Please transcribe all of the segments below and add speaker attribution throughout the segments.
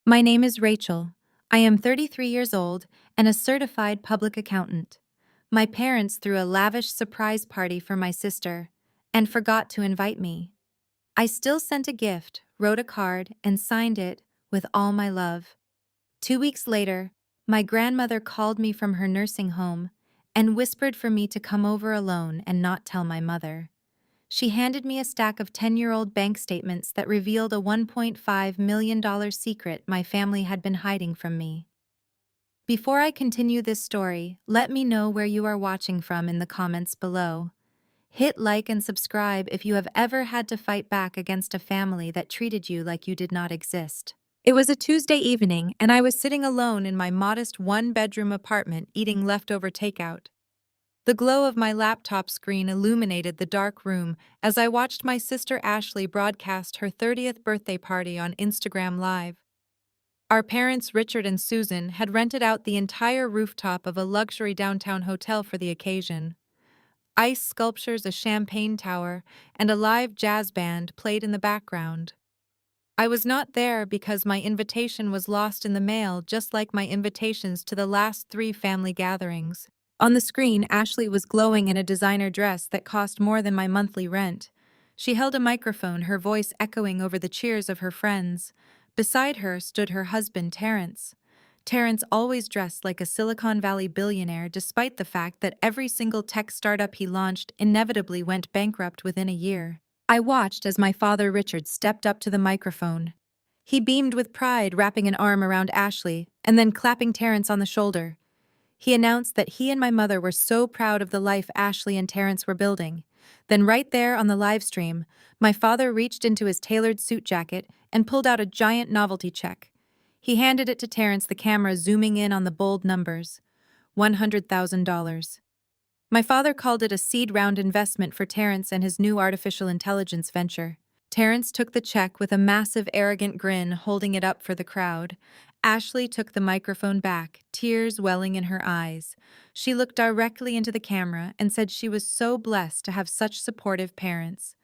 Speaker 1: My name is Rachel. I am 33 years old and a certified public accountant. My parents threw a lavish surprise party for my sister and forgot to invite me. I still sent a gift, wrote a card, and signed it with all my love. 2 weeks later, my grandmother called me from her nursing home and whispered for me to come over alone and not tell my mother. She handed me a stack of 10-year-old bank statements that revealed a $1.5 million secret my family had been hiding from me. Before I continue this story, let me know where you are watching from in the comments below. Hit like and subscribe if you have ever had to fight back against a family that treated you like you did not exist. It was a Tuesday evening, and I was sitting alone in my modest one-bedroom apartment eating leftover takeout. The glow of my laptop screen illuminated the dark room as I watched my sister Ashley broadcast her 30th birthday party on Instagram Live. Our parents, Richard and Susan, had rented out the entire rooftop of a luxury downtown hotel for the occasion. Ice sculptures, a champagne tower, and a live jazz band played in the background. I was not there because my invitation was lost in the mail, just like my invitations to the last 3 family gatherings. On the screen, Ashley was glowing in a designer dress that cost more than my monthly rent. She held a microphone, her voice echoing over the cheers of her friends. Beside her stood her husband, Terrence. Terrence always dressed like a Silicon Valley billionaire, despite the fact that every single tech startup he launched inevitably went bankrupt within a year. I watched as my father, Richard, stepped up to the microphone. He beamed with pride, wrapping an arm around Ashley and then clapping Terrence on the shoulder. He announced that he and my mother were so proud of the life Ashley and Terrence were building. Then right there on the live stream, my father reached into his tailored suit jacket and pulled out a giant novelty check. He handed it to Terrence, the camera zooming in on the bold numbers. $100,000. My father called it a seed round investment for Terrence and his new artificial intelligence venture. Terrence took the check with a massive, arrogant grin, holding it up for the crowd. Ashley took the microphone back, tears welling in her eyes. She looked directly into the camera and said she was so blessed to have such supportive parents.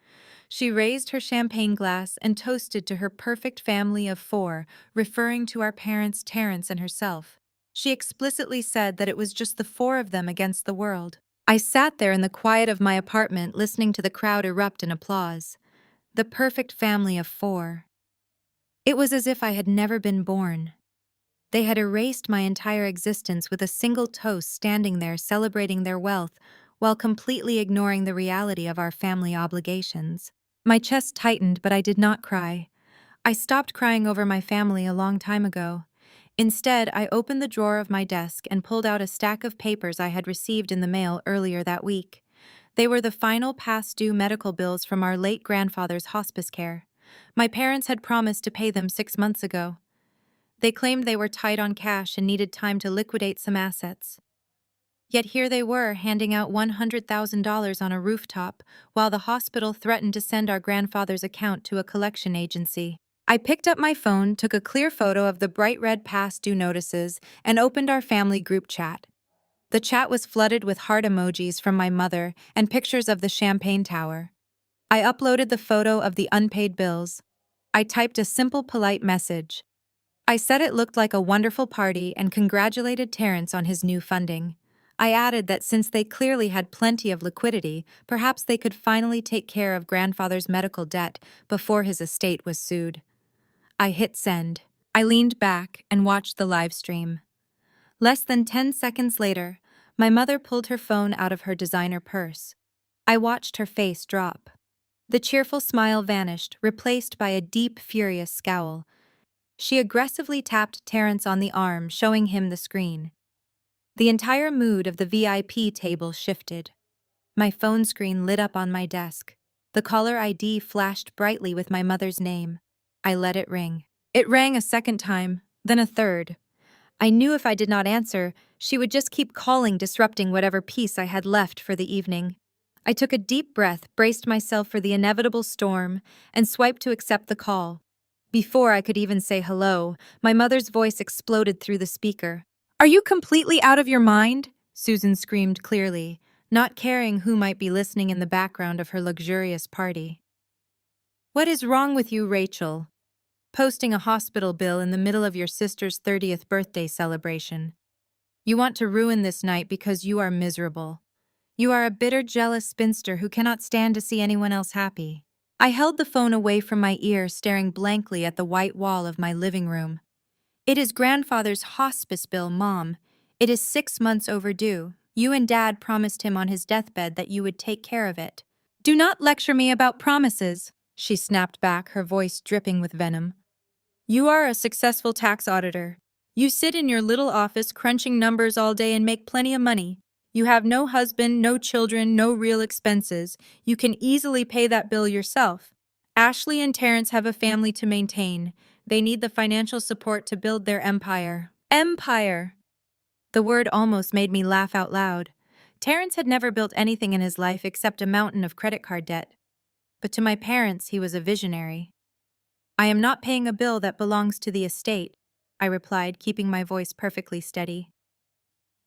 Speaker 1: She raised her champagne glass and toasted to her perfect family of 4, referring to our parents, Terrence and herself. She explicitly said that it was just the 4 of them against the world. I sat there in the quiet of my apartment, listening to the crowd erupt in applause. The perfect family of 4. It was as if I had never been born. They had erased my entire existence with a single toast, standing there celebrating their wealth while completely ignoring the reality of our family obligations. My chest tightened, but I did not cry. I stopped crying over my family a long time ago. Instead, I opened the drawer of my desk and pulled out a stack of papers I had received in the mail earlier that week. They were the final past-due medical bills from our late grandfather's hospice care. My parents had promised to pay them 6 months ago. They claimed they were tight on cash and needed time to liquidate some assets. Yet here they were, handing out $100,000 on a rooftop, while the hospital threatened to send our grandfather's account to a collection agency. I picked up my phone, took a clear photo of the bright red past-due notices, and opened our family group chat. The chat was flooded with heart emojis from my mother and pictures of the champagne tower. I uploaded the photo of the unpaid bills. I typed a simple, polite message. I said it looked like a wonderful party and congratulated Terrence on his new funding. I added that since they clearly had plenty of liquidity, perhaps they could finally take care of grandfather's medical debt before his estate was sued. I hit send. I leaned back and watched the live stream. Less than 10 seconds later, my mother pulled her phone out of her designer purse. I watched her face drop. The cheerful smile vanished, replaced by a deep, furious scowl. She aggressively tapped Terrence on the arm, showing him the screen. The entire mood of the VIP table shifted. My phone screen lit up on my desk. The caller ID flashed brightly with my mother's name. I let it ring. It rang a second time, then a third. I knew if I did not answer, she would just keep calling, disrupting whatever peace I had left for the evening. I took a deep breath, braced myself for the inevitable storm, and swiped to accept the call. Before I could even say hello, my mother's voice exploded through the speaker. "Are you completely out of your mind?" Susan screamed clearly, not caring who might be listening in the background of her luxurious party. "What is wrong with you, Rachel?" posting a hospital bill in the middle of your sister's 30th birthday celebration. You want to ruin this night because you are miserable. You are a bitter, jealous spinster who cannot stand to see anyone else happy. I held the phone away from my ear, staring blankly at the white wall of my living room. It is grandfather's hospice bill, Mom. It is 6 months overdue. You and Dad promised him on his deathbed that you would take care of it. Do not lecture me about promises, she snapped back, her voice dripping with venom. You are a successful tax auditor. You sit in your little office crunching numbers all day and make plenty of money. You have no husband, no children, no real expenses. You can easily pay that bill yourself. Ashley and Terrence have a family to maintain. They need the financial support to build their empire. Empire! The word almost made me laugh out loud. Terrence had never built anything in his life except a mountain of credit card debt. But to my parents, he was a visionary. I am not paying a bill that belongs to the estate, I replied, keeping my voice perfectly steady.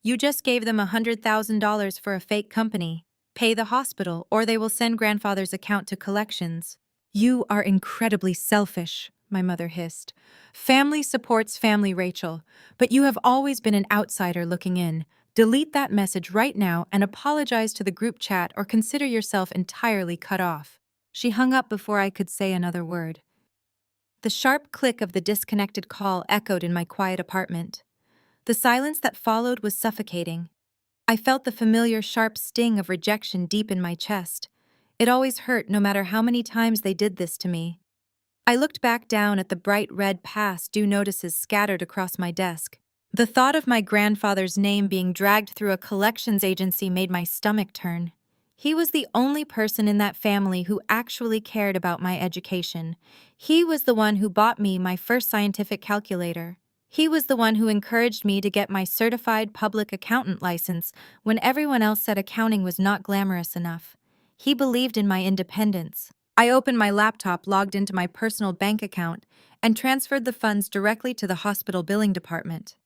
Speaker 1: You just gave them $100,000 for a fake company. Pay the hospital, or they will send grandfather's account to collections. You are incredibly selfish, my mother hissed. Family supports family, Rachel, but you have always been an outsider looking in. Delete that message right now and apologize to the group chat or consider yourself entirely cut off. She hung up before I could say another word. The sharp click of the disconnected call echoed in my quiet apartment. The silence that followed was suffocating. I felt the familiar sharp sting of rejection deep in my chest. It always hurt no matter how many times they did this to me. I looked back down at the bright red past due notices scattered across my desk. The thought of my grandfather's name being dragged through a collections agency made my stomach turn. He was the only person in that family who actually cared about my education. He was the one who bought me my first scientific calculator. He was the one who encouraged me to get my certified public accountant license when everyone else said accounting was not glamorous enough. He believed in my independence. I opened my laptop, logged into my personal bank account, and transferred the funds directly to the hospital billing department.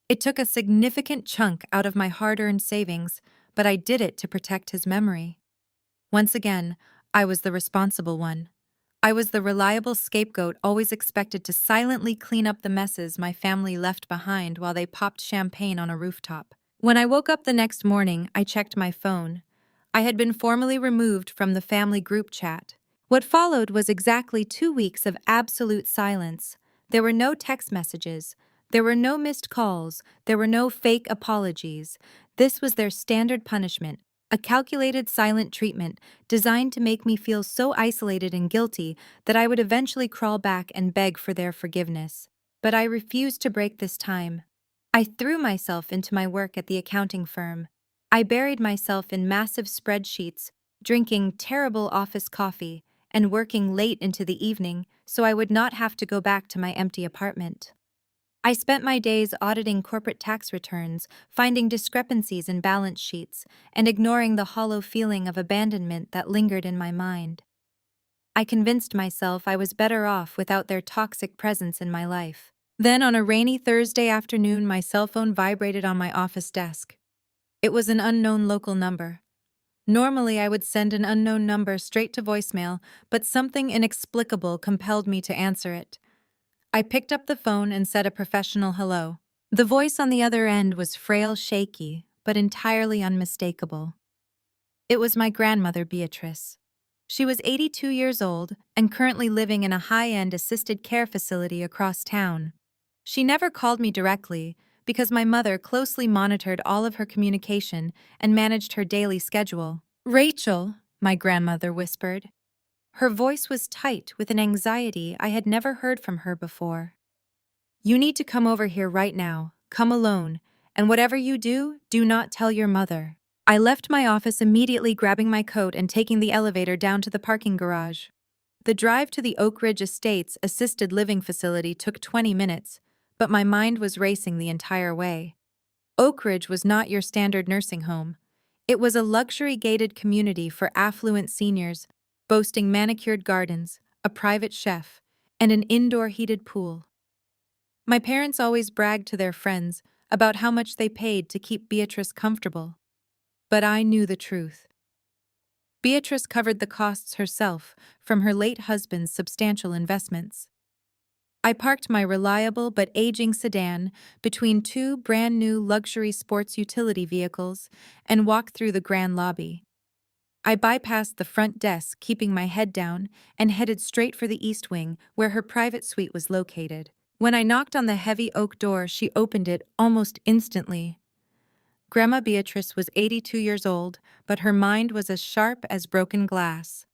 Speaker 1: It took a significant chunk out of my hard-earned savings, but I did it to protect his memory. Once again, I was the responsible one. I was the reliable scapegoat always expected to silently clean up the messes my family left behind while they popped champagne on a rooftop. When I woke up the next morning, I checked my phone. I had been formally removed from the family group chat. What followed was exactly 2 weeks of absolute silence. There were no text messages. There were no missed calls. There were no fake apologies. This was their standard punishment, a calculated silent treatment designed to make me feel so isolated and guilty that I would eventually crawl back and beg for their forgiveness. But I refused to break this time. I threw myself into my work at the accounting firm. I buried myself in massive spreadsheets, drinking terrible office coffee, and working late into the evening so I would not have to go back to my empty apartment. I spent my days auditing corporate tax returns, finding discrepancies in balance sheets, and ignoring the hollow feeling of abandonment that lingered in my mind. I convinced myself I was better off without their toxic presence in my life. Then, on a rainy Thursday afternoon, my cell phone vibrated on my office desk. It was an unknown local number. Normally, I would send an unknown number straight to voicemail, but something inexplicable compelled me to answer it. I picked up the phone and said a professional hello. The voice on the other end was frail, shaky, but entirely unmistakable. It was my grandmother, Beatrice. She was 82 years old and currently living in a high-end assisted care facility across town. She never called me directly because my mother closely monitored all of her communication and managed her daily schedule. "Rachel," my grandmother whispered. Her voice was tight with an anxiety I had never heard from her before. "You need to come over here right now. Come alone. And whatever you do, do not tell your mother." I left my office immediately, grabbing my coat and taking the elevator down to the parking garage. The drive to the Oak Ridge Estates assisted living facility took 20 minutes, but my mind was racing the entire way. Oak Ridge was not your standard nursing home. It was a luxury-gated community for affluent seniors, boasting manicured gardens, a private chef, and an indoor heated pool. My parents always bragged to their friends about how much they paid to keep Beatrice comfortable. But I knew the truth. Beatrice covered the costs herself from her late husband's substantial investments. I parked my reliable but aging sedan between two brand new luxury sports utility vehicles and walked through the grand lobby. I bypassed the front desk, keeping my head down, and headed straight for the east wing, where her private suite was located. When I knocked on the heavy oak door, she opened it almost instantly. Grandma Beatrice was 82 years old, but her mind was as sharp as broken glass.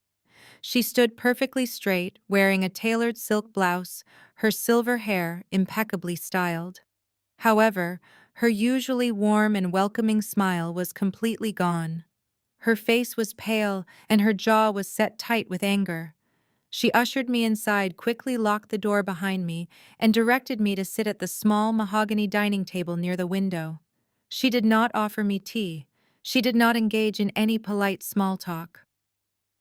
Speaker 1: She stood perfectly straight, wearing a tailored silk blouse, her silver hair impeccably styled. However, her usually warm and welcoming smile was completely gone. Her face was pale, and her jaw was set tight with anger. She ushered me inside, quickly locked the door behind me, and directed me to sit at the small mahogany dining table near the window. She did not offer me tea. She did not engage in any polite small talk.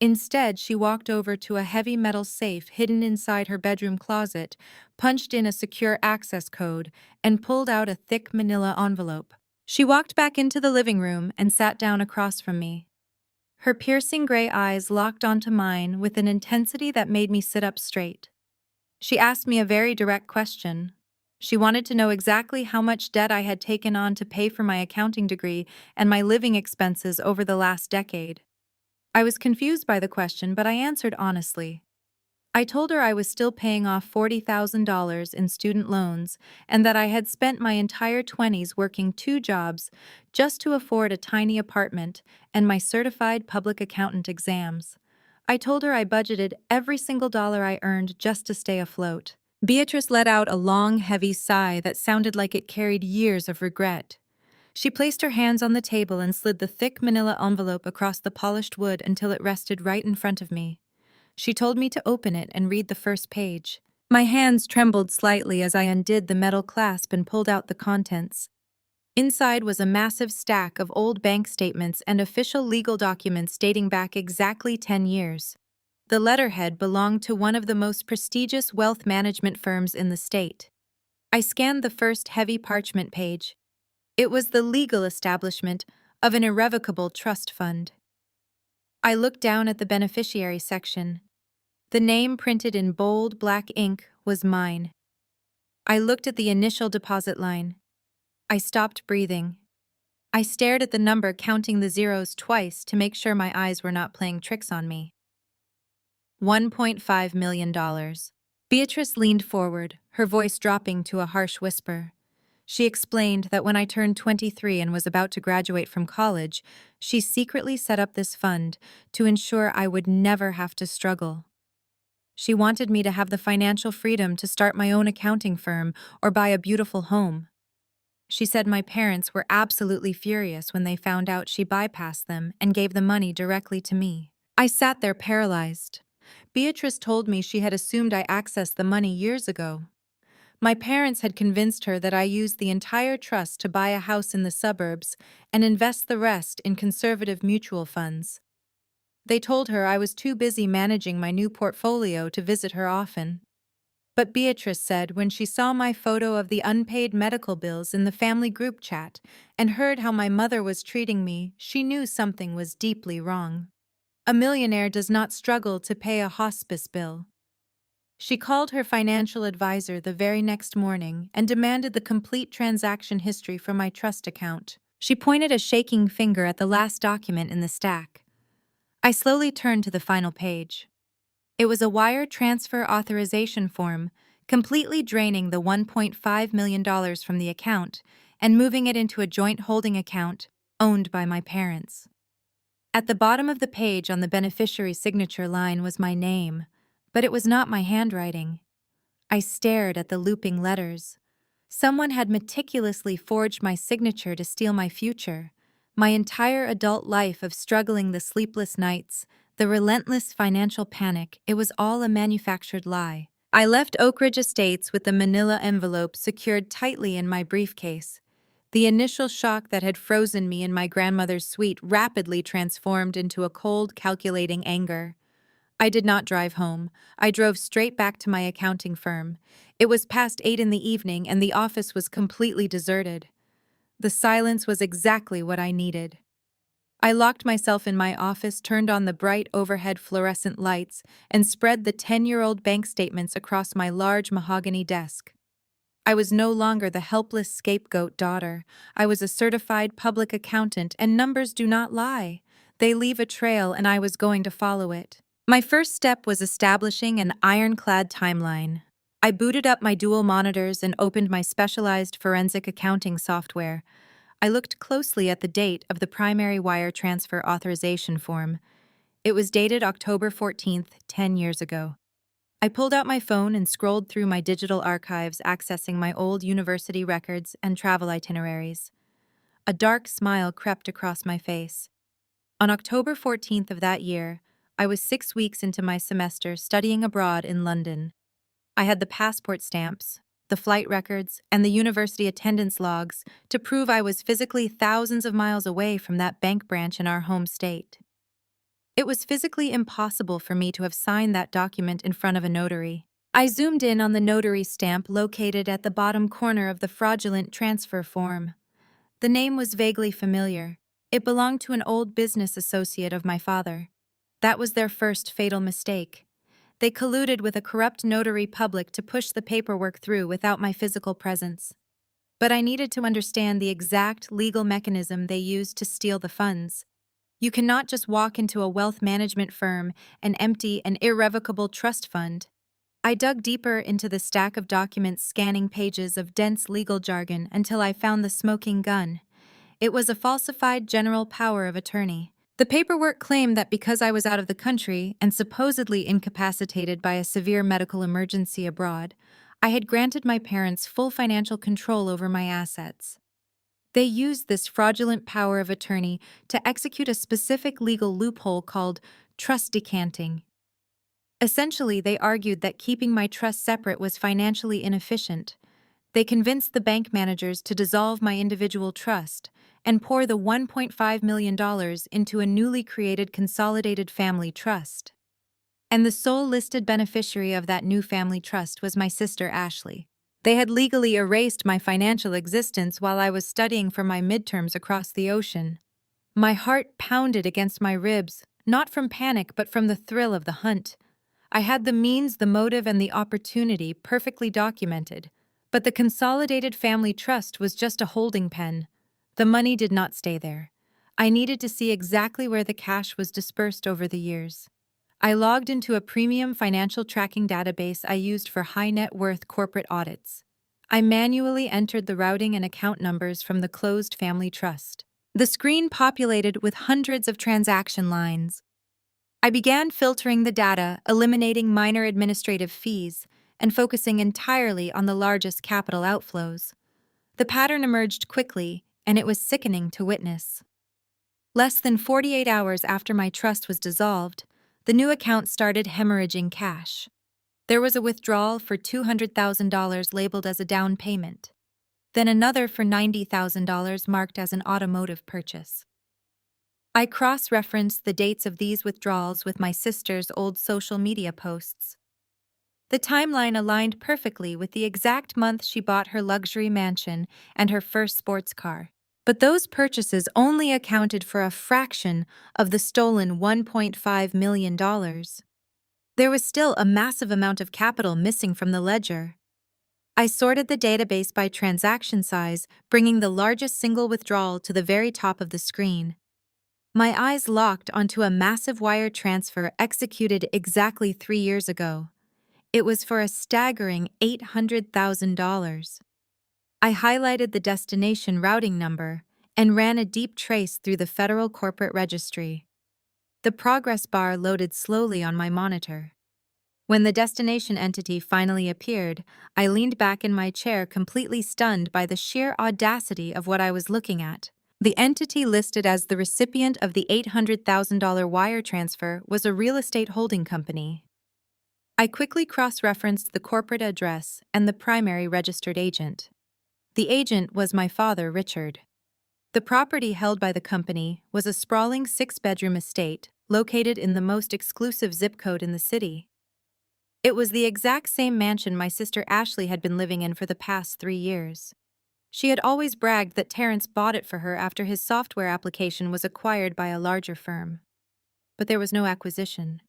Speaker 1: Instead, she walked over to a heavy metal safe hidden inside her bedroom closet, punched in a secure access code, and pulled out a thick manila envelope. She walked back into the living room and sat down across from me. Her piercing gray eyes locked onto mine with an intensity that made me sit up straight. She asked me a very direct question. She wanted to know exactly how much debt I had taken on to pay for my accounting degree and my living expenses over the last decade. I was confused by the question, but I answered honestly. I told her I was still paying off $40,000 in student loans and that I had spent my entire 20s working two jobs just to afford a tiny apartment and my certified public accountant exams. I told her I budgeted every single dollar I earned just to stay afloat. Beatrice let out a long, heavy sigh that sounded like it carried years of regret. She placed her hands on the table and slid the thick manila envelope across the polished wood until it rested right in front of me. She told me to open it and read the first page. My hands trembled slightly as I undid the metal clasp and pulled out the contents. Inside was a massive stack of old bank statements and official legal documents dating back exactly 10 years. The letterhead belonged to one of the most prestigious wealth management firms in the state. I scanned the first heavy parchment page. It was the legal establishment of an irrevocable trust fund. I looked down at the beneficiary section. The name printed in bold black ink was mine. I looked at the initial deposit line. I stopped breathing. I stared at the number, counting the zeros twice to make sure my eyes were not playing tricks on me. $1.5 million. Beatrice leaned forward, her voice dropping to a harsh whisper. She explained that when I turned 23 and was about to graduate from college, she secretly set up this fund to ensure I would never have to struggle. She wanted me to have the financial freedom to start my own accounting firm or buy a beautiful home. She said my parents were absolutely furious when they found out she bypassed them and gave the money directly to me. I sat there paralyzed. Beatrice told me she had assumed I accessed the money years ago. My parents had convinced her that I used the entire trust to buy a house in the suburbs and invest the rest in conservative mutual funds. They told her I was too busy managing my new portfolio to visit her often. But Beatrice said when she saw my photo of the unpaid medical bills in the family group chat and heard how my mother was treating me, she knew something was deeply wrong. A millionaire does not struggle to pay a hospice bill. She called her financial advisor the very next morning and demanded the complete transaction history from my trust account. She pointed a shaking finger at the last document in the stack. I slowly turned to the final page. It was a wire transfer authorization form, completely draining the $1.5 million from the account and moving it into a joint holding account owned by my parents. At the bottom of the page on the beneficiary signature line was my name, but it was not my handwriting. I stared at the looping letters. Someone had meticulously forged my signature to steal my future, my entire adult life of struggling, the sleepless nights, the relentless financial panic. It was all a manufactured lie. I left Oak Ridge Estates with the manila envelope secured tightly in my briefcase. The initial shock that had frozen me in my grandmother's suite rapidly transformed into a cold, calculating anger. I did not drive home. I drove straight back to my accounting firm. It was past 8 in the evening and the office was completely deserted. The silence was exactly what I needed. I locked myself in my office, turned on the bright overhead fluorescent lights, and spread the 10-year-old bank statements across my large mahogany desk. I was no longer the helpless scapegoat daughter. I was a certified public accountant, and numbers do not lie. They leave a trail, and I was going to follow it. My first step was establishing an ironclad timeline. I booted up my dual monitors and opened my specialized forensic accounting software. I looked closely at the date of the primary wire transfer authorization form. It was dated October 14th, 10 years ago. I pulled out my phone and scrolled through my digital archives, accessing my old university records and travel itineraries. A dark smile crept across my face. On October 14th of that year, I was 6 weeks into my semester studying abroad in London. I had the passport stamps, the flight records, and the university attendance logs to prove I was physically thousands of miles away from that bank branch in our home state. It was physically impossible for me to have signed that document in front of a notary. I zoomed in on the notary stamp located at the bottom corner of the fraudulent transfer form. The name was vaguely familiar. It belonged to an old business associate of my father. That was their first fatal mistake. They colluded with a corrupt notary public to push the paperwork through without my physical presence. But I needed to understand the exact legal mechanism they used to steal the funds. You cannot just walk into a wealth management firm and empty an irrevocable trust fund. I dug deeper into the stack of documents, scanning pages of dense legal jargon until I found the smoking gun. It was a falsified general power of attorney. The paperwork claimed that because I was out of the country and supposedly incapacitated by a severe medical emergency abroad, I had granted my parents full financial control over my assets. They used this fraudulent power of attorney to execute a specific legal loophole called trust decanting. Essentially, they argued that keeping my trust separate was financially inefficient. They convinced the bank managers to dissolve my individual trust and pour the $1.5 million into a newly created consolidated family trust. And the sole listed beneficiary of that new family trust was my sister Ashley. They had legally erased my financial existence while I was studying for my midterms across the ocean. My heart pounded against my ribs, not from panic but from the thrill of the hunt. I had the means, the motive, and the opportunity perfectly documented. But the Consolidated Family Trust was just a holding pen. The money did not stay there. I needed to see exactly where the cash was dispersed over the years. I logged into a premium financial tracking database I used for high net worth corporate audits. I manually entered the routing and account numbers from the closed family trust. The screen populated with hundreds of transaction lines. I began filtering the data, eliminating minor administrative fees, and focusing entirely on the largest capital outflows. The pattern emerged quickly, and it was sickening to witness. Less than 48 hours after my trust was dissolved, the new account started hemorrhaging cash. There was a withdrawal for $200,000 labeled as a down payment, then another for $90,000 marked as an automotive purchase. I cross-referenced the dates of these withdrawals with my sister's old social media posts. The timeline aligned perfectly with the exact month she bought her luxury mansion and her first sports car. But those purchases only accounted for a fraction of the stolen $1.5 million. There was still a massive amount of capital missing from the ledger. I sorted the database by transaction size, bringing the largest single withdrawal to the very top of the screen. My eyes locked onto a massive wire transfer executed exactly 3 years ago. It was for a staggering $800,000. I highlighted the destination routing number and ran a deep trace through the Federal Corporate Registry. The progress bar loaded slowly on my monitor. When the destination entity finally appeared, I leaned back in my chair, completely stunned by the sheer audacity of what I was looking at. The entity listed as the recipient of the $800,000 wire transfer was a real estate holding company. I quickly cross-referenced the corporate address and the primary registered agent. The agent was my father, Richard. The property held by the company was a sprawling 6-bedroom estate located in the most exclusive zip code in the city. It was the exact same mansion my sister Ashley had been living in for the past 3 years. She had always bragged that Terrence bought it for her after his software application was acquired by a larger firm. But there was no acquisition.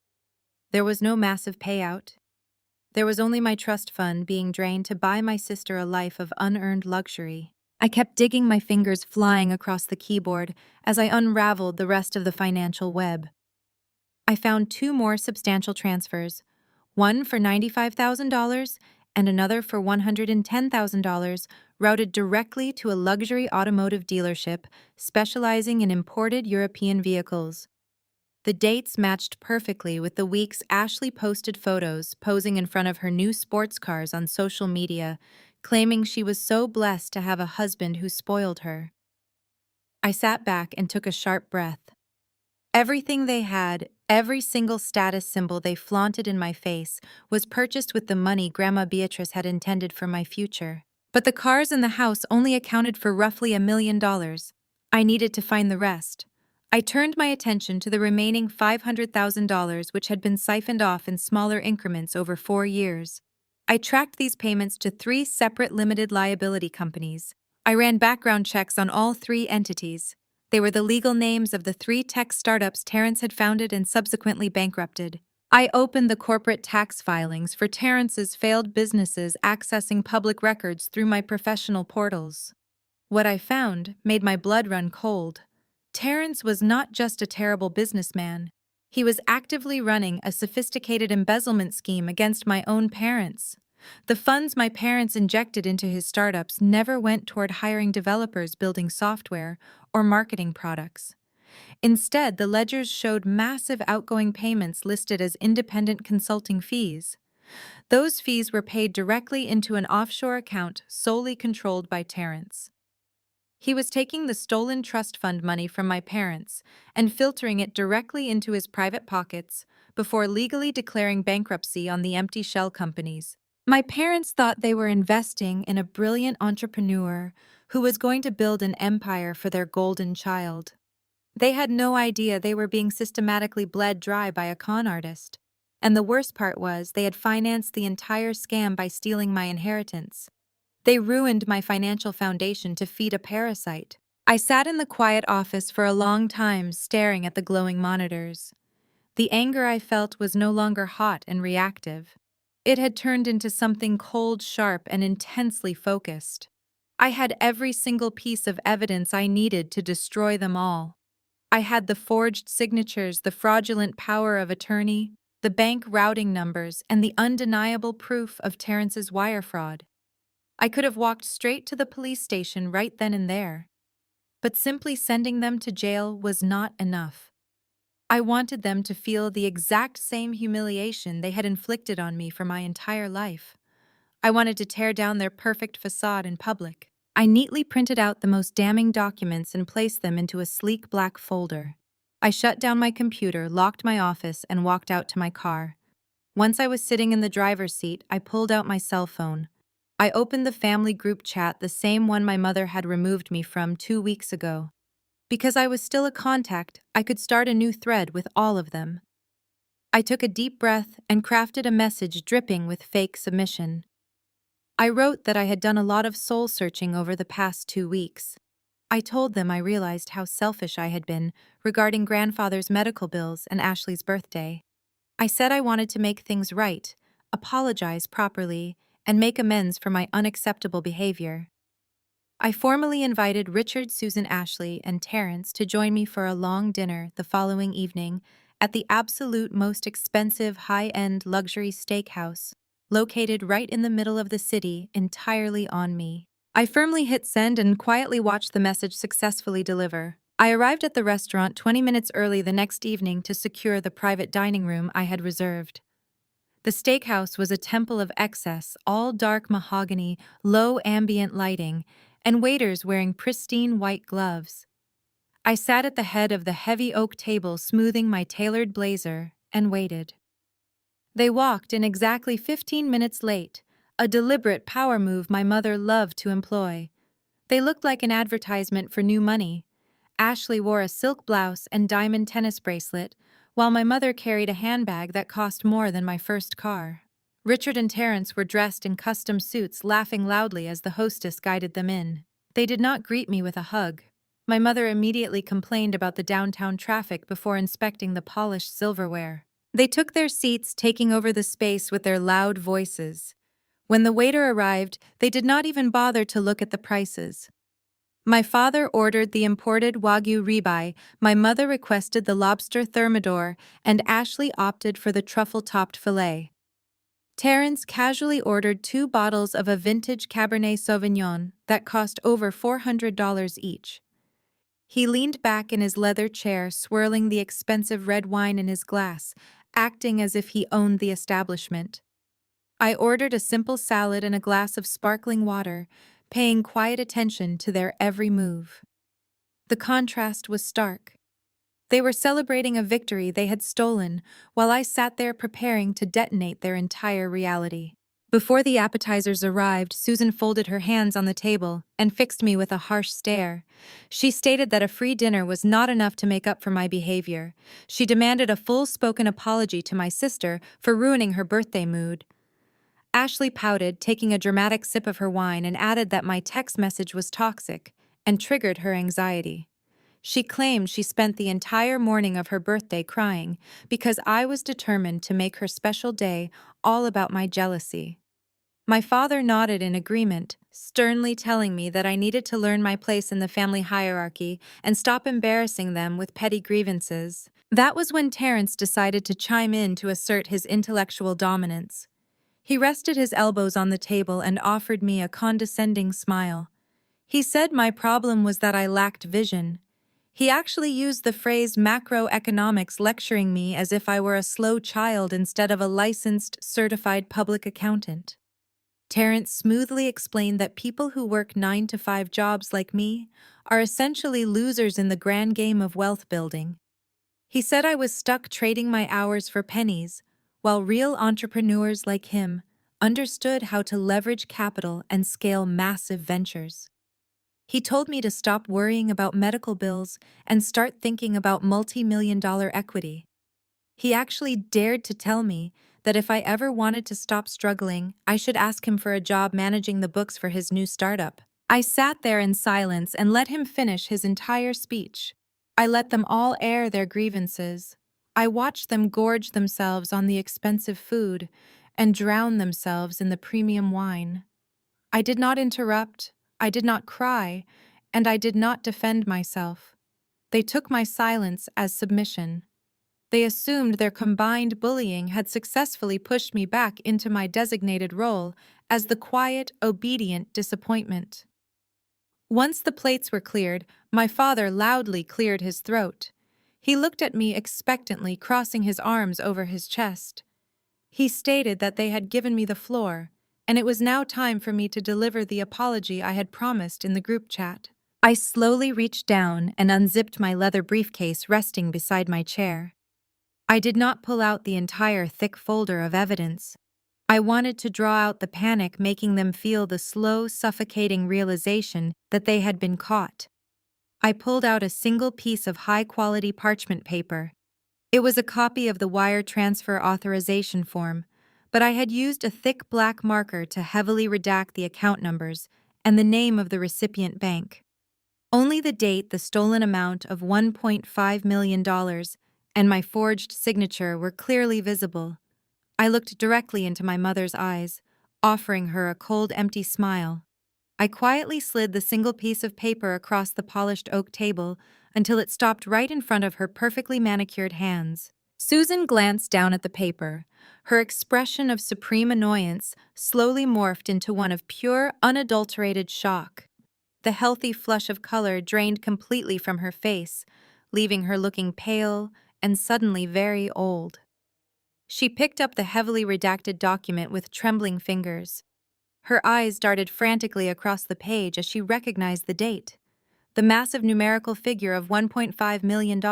Speaker 1: There was no massive payout. There was only my trust fund being drained to buy my sister a life of unearned luxury. I kept digging, my fingers flying across the keyboard as I unraveled the rest of the financial web. I found two more substantial transfers, one for $95,000 and another for $110,000, routed directly to a luxury automotive dealership specializing in imported European vehicles. The dates matched perfectly with the weeks Ashley posted photos posing in front of her new sports cars on social media, claiming she was so blessed to have a husband who spoiled her. I sat back and took a sharp breath. Everything they had, every single status symbol they flaunted in my face, was purchased with the money Grandma Beatrice had intended for my future. But the cars and the house only accounted for roughly $1 million. I needed to find the rest. I turned my attention to the remaining $500,000, which had been siphoned off in smaller increments over 4 years. I tracked these payments to 3 separate limited liability companies. I ran background checks on all 3 entities. They were the legal names of the 3 tech startups Terrence had founded and subsequently bankrupted. I opened the corporate tax filings for Terrence's failed businesses, accessing public records through my professional portals. What I found made my blood run cold. Terrence was not just a terrible businessman. He was actively running a sophisticated embezzlement scheme against my own parents. The funds my parents injected into his startups never went toward hiring developers building software or marketing products. Instead, the ledgers showed massive outgoing payments listed as independent consulting fees. Those fees were paid directly into an offshore account solely controlled by Terrence. He was taking the stolen trust fund money from my parents and filtering it directly into his private pockets before legally declaring bankruptcy on the empty shell companies. My parents thought they were investing in a brilliant entrepreneur who was going to build an empire for their golden child. They had no idea they were being systematically bled dry by a con artist. And the worst part was they had financed the entire scam by stealing my inheritance. They ruined my financial foundation to feed a parasite. I sat in the quiet office for a long time, staring at the glowing monitors. The anger I felt was no longer hot and reactive. It had turned into something cold, sharp, and intensely focused. I had every single piece of evidence I needed to destroy them all. I had the forged signatures, the fraudulent power of attorney, the bank routing numbers, and the undeniable proof of Terrence's wire fraud. I could have walked straight to the police station right then and there. But simply sending them to jail was not enough. I wanted them to feel the exact same humiliation they had inflicted on me for my entire life. I wanted to tear down their perfect facade in public. I neatly printed out the most damning documents and placed them into a sleek black folder. I shut down my computer, locked my office, and walked out to my car. Once I was sitting in the driver's seat, I pulled out my cell phone. I opened the family group chat, the same one my mother had removed me from 2 weeks ago. Because I was still a contact, I could start a new thread with all of them. I took a deep breath and crafted a message dripping with fake submission. I wrote that I had done a lot of soul-searching over the past 2 weeks. I told them I realized how selfish I had been regarding grandfather's medical bills and Ashley's birthday. I said I wanted to make things right, apologize properly, and make amends for my unacceptable behavior. I formally invited Richard, Susan, Ashley, and Terrence to join me for a long dinner the following evening at the absolute most expensive high-end luxury steakhouse, located right in the middle of the city, entirely on me. I firmly hit send and quietly watched the message successfully deliver. I arrived at the restaurant 20 minutes early the next evening to secure the private dining room I had reserved. The steakhouse was a temple of excess, all dark mahogany, low ambient lighting, and waiters wearing pristine white gloves. I sat at the head of the heavy oak table, smoothing my tailored blazer, and waited. They walked in exactly 15 minutes late, a deliberate power move my mother loved to employ. They looked like an advertisement for new money. Ashley wore a silk blouse and diamond tennis bracelet, while my mother carried a handbag that cost more than my first car. Richard and Terrence were dressed in custom suits, laughing loudly as the hostess guided them in. They did not greet me with a hug. My mother immediately complained about the downtown traffic before inspecting the polished silverware. They took their seats, taking over the space with their loud voices. When the waiter arrived, they did not even bother to look at the prices. My father ordered the imported Wagyu ribeye, my mother requested the lobster thermidor, and Ashley opted for the truffle-topped fillet. Terrence casually ordered 2 bottles of a vintage Cabernet Sauvignon that cost over $400 each. He leaned back in his leather chair, swirling the expensive red wine in his glass, acting as if he owned the establishment. I ordered a simple salad and a glass of sparkling water, paying quiet attention to their every move. The contrast was stark. They were celebrating a victory they had stolen, while I sat there preparing to detonate their entire reality. Before the appetizers arrived, Susan folded her hands on the table and fixed me with a harsh stare. She stated that a free dinner was not enough to make up for my behavior. She demanded a full-spoken apology to my sister for ruining her birthday mood. Ashley pouted, taking a dramatic sip of her wine, and added that my text message was toxic and triggered her anxiety. She claimed she spent the entire morning of her birthday crying because I was determined to make her special day all about my jealousy. My father nodded in agreement, sternly telling me that I needed to learn my place in the family hierarchy and stop embarrassing them with petty grievances. That was when Terrence decided to chime in to assert his intellectual dominance. He rested his elbows on the table and offered me a condescending smile. He said my problem was that I lacked vision. He actually used the phrase macroeconomics, lecturing me as if I were a slow child instead of a licensed, certified public accountant. Terrence smoothly explained that people who work 9-to-5 jobs like me are essentially losers in the grand game of wealth building. He said I was stuck trading my hours for pennies, while real entrepreneurs like him understood how to leverage capital and scale massive ventures. He told me to stop worrying about medical bills and start thinking about multi-million-dollar equity. He actually dared to tell me that if I ever wanted to stop struggling, I should ask him for a job managing the books for his new startup. I sat there in silence and let him finish his entire speech. I let them all air their grievances. I watched them gorge themselves on the expensive food and drown themselves in the premium wine. I did not interrupt, I did not cry, and I did not defend myself. They took my silence as submission. They assumed their combined bullying had successfully pushed me back into my designated role as the quiet, obedient disappointment. Once the plates were cleared, my father loudly cleared his throat. He looked at me expectantly, crossing his arms over his chest. He stated that they had given me the floor, and it was now time for me to deliver the apology I had promised in the group chat. I slowly reached down and unzipped my leather briefcase resting beside my chair. I did not pull out the entire thick folder of evidence. I wanted to draw out the panic, making them feel the slow, suffocating realization that they had been caught. I pulled out a single piece of high-quality parchment paper. It was a copy of the wire transfer authorization form, but I had used a thick black marker to heavily redact the account numbers and the name of the recipient bank. Only the date, the stolen amount of $1.5 million, and my forged signature were clearly visible. I looked directly into my mother's eyes, offering her a cold, empty smile. I quietly slid the single piece of paper across the polished oak table until it stopped right in front of her perfectly manicured hands. Susan glanced down at the paper. Her expression of supreme annoyance slowly morphed into one of pure, unadulterated shock. The healthy flush of color drained completely from her face, leaving her looking pale and suddenly very old. She picked up the heavily redacted document with trembling fingers. Her eyes darted frantically across the page as she recognized the date. The massive numerical figure of $1.5 million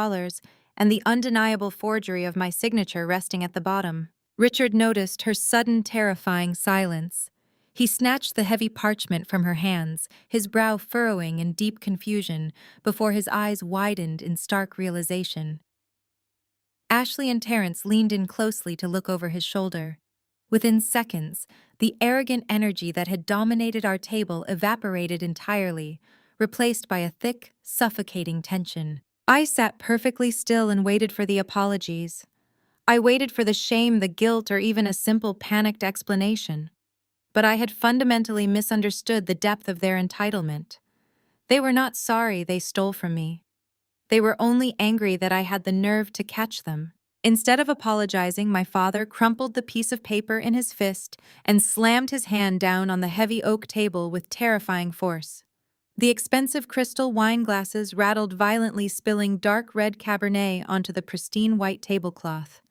Speaker 1: and the undeniable forgery of my signature resting at the bottom. Richard noticed her sudden, terrifying silence. He snatched the heavy parchment from her hands, his brow furrowing in deep confusion, before his eyes widened in stark realization. Ashley and Terrence leaned in closely to look over his shoulder. Within seconds, the arrogant energy that had dominated our table evaporated entirely, replaced by a thick, suffocating tension. I sat perfectly still and waited for the apologies. I waited for the shame, the guilt, or even a simple panicked explanation. But I had fundamentally misunderstood the depth of their entitlement. They were not sorry they stole from me. They were only angry that I had the nerve to catch them. Instead of apologizing, my father crumpled the piece of paper in his fist and slammed his hand down on the heavy oak table with terrifying force. The expensive crystal wine glasses rattled violently, spilling dark red Cabernet onto the pristine white tablecloth.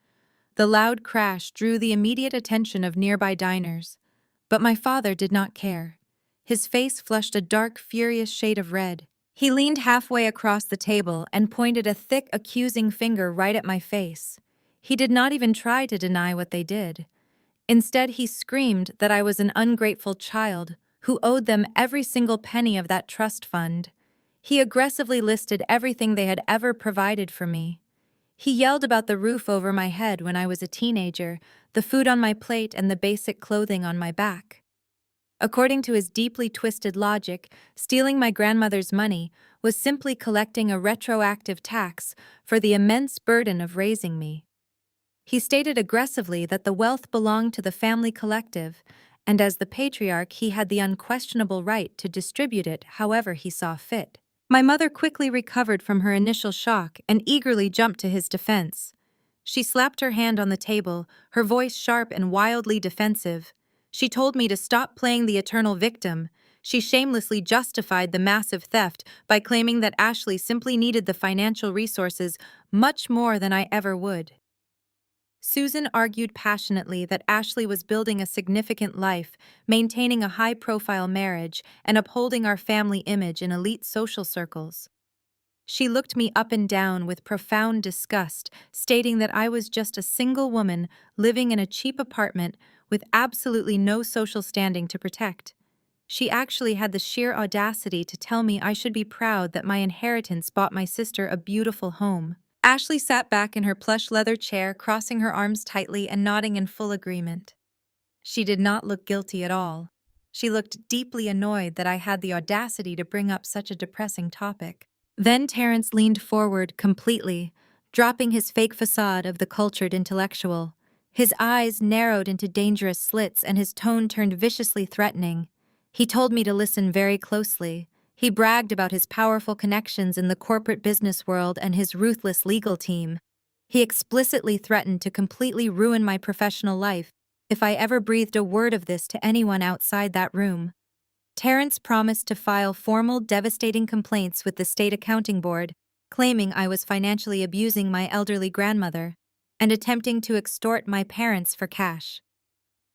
Speaker 1: The loud crash drew the immediate attention of nearby diners. But my father did not care. His face flushed a dark, furious shade of red. He leaned halfway across the table and pointed a thick, accusing finger right at my face. He did not even try to deny what they did. Instead, he screamed that I was an ungrateful child who owed them every single penny of that trust fund. He aggressively listed everything they had ever provided for me. He yelled about the roof over my head when I was a teenager, the food on my plate, and the basic clothing on my back. According to his deeply twisted logic, stealing my grandmother's money was simply collecting a retroactive tax for the immense burden of raising me. He stated aggressively that the wealth belonged to the family collective, and as the patriarch, he had the unquestionable right to distribute it however he saw fit. My mother quickly recovered from her initial shock and eagerly jumped to his defense. She slapped her hand on the table, her voice sharp and wildly defensive. She told me to stop playing the eternal victim. She shamelessly justified the massive theft by claiming that Ashley simply needed the financial resources much more than I ever would. Susan argued passionately that Ashley was building a significant life, maintaining a high-profile marriage, and upholding our family image in elite social circles. She looked me up and down with profound disgust, stating that I was just a single woman living in a cheap apartment with absolutely no social standing to protect. She actually had the sheer audacity to tell me I should be proud that my inheritance bought my sister a beautiful home. Ashley sat back in her plush leather chair, crossing her arms tightly and nodding in full agreement. She did not look guilty at all. She looked deeply annoyed that I had the audacity to bring up such a depressing topic. Then Terrence leaned forward completely, dropping his fake facade of the cultured intellectual. His eyes narrowed into dangerous slits and his tone turned viciously threatening. He told me to listen very closely. He bragged about his powerful connections in the corporate business world and his ruthless legal team. He explicitly threatened to completely ruin my professional life if I ever breathed a word of this to anyone outside that room. Terrence promised to file formal, devastating complaints with the state accounting board, claiming I was financially abusing my elderly grandmother and attempting to extort my parents for cash.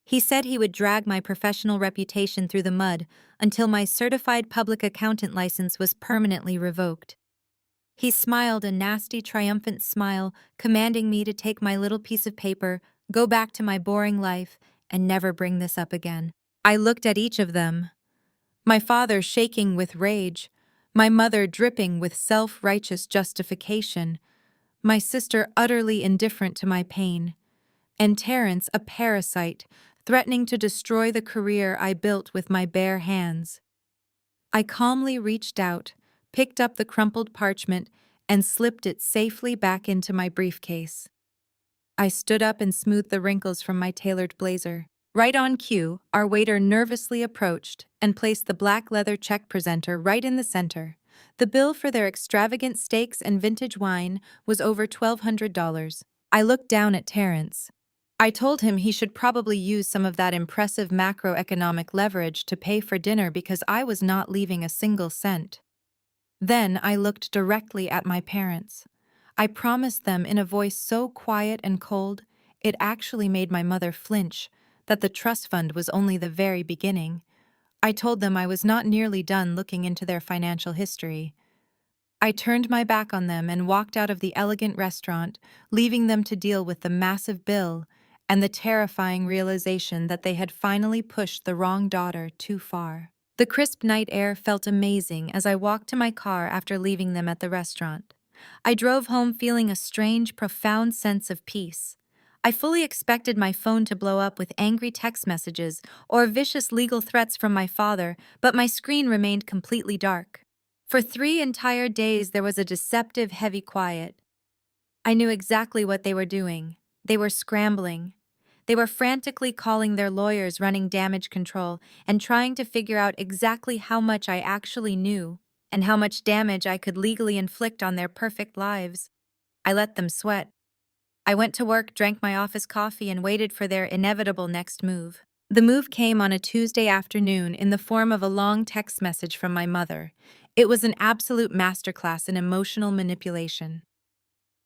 Speaker 1: He said he would drag my professional reputation through the mud until my certified public accountant license was permanently revoked. He smiled a nasty, triumphant smile, commanding me to take my little piece of paper, go back to my boring life, and never bring this up again. I looked at each of them, my father shaking with rage, my mother dripping with self-righteous justification, my sister utterly indifferent to my pain, and Terrence a parasite, threatening to destroy the career I built with my bare hands. I calmly reached out, picked up the crumpled parchment, and slipped it safely back into my briefcase. I stood up and smoothed the wrinkles from my tailored blazer. Right on cue, our waiter nervously approached and placed the black leather check presenter right in the center. The bill for their extravagant steaks and vintage wine was over $1,200. I looked down at Terrence. I told him he should probably use some of that impressive macroeconomic leverage to pay for dinner because I was not leaving a single cent. Then I looked directly at my parents. I promised them in a voice so quiet and cold, it actually made my mother flinch, that the trust fund was only the very beginning. I told them I was not nearly done looking into their financial history. I turned my back on them and walked out of the elegant restaurant, leaving them to deal with the massive bill and the terrifying realization that they had finally pushed the wrong daughter too far. The crisp night air felt amazing as I walked to my car after leaving them at the restaurant. I drove home feeling a strange, profound sense of peace. I fully expected my phone to blow up with angry text messages or vicious legal threats from my father, but my screen remained completely dark. For 3 entire days, there was a deceptive, heavy quiet. I knew exactly what they were doing. They were scrambling. They were frantically calling their lawyers, running damage control, and trying to figure out exactly how much I actually knew and how much damage I could legally inflict on their perfect lives. I let them sweat. I went to work, drank my office coffee, and waited for their inevitable next move. The move came on a Tuesday afternoon in the form of a long text message from my mother. It was an absolute masterclass in emotional manipulation.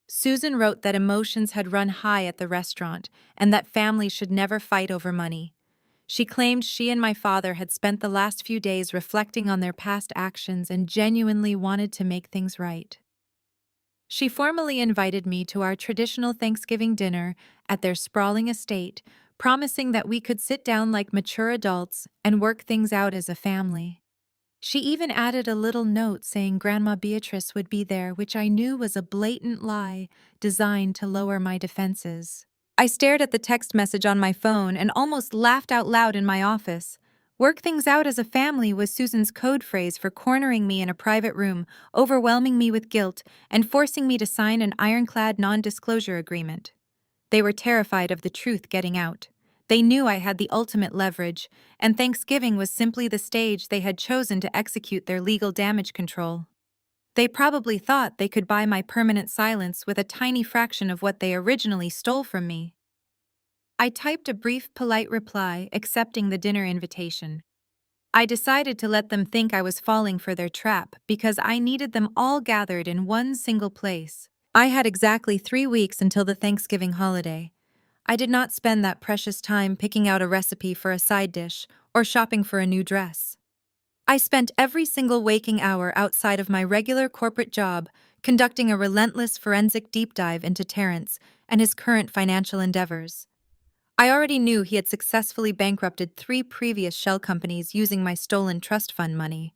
Speaker 1: Susan wrote that emotions had run high at the restaurant and that families should never fight over money. She claimed she and my father had spent the last few days reflecting on their past actions and genuinely wanted to make things right. She formally invited me to our traditional Thanksgiving dinner at their sprawling estate, promising that we could sit down like mature adults and work things out as a family. She even added a little note saying Grandma Beatrice would be there, which I knew was a blatant lie designed to lower my defenses. I stared at the text message on my phone and almost laughed out loud in my office. Work things out as a family was Susan's code phrase for cornering me in a private room, overwhelming me with guilt, and forcing me to sign an ironclad non-disclosure agreement. They were terrified of the truth getting out. They knew I had the ultimate leverage, and Thanksgiving was simply the stage they had chosen to execute their legal damage control. They probably thought they could buy my permanent silence with a tiny fraction of what they originally stole from me. I typed a brief, polite reply accepting the dinner invitation. I decided to let them think I was falling for their trap because I needed them all gathered in one single place. I had exactly 3 weeks until the Thanksgiving holiday. I did not spend that precious time picking out a recipe for a side dish or shopping for a new dress. I spent every single waking hour outside of my regular corporate job conducting a relentless forensic deep dive into Terrence and his current financial endeavors. I already knew he had successfully bankrupted 3 previous shell companies using my stolen trust fund money.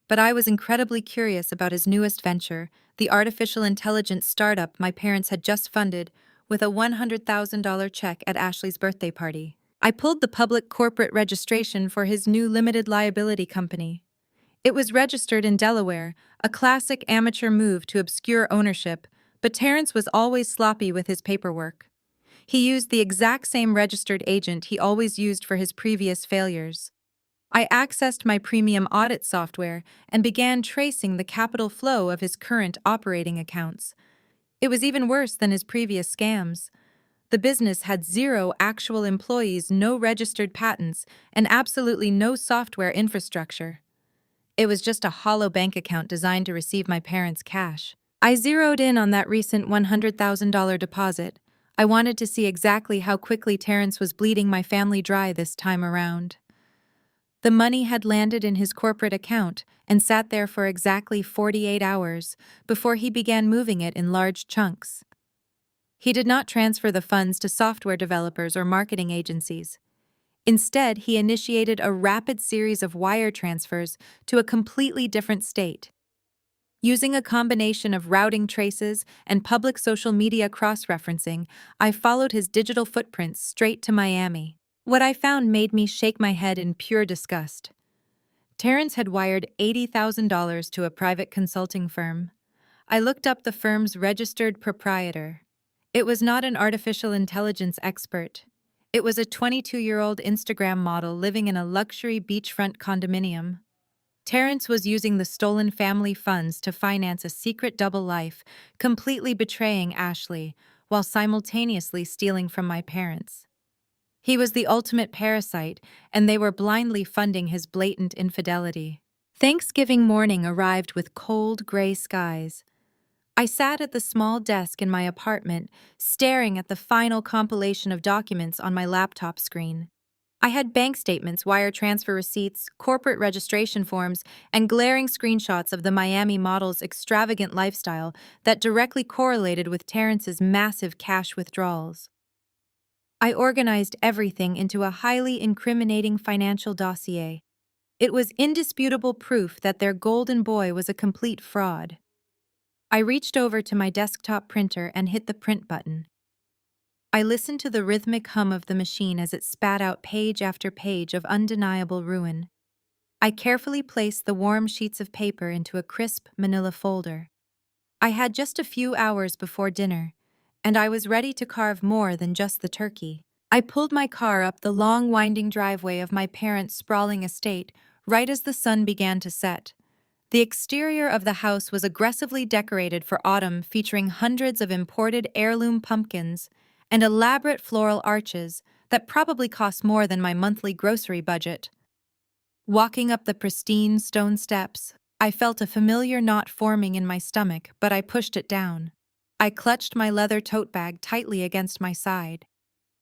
Speaker 1: But I was incredibly curious about his newest venture, the artificial intelligence startup my parents had just funded with a $100,000 check at Ashley's birthday party. I pulled the public corporate registration for his new limited liability company. It was registered in Delaware, a classic amateur move to obscure ownership, but Terrence was always sloppy with his paperwork. He used the exact same registered agent he always used for his previous failures. I accessed my premium audit software and began tracing the capital flow of his current operating accounts. It was even worse than his previous scams. The business had 0 actual employees, no registered patents, and absolutely no software infrastructure. It was just a hollow bank account designed to receive my parents' cash. I zeroed in on that recent $100,000 deposit. I wanted to see exactly how quickly Terrence was bleeding my family dry this time around. The money had landed in his corporate account and sat there for exactly 48 hours before he began moving it in large chunks. He did not transfer the funds to software developers or marketing agencies. Instead, he initiated a rapid series of wire transfers to a completely different state. Using a combination of routing traces and public social media cross-referencing, I followed his digital footprints straight to Miami. What I found made me shake my head in pure disgust. Terrence had wired $80,000 to a private consulting firm. I looked up the firm's registered proprietor. It was not an artificial intelligence expert. It was a 22-year-old Instagram model living in a luxury beachfront condominium. Terrence was using the stolen family funds to finance a secret double life, completely betraying Ashley, while simultaneously stealing from my parents. He was the ultimate parasite, and they were blindly funding his blatant infidelity. Thanksgiving morning arrived with cold, gray skies. I sat at the small desk in my apartment, staring at the final compilation of documents on my laptop screen. I had bank statements, wire transfer receipts, corporate registration forms, and glaring screenshots of the Miami model's extravagant lifestyle that directly correlated with Terrence's massive cash withdrawals. I organized everything into a highly incriminating financial dossier. It was indisputable proof that their golden boy was a complete fraud. I reached over to my desktop printer and hit the print button. I listened to the rhythmic hum of the machine as it spat out page after page of undeniable ruin. I carefully placed the warm sheets of paper into a crisp manila folder. I had just a few hours before dinner, and I was ready to carve more than just the turkey. I pulled my car up the long winding driveway of my parents' sprawling estate right as the sun began to set. The exterior of the house was aggressively decorated for autumn, featuring hundreds of imported heirloom pumpkins and elaborate floral arches that probably cost more than my monthly grocery budget. Walking up the pristine stone steps, I felt a familiar knot forming in my stomach, but I pushed it down. I clutched my leather tote bag tightly against my side.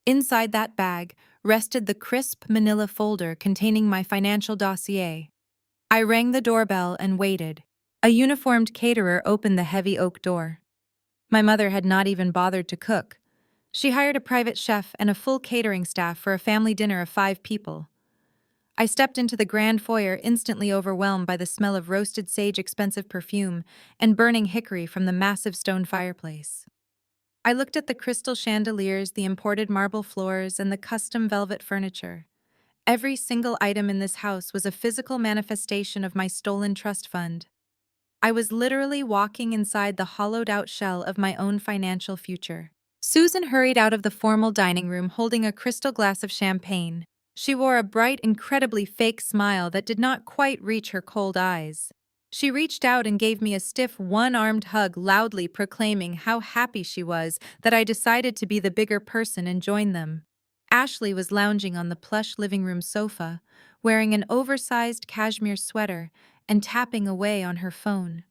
Speaker 1: Inside that bag rested the crisp manila folder containing my financial dossier. I rang the doorbell and waited. A uniformed caterer opened the heavy oak door. My mother had not even bothered to cook. She hired a private chef and a full catering staff for a family dinner of 5 people. I stepped into the grand foyer, instantly overwhelmed by the smell of roasted sage, expensive perfume, and burning hickory from the massive stone fireplace. I looked at the crystal chandeliers, the imported marble floors, and the custom velvet furniture. Every single item in this house was a physical manifestation of my stolen trust fund. I was literally walking inside the hollowed-out shell of my own financial future. Susan hurried out of the formal dining room holding a crystal glass of champagne. She wore a bright, incredibly fake smile that did not quite reach her cold eyes. She reached out and gave me a stiff, one-armed hug, loudly proclaiming how happy she was that I decided to be the bigger person and join them. Ashley was lounging on the plush living room sofa, wearing an oversized cashmere sweater and tapping away on her phone.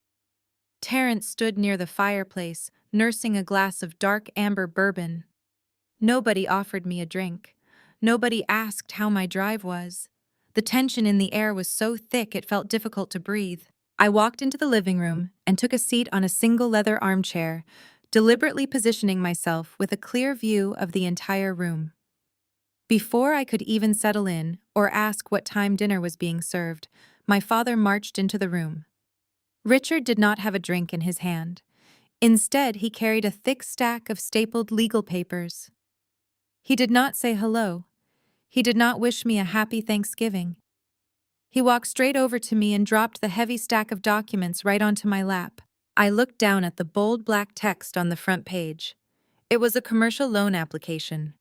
Speaker 1: Terrence stood near the fireplace, nursing a glass of dark amber bourbon. Nobody offered me a drink. Nobody asked how my drive was. The tension in the air was so thick it felt difficult to breathe. I walked into the living room and took a seat on a single leather armchair, deliberately positioning myself with a clear view of the entire room. Before I could even settle in or ask what time dinner was being served, my father marched into the room. Richard did not have a drink in his hand. Instead, he carried a thick stack of stapled legal papers. He did not say hello. He did not wish me a happy Thanksgiving. He walked straight over to me and dropped the heavy stack of documents right onto my lap. I looked down at the bold black text on the front page. It was a commercial loan application.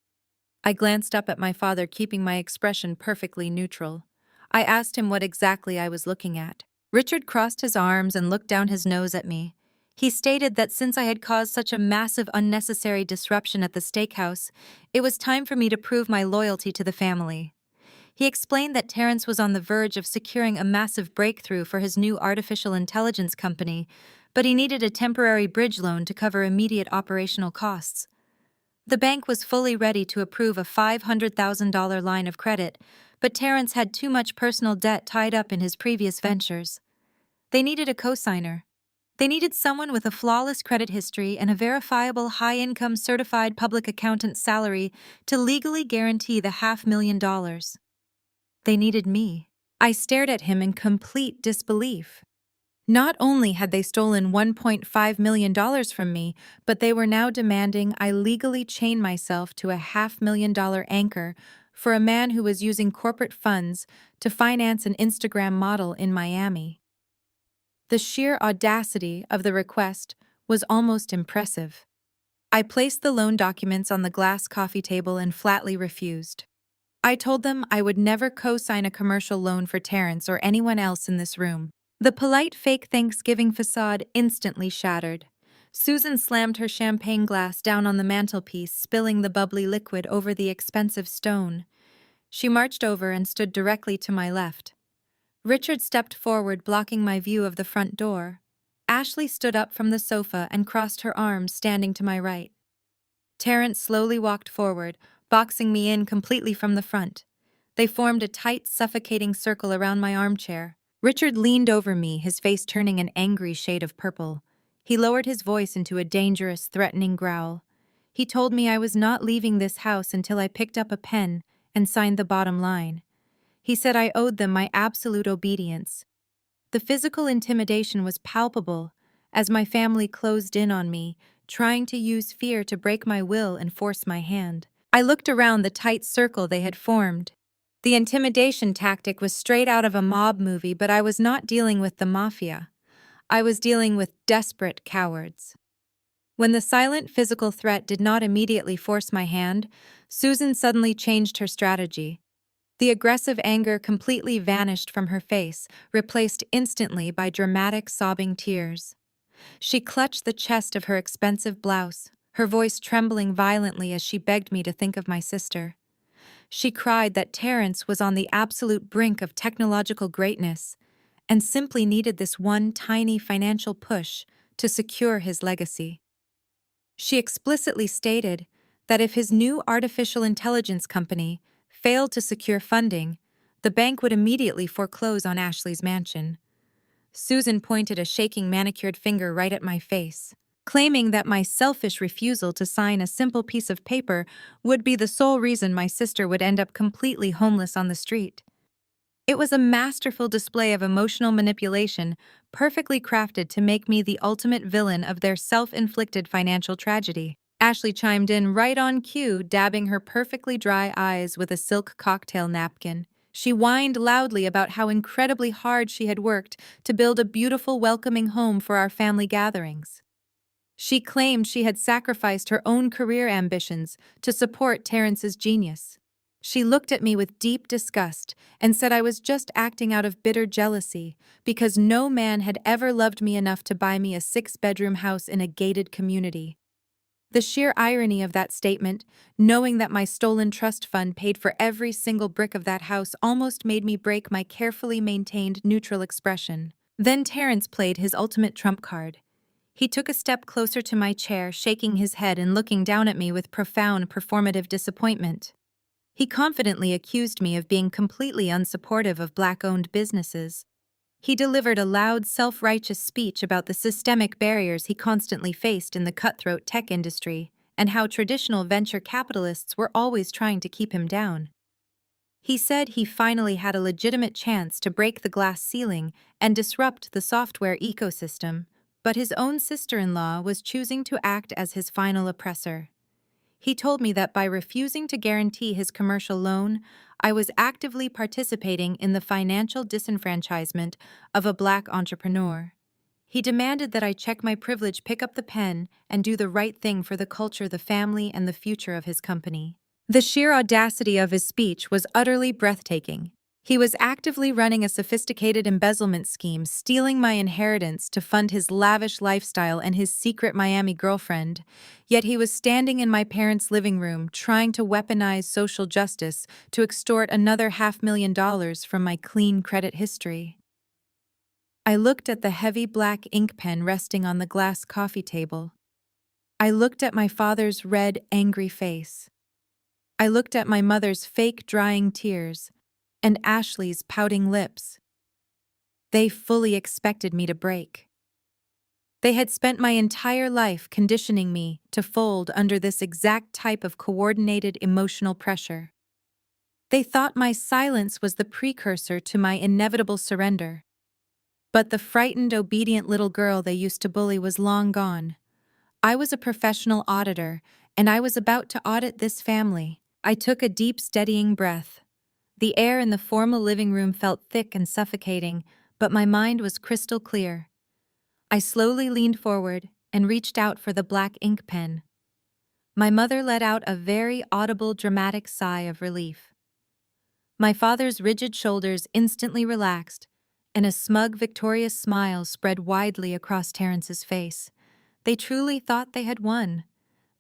Speaker 1: I glanced up at my father, keeping my expression perfectly neutral. I asked him what exactly I was looking at. Richard crossed his arms and looked down his nose at me. He stated that since I had caused such a massive unnecessary disruption at the steakhouse, it was time for me to prove my loyalty to the family. He explained that Terrence was on the verge of securing a massive breakthrough for his new artificial intelligence company, but he needed a temporary bridge loan to cover immediate operational costs. The bank was fully ready to approve a $500,000 line of credit, but Terrence had too much personal debt tied up in his previous ventures. They needed a co-signer. They needed someone with a flawless credit history and a verifiable high-income certified public accountant's salary to legally guarantee the $500,000. They needed me. I stared at him in complete disbelief. Not only had they stolen $1.5 million from me, but they were now demanding I legally chain myself to a $500,000 anchor for a man who was using corporate funds to finance an Instagram model in Miami. The sheer audacity of the request was almost impressive. I placed the loan documents on the glass coffee table and flatly refused. I told them I would never co-sign a commercial loan for Terrence or anyone else in this room. The polite fake Thanksgiving facade instantly shattered. Susan slammed her champagne glass down on the mantelpiece, spilling the bubbly liquid over the expensive stone. She marched over and stood directly to my left. Richard stepped forward, blocking my view of the front door. Ashley stood up from the sofa and crossed her arms, standing to my right. Terrence slowly walked forward, boxing me in completely from the front. They formed a tight, suffocating circle around my armchair. Richard leaned over me, his face turning an angry shade of purple. He lowered his voice into a dangerous, threatening growl. He told me I was not leaving this house until I picked up a pen and signed the bottom line. He said I owed them my absolute obedience. The physical intimidation was palpable as my family closed in on me, trying to use fear to break my will and force my hand. I looked around the tight circle they had formed. The intimidation tactic was straight out of a mob movie, but I was not dealing with the mafia. I was dealing with desperate cowards. When the silent physical threat did not immediately force my hand, Susan suddenly changed her strategy. The aggressive anger completely vanished from her face, replaced instantly by dramatic sobbing tears. She clutched the chest of her expensive blouse, her voice trembling violently as she begged me to think of my sister. She cried that Terrence was on the absolute brink of technological greatness and simply needed this one tiny financial push to secure his legacy. She explicitly stated that if his new artificial intelligence company failed to secure funding, the bank would immediately foreclose on Ashley's mansion. Susan pointed a shaking manicured finger right at my face, claiming that my selfish refusal to sign a simple piece of paper would be the sole reason my sister would end up completely homeless on the street. It was a masterful display of emotional manipulation, perfectly crafted to make me the ultimate villain of their self-inflicted financial tragedy. Ashley chimed in right on cue, dabbing her perfectly dry eyes with a silk cocktail napkin. She whined loudly about how incredibly hard she had worked to build a beautiful, welcoming home for our family gatherings. She claimed she had sacrificed her own career ambitions to support Terrence's genius. She looked at me with deep disgust and said I was just acting out of bitter jealousy because no man had ever loved me enough to buy me a 6-bedroom house in a gated community. The sheer irony of that statement, knowing that my stolen trust fund paid for every single brick of that house, almost made me break my carefully maintained neutral expression. Then Terrence played his ultimate trump card. He took a step closer to my chair, shaking his head and looking down at me with profound performative disappointment. He confidently accused me of being completely unsupportive of Black-owned businesses. He delivered a loud, self-righteous speech about the systemic barriers he constantly faced in the cutthroat tech industry and how traditional venture capitalists were always trying to keep him down. He said he finally had a legitimate chance to break the glass ceiling and disrupt the software ecosystem, but his own sister-in-law was choosing to act as his final oppressor. He told me that by refusing to guarantee his commercial loan, I was actively participating in the financial disenfranchisement of a Black entrepreneur. He demanded that I check my privilege, pick up the pen, and do the right thing for the culture, the family, and the future of his company. The sheer audacity of his speech was utterly breathtaking. He was actively running a sophisticated embezzlement scheme, stealing my inheritance to fund his lavish lifestyle and his secret Miami girlfriend. Yet he was standing in my parents' living room, trying to weaponize social justice to extort another $500,000 from my clean credit history. I looked at the heavy black ink pen resting on the glass coffee table. I looked at my father's red, angry face. I looked at my mother's fake drying tears and Ashley's pouting lips. They fully expected me to break. They had spent my entire life conditioning me to fold under this exact type of coordinated emotional pressure. They thought my silence was the precursor to my inevitable surrender. But the frightened, obedient little girl they used to bully was long gone. I was a professional auditor, and I was about to audit this family. I took a deep, steadying breath. The air in the formal living room felt thick and suffocating, but my mind was crystal clear. I slowly leaned forward and reached out for the black ink pen. My mother let out a very audible, dramatic sigh of relief. My father's rigid shoulders instantly relaxed, and a smug, victorious smile spread widely across Terrence's face. They truly thought they had won.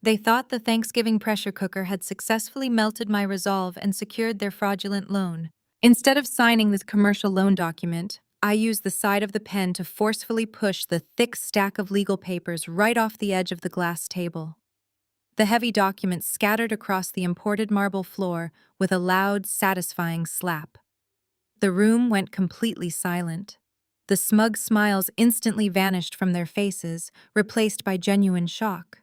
Speaker 1: They thought the Thanksgiving pressure cooker had successfully melted my resolve and secured their fraudulent loan. Instead of signing this commercial loan document, I used the side of the pen to forcefully push the thick stack of legal papers right off the edge of the glass table. The heavy document scattered across the imported marble floor with a loud, satisfying slap. The room went completely silent. The smug smiles instantly vanished from their faces, replaced by genuine shock.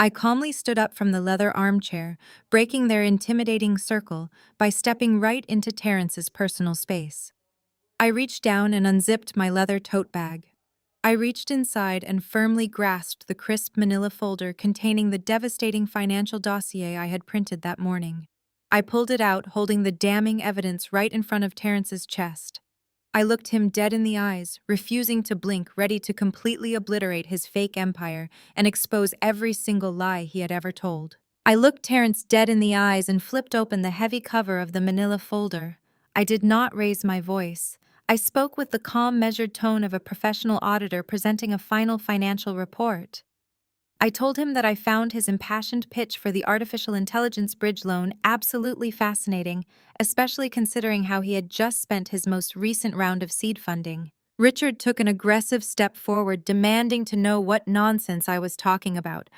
Speaker 1: I calmly stood up from the leather armchair, breaking their intimidating circle by stepping right into Terrence's personal space. I reached down and unzipped my leather tote bag. I reached inside and firmly grasped the crisp manila folder containing the devastating financial dossier I had printed that morning. I pulled it out, holding the damning evidence right in front of Terrence's chest. I looked him dead in the eyes, refusing to blink, ready to completely obliterate his fake empire and expose every single lie he had ever told. I looked Terrence dead in the eyes and flipped open the heavy cover of the manila folder. I did not raise my voice. I spoke with the calm, measured tone of a professional auditor presenting a final financial report. I told him that I found his impassioned pitch for the artificial intelligence bridge loan absolutely fascinating, especially considering how he had just spent his most recent round of seed funding. Richard took an aggressive step forward, demanding to know what nonsense I was talking about.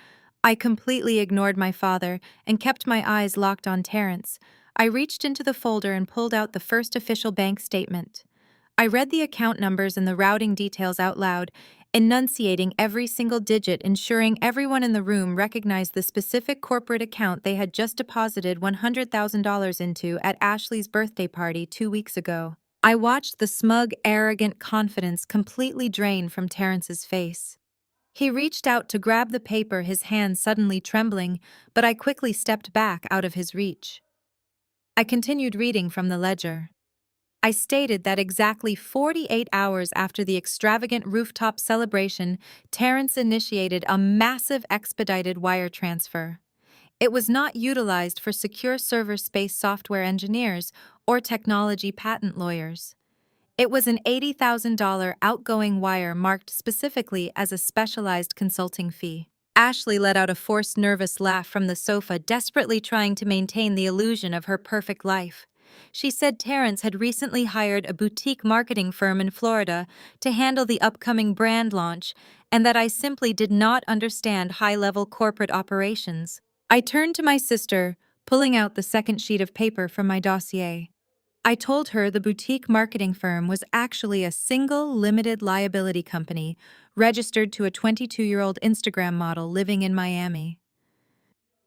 Speaker 1: I completely ignored my father and kept my eyes locked on Terrence. I reached into the folder and pulled out the first official bank statement. I read the account numbers and the routing details out loud, enunciating every single digit, ensuring everyone in the room recognized the specific corporate account they had just deposited $100,000 into at Ashley's birthday party 2 weeks ago. I watched the smug, arrogant confidence completely drain from Terrence's face. He reached out to grab the paper, his hand suddenly trembling, but I quickly stepped back out of his reach. I continued reading from the ledger. I stated that exactly 48 hours after the extravagant rooftop celebration, Terrence initiated a massive expedited wire transfer. It was not utilized for secure server space software engineers or technology patent lawyers. It was an $80,000 outgoing wire marked specifically as a specialized consulting fee. Ashley let out a forced, nervous laugh from the sofa, desperately trying to maintain the illusion of her perfect life. She said Terrence had recently hired a boutique marketing firm in Florida to handle the upcoming brand launch, and that I simply did not understand high-level corporate operations. I turned to my sister, pulling out the second sheet of paper from my dossier. I told her the boutique marketing firm was actually a single limited liability company registered to a 22-year-old Instagram model living in Miami.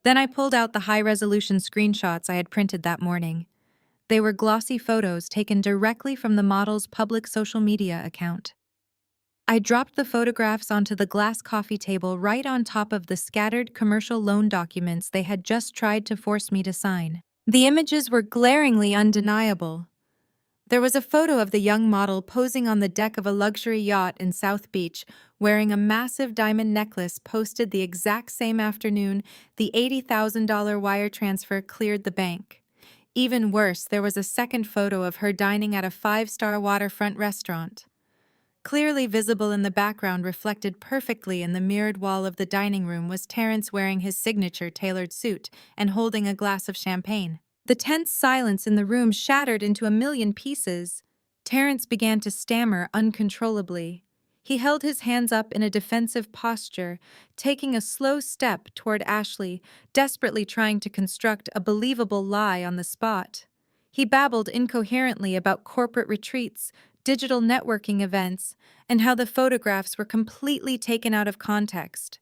Speaker 1: Then I pulled out the high-resolution screenshots I had printed that morning. They were glossy photos taken directly from the model's public social media account. I dropped the photographs onto the glass coffee table right on top of the scattered commercial loan documents they had just tried to force me to sign. The images were glaringly undeniable. There was a photo of the young model posing on the deck of a luxury yacht in South Beach, wearing a massive diamond necklace posted the exact same afternoon the $80,000 wire transfer cleared the bank. Even worse, there was a second photo of her dining at a five-star waterfront restaurant. Clearly visible in the background, reflected perfectly in the mirrored wall of the dining room, was Terrence wearing his signature tailored suit and holding a glass of champagne. The tense silence in the room shattered into a million pieces. Terrence began to stammer uncontrollably. He held his hands up in a defensive posture, taking a slow step toward Ashley, desperately trying to construct a believable lie on the spot. He babbled incoherently about corporate retreats, digital networking events, and how the photographs were completely taken out of context.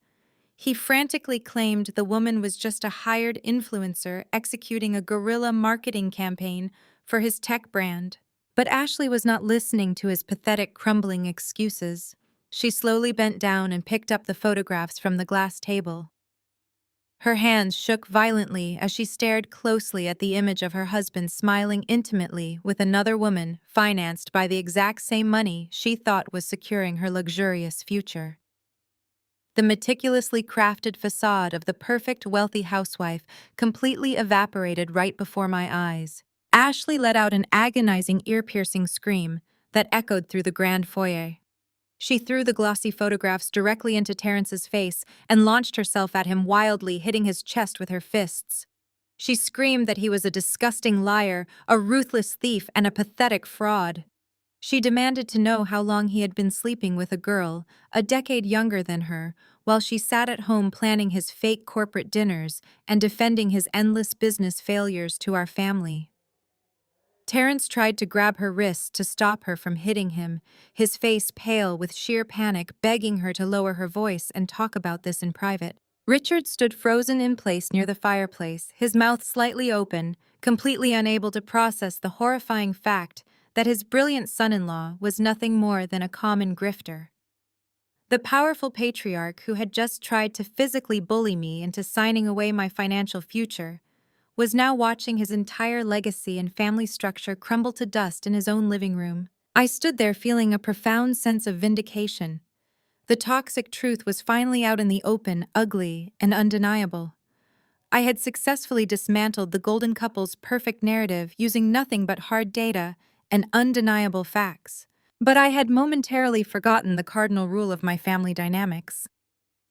Speaker 1: He frantically claimed the woman was just a hired influencer executing a guerrilla marketing campaign for his tech brand. But Ashley was not listening to his pathetic, crumbling excuses. She slowly bent down and picked up the photographs from the glass table. Her hands shook violently as she stared closely at the image of her husband smiling intimately with another woman, financed by the exact same money she thought was securing her luxurious future. The meticulously crafted facade of the perfect wealthy housewife completely evaporated right before my eyes. Ashley let out an agonizing, ear-piercing scream that echoed through the grand foyer. She threw the glossy photographs directly into Terrence's face and launched herself at him wildly, hitting his chest with her fists. She screamed that he was a disgusting liar, a ruthless thief, and a pathetic fraud. She demanded to know how long he had been sleeping with a girl, a decade younger than her, while she sat at home planning his fake corporate dinners and defending his endless business failures to our family. Terrence tried to grab her wrists to stop her from hitting him, his face pale with sheer panic, begging her to lower her voice and talk about this in private. Richard stood frozen in place near the fireplace, his mouth slightly open, completely unable to process the horrifying fact that his brilliant son-in-law was nothing more than a common grifter. The powerful patriarch who had just tried to physically bully me into signing away my financial future was now watching his entire legacy and family structure crumble to dust in his own living room. I stood there feeling a profound sense of vindication. The toxic truth was finally out in the open, ugly, and undeniable. I had successfully dismantled the golden couple's perfect narrative using nothing but hard data and undeniable facts. But I had momentarily forgotten the cardinal rule of my family dynamics.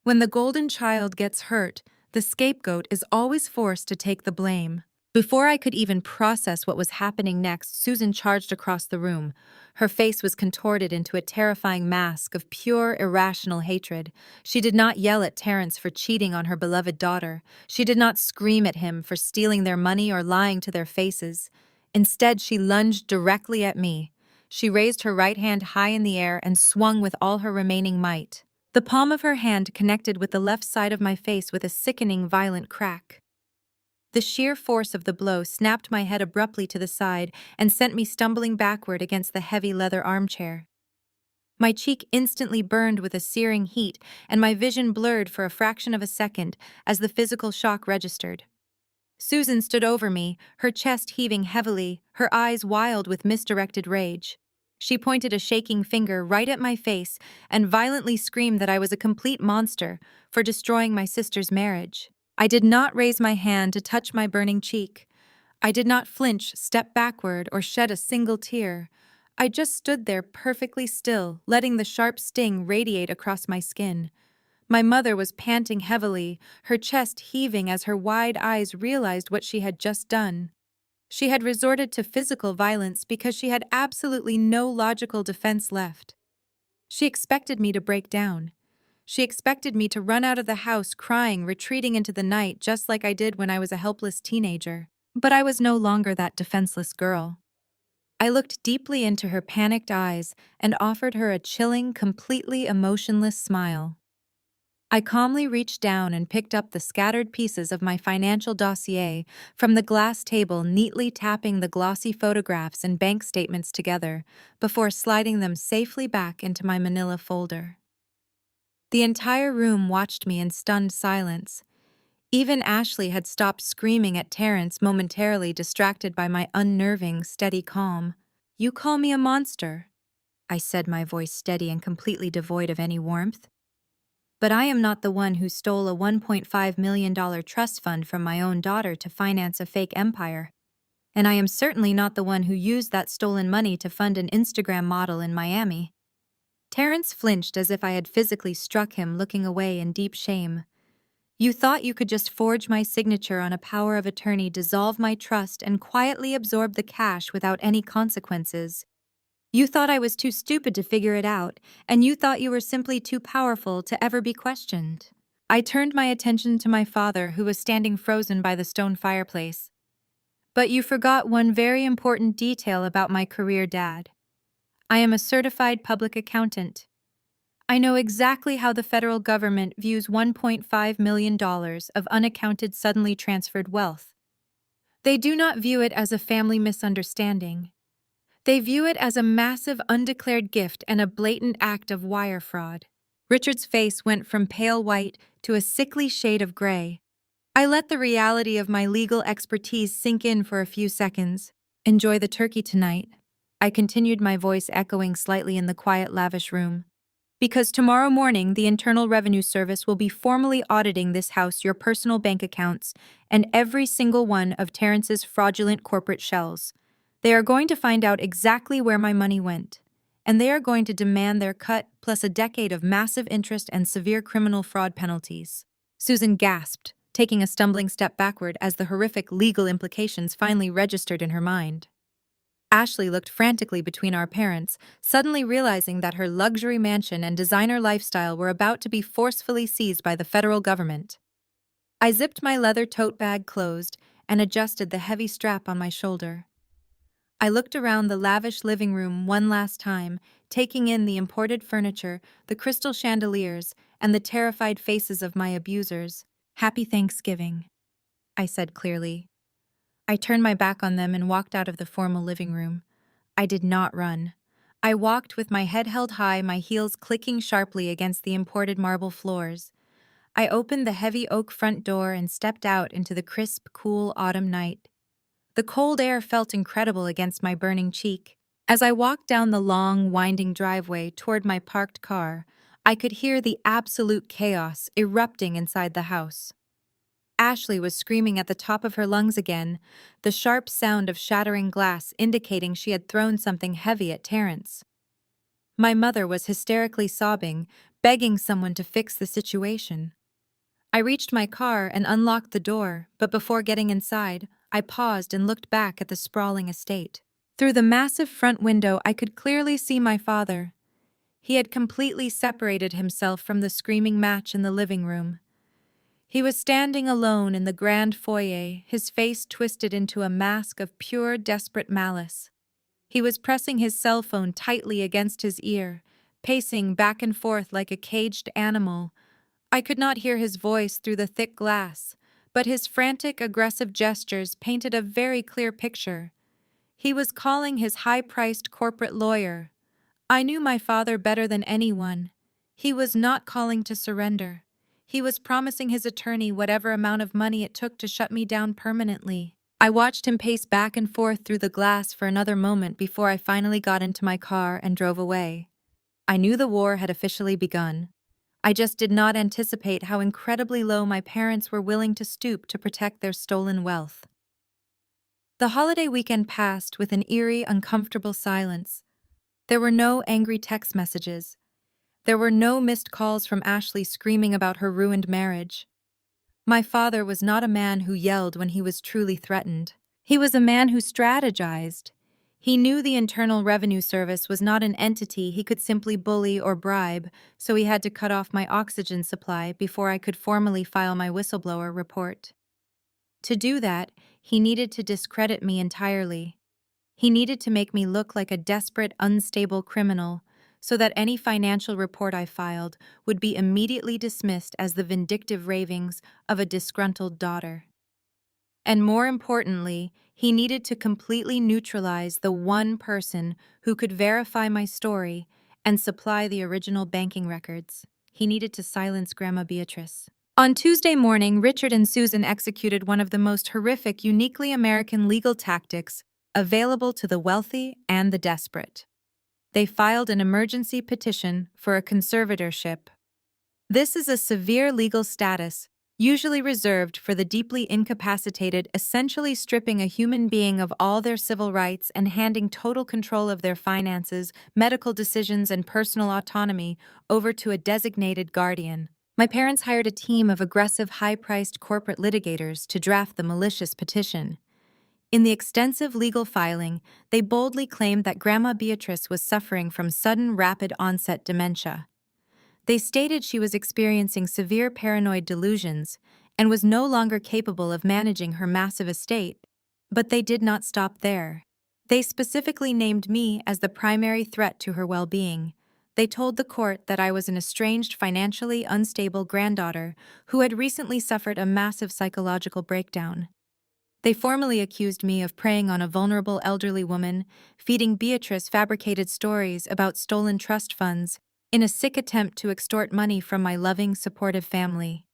Speaker 1: When the golden child gets hurt, the scapegoat is always forced to take the blame. Before I could even process what was happening next, Susan charged across the room. Her face was contorted into a terrifying mask of pure, irrational hatred. She did not yell at Terrence for cheating on her beloved daughter. She did not scream at him for stealing their money or lying to their faces. Instead, she lunged directly at me. She raised her right hand high in the air and swung with all her remaining might. The palm of her hand connected with the left side of my face with a sickening, violent crack. The sheer force of the blow snapped my head abruptly to the side and sent me stumbling backward against the heavy leather armchair. My cheek instantly burned with a searing heat, and my vision blurred for a fraction of a second as the physical shock registered. Susan stood over me, her chest heaving heavily, her eyes wild with misdirected rage. She pointed a shaking finger right at my face and violently screamed that I was a complete monster for destroying my sister's marriage. I did not raise my hand to touch my burning cheek. I did not flinch, step backward, or shed a single tear. I just stood there perfectly still, letting the sharp sting radiate across my skin. My mother was panting heavily, her chest heaving as her wide eyes realized what she had just done. She had resorted to physical violence because she had absolutely no logical defense left. She expected me to break down. She expected me to run out of the house crying, retreating into the night just like I did when I was a helpless teenager. But I was no longer that defenseless girl. I looked deeply into her panicked eyes and offered her a chilling, completely emotionless smile. I calmly reached down and picked up the scattered pieces of my financial dossier from the glass table, neatly tapping the glossy photographs and bank statements together before sliding them safely back into my manila folder. The entire room watched me in stunned silence. Even Ashley had stopped screaming at Terrence, momentarily distracted by my unnerving, steady calm. "You call me a monster?" I said, my voice steady and completely devoid of any warmth. "But I am not the one who stole a $1.5 million trust fund from my own daughter to finance a fake empire. And I am certainly not the one who used that stolen money to fund an Instagram model in Miami." Terrence flinched as if I had physically struck him, looking away in deep shame. "You thought you could just forge my signature on a power of attorney, dissolve my trust, and quietly absorb the cash without any consequences. You thought I was too stupid to figure it out, and you thought you were simply too powerful to ever be questioned." I turned my attention to my father, who was standing frozen by the stone fireplace. "But you forgot one very important detail about my career, Dad. I am a certified public accountant. I know exactly how the federal government views $1.5 million of unaccounted suddenly transferred wealth. They do not view it as a family misunderstanding. They view it as a massive undeclared gift and a blatant act of wire fraud." Richard's face went from pale white to a sickly shade of gray. I let the reality of my legal expertise sink in for a few seconds. "Enjoy the turkey tonight," I continued, my voice echoing slightly in the quiet, lavish room. "Because tomorrow morning the Internal Revenue Service will be formally auditing this house, your personal bank accounts, and every single one of Terrence's fraudulent corporate shells. They are going to find out exactly where my money went, and they are going to demand their cut plus a decade of massive interest and severe criminal fraud penalties." Susan gasped, taking a stumbling step backward as the horrific legal implications finally registered in her mind. Ashley looked frantically between our parents, suddenly realizing that her luxury mansion and designer lifestyle were about to be forcefully seized by the federal government. I zipped my leather tote bag closed and adjusted the heavy strap on my shoulder. I looked around the lavish living room one last time, taking in the imported furniture, the crystal chandeliers, and the terrified faces of my abusers. "Happy Thanksgiving," I said clearly. I turned my back on them and walked out of the formal living room. I did not run. I walked with my head held high, my heels clicking sharply against the imported marble floors. I opened the heavy oak front door and stepped out into the crisp, cool autumn night. The cold air felt incredible against my burning cheek. As I walked down the long, winding driveway toward my parked car, I could hear the absolute chaos erupting inside the house. Ashley was screaming at the top of her lungs again, the sharp sound of shattering glass indicating she had thrown something heavy at Terrence. My mother was hysterically sobbing, begging someone to fix the situation. I reached my car and unlocked the door, but before getting inside, I paused and looked back at the sprawling estate. Through the massive front window, I could clearly see my father. He had completely separated himself from the screaming match in the living room. He was standing alone in the grand foyer, his face twisted into a mask of pure, desperate malice. He was pressing his cell phone tightly against his ear, pacing back and forth like a caged animal. I could not hear his voice through the thick glass, but his frantic, aggressive gestures painted a very clear picture. He was calling his high-priced corporate lawyer. I knew my father better than anyone. He was not calling to surrender. He was promising his attorney whatever amount of money it took to shut me down permanently. I watched him pace back and forth through the glass for another moment before I finally got into my car and drove away. I knew the war had officially begun. I just did not anticipate how incredibly low my parents were willing to stoop to protect their stolen wealth. The holiday weekend passed with an eerie, uncomfortable silence. There were no angry text messages. There were no missed calls from Ashley screaming about her ruined marriage. My father was not a man who yelled when he was truly threatened. He was a man who strategized. He knew the Internal Revenue Service was not an entity he could simply bully or bribe, so he had to cut off my oxygen supply before I could formally file my whistleblower report. To do that, he needed to discredit me entirely. He needed to make me look like a desperate, unstable criminal, so that any financial report I filed would be immediately dismissed as the vindictive ravings of a disgruntled daughter. And more importantly, he needed to completely neutralize the one person who could verify my story and supply the original banking records. He needed to silence Grandma Beatrice. On Tuesday morning, Richard and Susan executed one of the most horrific, uniquely American legal tactics available to the wealthy and the desperate. They filed an emergency petition for a conservatorship. This is a severe legal status, usually reserved for the deeply incapacitated, essentially stripping a human being of all their civil rights and handing total control of their finances, medical decisions, and personal autonomy over to a designated guardian. My parents hired a team of aggressive, high-priced corporate litigators to draft the malicious petition. In the extensive legal filing, they boldly claimed that Grandma Beatrice was suffering from sudden, rapid-onset dementia. They stated she was experiencing severe paranoid delusions and was no longer capable of managing her massive estate. But they did not stop there. They specifically named me as the primary threat to her well-being. They told the court that I was an estranged, financially unstable granddaughter who had recently suffered a massive psychological breakdown. They formally accused me of preying on a vulnerable elderly woman, feeding Beatrice fabricated stories about stolen trust funds, in a sick attempt to extort money from my loving, supportive family.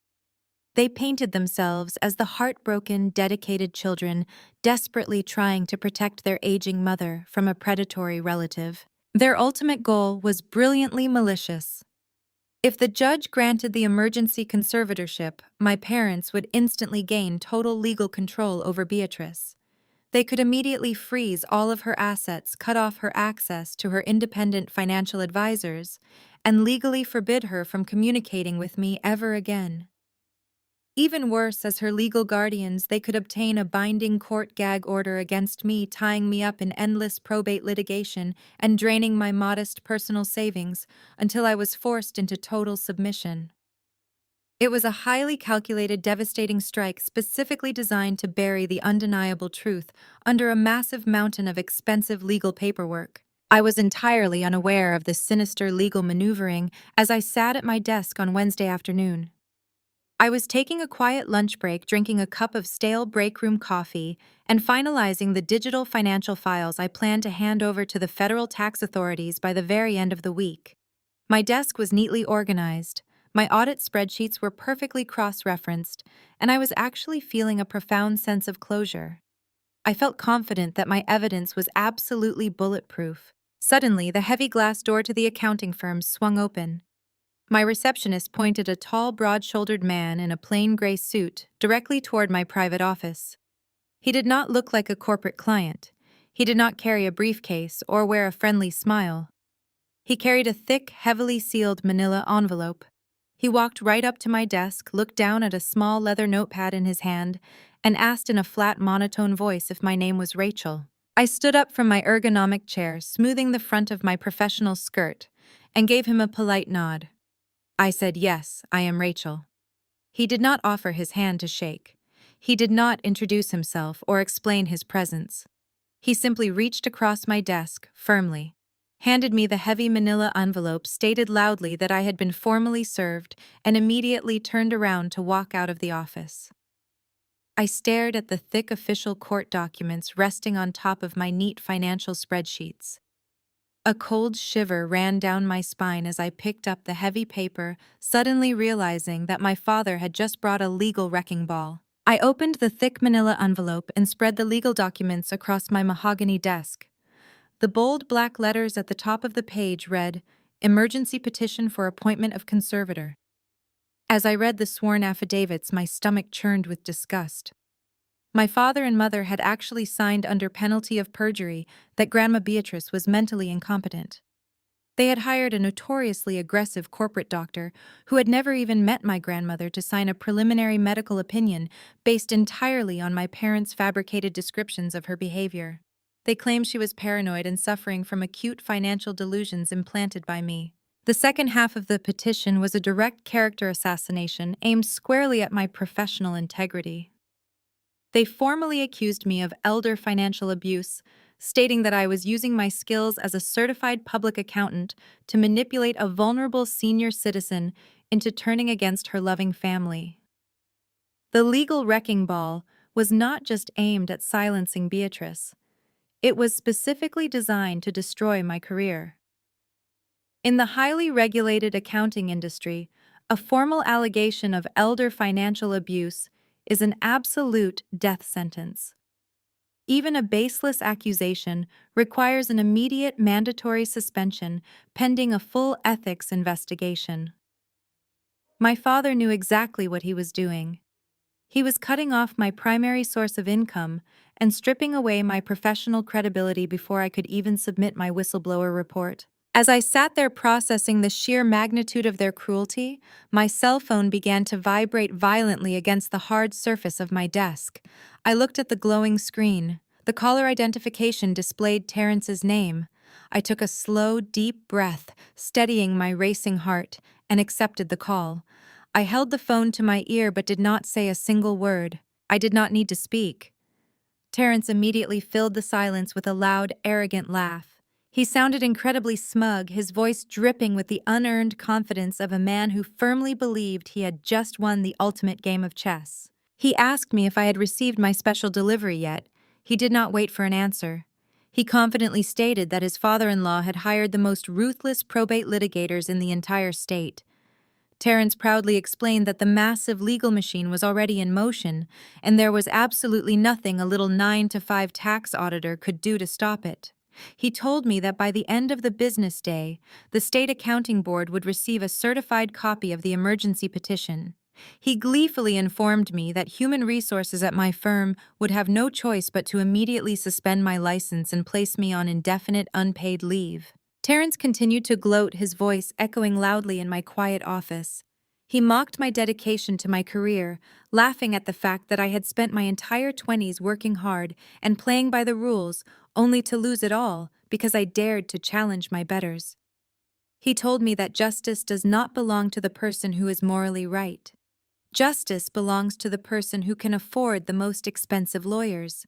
Speaker 1: They painted themselves as the heartbroken, dedicated children desperately trying to protect their aging mother from a predatory relative. Their ultimate goal was brilliantly malicious. If the judge granted the emergency conservatorship, my parents would instantly gain total legal control over Beatrice. They could immediately freeze all of her assets, cut off her access to her independent financial advisors, and legally forbid her from communicating with me ever again. Even worse, as her legal guardians, they could obtain a binding court gag order against me, tying me up in endless probate litigation and draining my modest personal savings until I was forced into total submission. It was a highly calculated, devastating strike specifically designed to bury the undeniable truth under a massive mountain of expensive legal paperwork. I was entirely unaware of this sinister legal maneuvering as I sat at my desk on Wednesday afternoon. I was taking a quiet lunch break, drinking a cup of stale break room coffee, and finalizing the digital financial files I planned to hand over to the federal tax authorities by the very end of the week. My desk was neatly organized, my audit spreadsheets were perfectly cross-referenced, and I was actually feeling a profound sense of closure. I felt confident that my evidence was absolutely bulletproof. Suddenly, the heavy glass door to the accounting firm swung open. My receptionist pointed a tall, broad-shouldered man in a plain gray suit directly toward my private office. He did not look like a corporate client. He did not carry a briefcase or wear a friendly smile. He carried a thick, heavily sealed manila envelope. He walked right up to my desk, looked down at a small leather notepad in his hand, and asked in a flat, monotone voice if my name was Rachel. I stood up from my ergonomic chair, smoothing the front of my professional skirt, and gave him a polite nod. I said, "Yes, I am Rachel." He did not offer his hand to shake. He did not introduce himself or explain his presence. He simply reached across my desk, firmly, handed me the heavy manila envelope, stated loudly that I had been formally served, and immediately turned around to walk out of the office. I stared at the thick official court documents resting on top of my neat financial spreadsheets. A cold shiver ran down my spine as I picked up the heavy paper, suddenly realizing that my father had just brought a legal wrecking ball. I opened the thick manila envelope and spread the legal documents across my mahogany desk. The bold black letters at the top of the page read, "Emergency petition for appointment of conservator." As I read the sworn affidavits, my stomach churned with disgust. My father and mother had actually signed under penalty of perjury that Grandma Beatrice was mentally incompetent. They had hired a notoriously aggressive corporate doctor who had never even met my grandmother to sign a preliminary medical opinion based entirely on my parents' fabricated descriptions of her behavior. They claimed she was paranoid and suffering from acute financial delusions implanted by me. The second half of the petition was a direct character assassination aimed squarely at my professional integrity. They formally accused me of elder financial abuse, stating that I was using my skills as a certified public accountant to manipulate a vulnerable senior citizen into turning against her loving family. The legal wrecking ball was not just aimed at silencing Beatrice. It was specifically designed to destroy my career. In the highly regulated accounting industry, a formal allegation of elder financial abuse is an absolute death sentence. Even a baseless accusation requires an immediate mandatory suspension pending a full ethics investigation. My father knew exactly what he was doing. He was cutting off my primary source of income and stripping away my professional credibility before I could even submit my whistleblower report. As I sat there processing the sheer magnitude of their cruelty, my cell phone began to vibrate violently against the hard surface of my desk. I looked at the glowing screen. The caller identification displayed Terrence's name. I took a slow, deep breath, steadying my racing heart, and accepted the call. I held the phone to my ear but did not say a single word. I did not need to speak. Terrence immediately filled the silence with a loud, arrogant laugh. He sounded incredibly smug, his voice dripping with the unearned confidence of a man who firmly believed he had just won the ultimate game of chess. He asked me if I had received my special delivery yet. He did not wait for an answer. He confidently stated that his father-in-law had hired the most ruthless probate litigators in the entire state. Terrence proudly explained that the massive legal machine was already in motion, and there was absolutely nothing a little 9-to-5 tax auditor could do to stop it. He told me that by the end of the business day, the state accounting board would receive a certified copy of the emergency petition. He gleefully informed me that human resources at my firm would have no choice but to immediately suspend my license and place me on indefinite unpaid leave. Terrence continued to gloat, his voice echoing loudly in my quiet office. He mocked my dedication to my career, laughing at the fact that I had spent my entire 20s working hard and playing by the rules, only to lose it all because I dared to challenge my betters. He told me that justice does not belong to the person who is morally right. Justice belongs to the person who can afford the most expensive lawyers.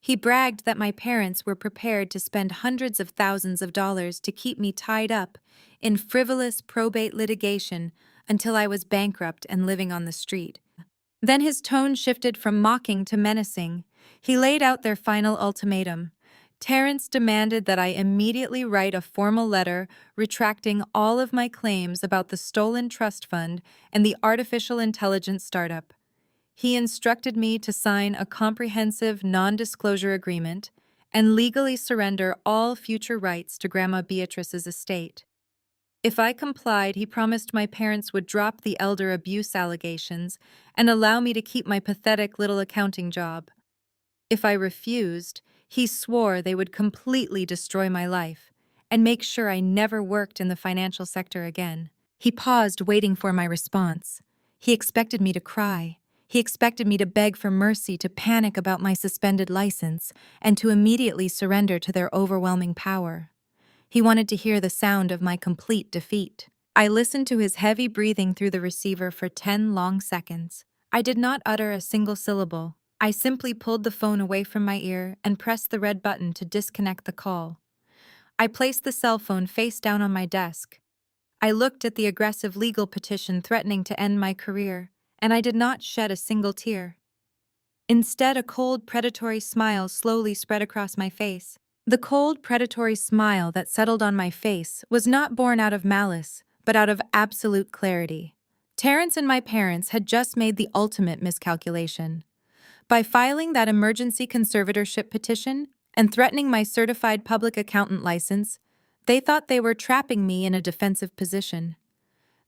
Speaker 1: He bragged that my parents were prepared to spend hundreds of thousands of dollars to keep me tied up in frivolous probate litigation until I was bankrupt and living on the street. Then his tone shifted from mocking to menacing. He laid out their final ultimatum. Terrence demanded that I immediately write a formal letter retracting all of my claims about the stolen trust fund and the artificial intelligence startup. He instructed me to sign a comprehensive non-disclosure agreement and legally surrender all future rights to Grandma Beatrice's estate. If I complied, he promised my parents would drop the elder abuse allegations and allow me to keep my pathetic little accounting job. If I refused, he swore they would completely destroy my life and make sure I never worked in the financial sector again. He paused, waiting for my response. He expected me to cry. He expected me to beg for mercy, to panic about my suspended license, and to immediately surrender to their overwhelming power. He wanted to hear the sound of my complete defeat. I listened to his heavy breathing through the receiver for 10 long seconds. I did not utter a single syllable. I simply pulled the phone away from my ear and pressed the red button to disconnect the call. I placed the cell phone face down on my desk. I looked at the aggressive legal petition threatening to end my career, and I did not shed a single tear. Instead, a cold, predatory smile slowly spread across my face. The cold, predatory smile that settled on my face was not born out of malice, but out of absolute clarity. Terrence and my parents had just made the ultimate miscalculation. By filing that emergency conservatorship petition and threatening my certified public accountant license, they thought they were trapping me in a defensive position.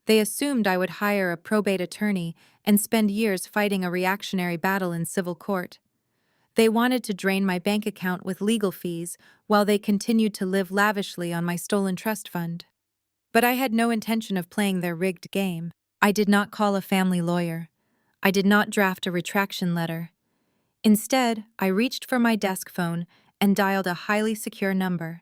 Speaker 1: They assumed I would hire a probate attorney and spend years fighting a reactionary battle in civil court. They wanted to drain my bank account with legal fees while they continued to live lavishly on my stolen trust fund. But I had no intention of playing their rigged game. I did not call a family lawyer. I did not draft a retraction letter. Instead, I reached for my desk phone and dialed a highly secure number.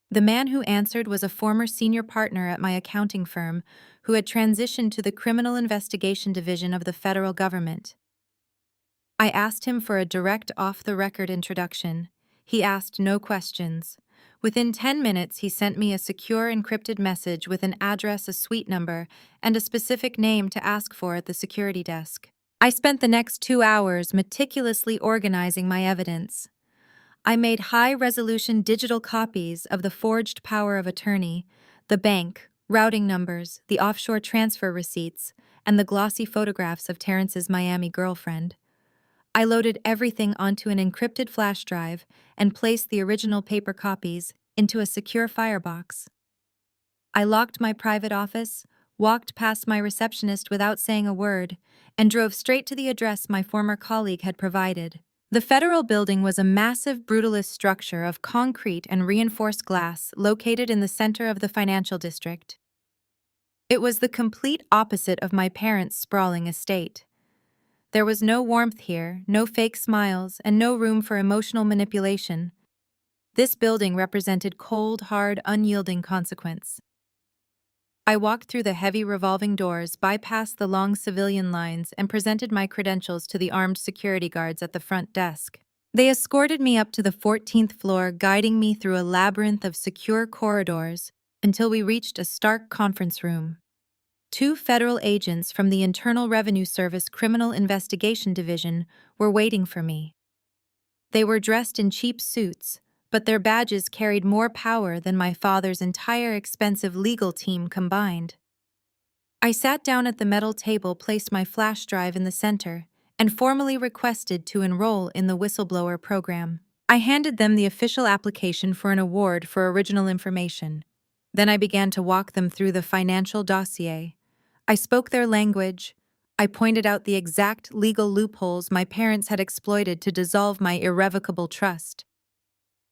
Speaker 1: The man who answered was a former senior partner at my accounting firm who had transitioned to the Criminal Investigation Division of the federal government. I asked him for a direct off-the-record introduction. He asked no questions. Within 10 minutes, he sent me a secure encrypted message with an address, a suite number, and a specific name to ask for at the security desk. I spent the next 2 hours meticulously organizing my evidence. I made high-resolution digital copies of the forged power of attorney, the bank, routing numbers, the offshore transfer receipts, and the glossy photographs of Terrence's Miami girlfriend. I loaded everything onto an encrypted flash drive and placed the original paper copies into a secure firebox. I locked my private office, walked past my receptionist without saying a word, and drove straight to the address my former colleague had provided. The federal building was a massive brutalist structure of concrete and reinforced glass located in the center of the financial district. It was the complete opposite of my parents' sprawling estate. There was no warmth here, no fake smiles, and no room for emotional manipulation. This building represented cold, hard, unyielding consequence. I walked through the heavy revolving doors, bypassed the long civilian lines, and presented my credentials to the armed security guards at the front desk. They escorted me up to the 14th floor, guiding me through a labyrinth of secure corridors until we reached a stark conference room. 2 federal agents from the Internal Revenue Service Criminal Investigation Division were waiting for me. They were dressed in cheap suits, but their badges carried more power than my father's entire expensive legal team combined. I sat down at the metal table, placed my flash drive in the center, and formally requested to enroll in the whistleblower program. I handed them the official application for an award for original information. Then I began to walk them through the financial dossier. I spoke their language. I pointed out the exact legal loopholes my parents had exploited to dissolve my irrevocable trust.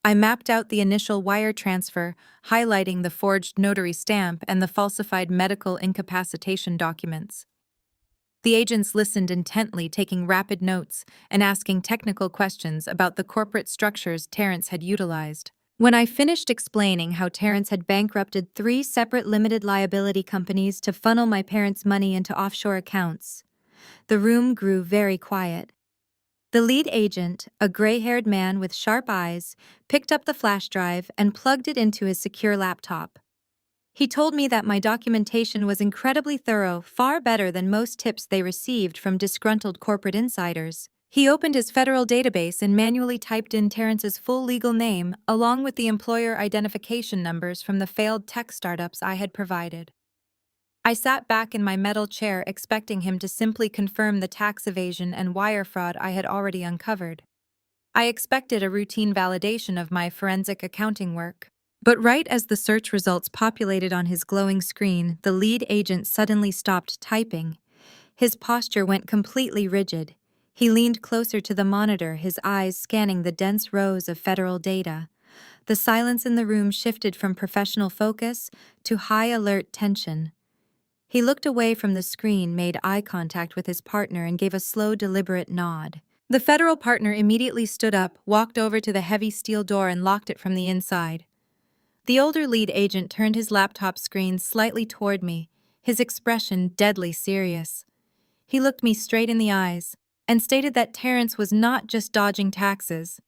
Speaker 1: I mapped out the initial wire transfer, highlighting the forged notary stamp and the falsified medical incapacitation documents. The agents listened intently, taking rapid notes and asking technical questions about the corporate structures Terrence had utilized. When I finished explaining how Terrence had bankrupted 3 separate limited liability companies to funnel my parents' money into offshore accounts, the room grew very quiet. The lead agent, a gray-haired man with sharp eyes, picked up the flash drive and plugged it into his secure laptop. He told me that my documentation was incredibly thorough, far better than most tips they received from disgruntled corporate insiders. He opened his federal database and manually typed in Terrence's full legal name, along with the employer identification numbers from the failed tech startups I had provided. I sat back in my metal chair expecting him to simply confirm the tax evasion and wire fraud I had already uncovered. I expected a routine validation of my forensic accounting work. But right as the search results populated on his glowing screen, the lead agent suddenly stopped typing. His posture went completely rigid. He leaned closer to the monitor, his eyes scanning the dense rows of federal data. The silence in the room shifted from professional focus to high alert tension. He looked away from the screen, made eye contact with his partner, and gave a slow, deliberate nod. The federal partner immediately stood up, walked over to the heavy steel door, and locked it from the inside. The older lead agent turned his laptop screen slightly toward me, his expression deadly serious. He looked me straight in the eyes and stated that Terrence was not just dodging taxes.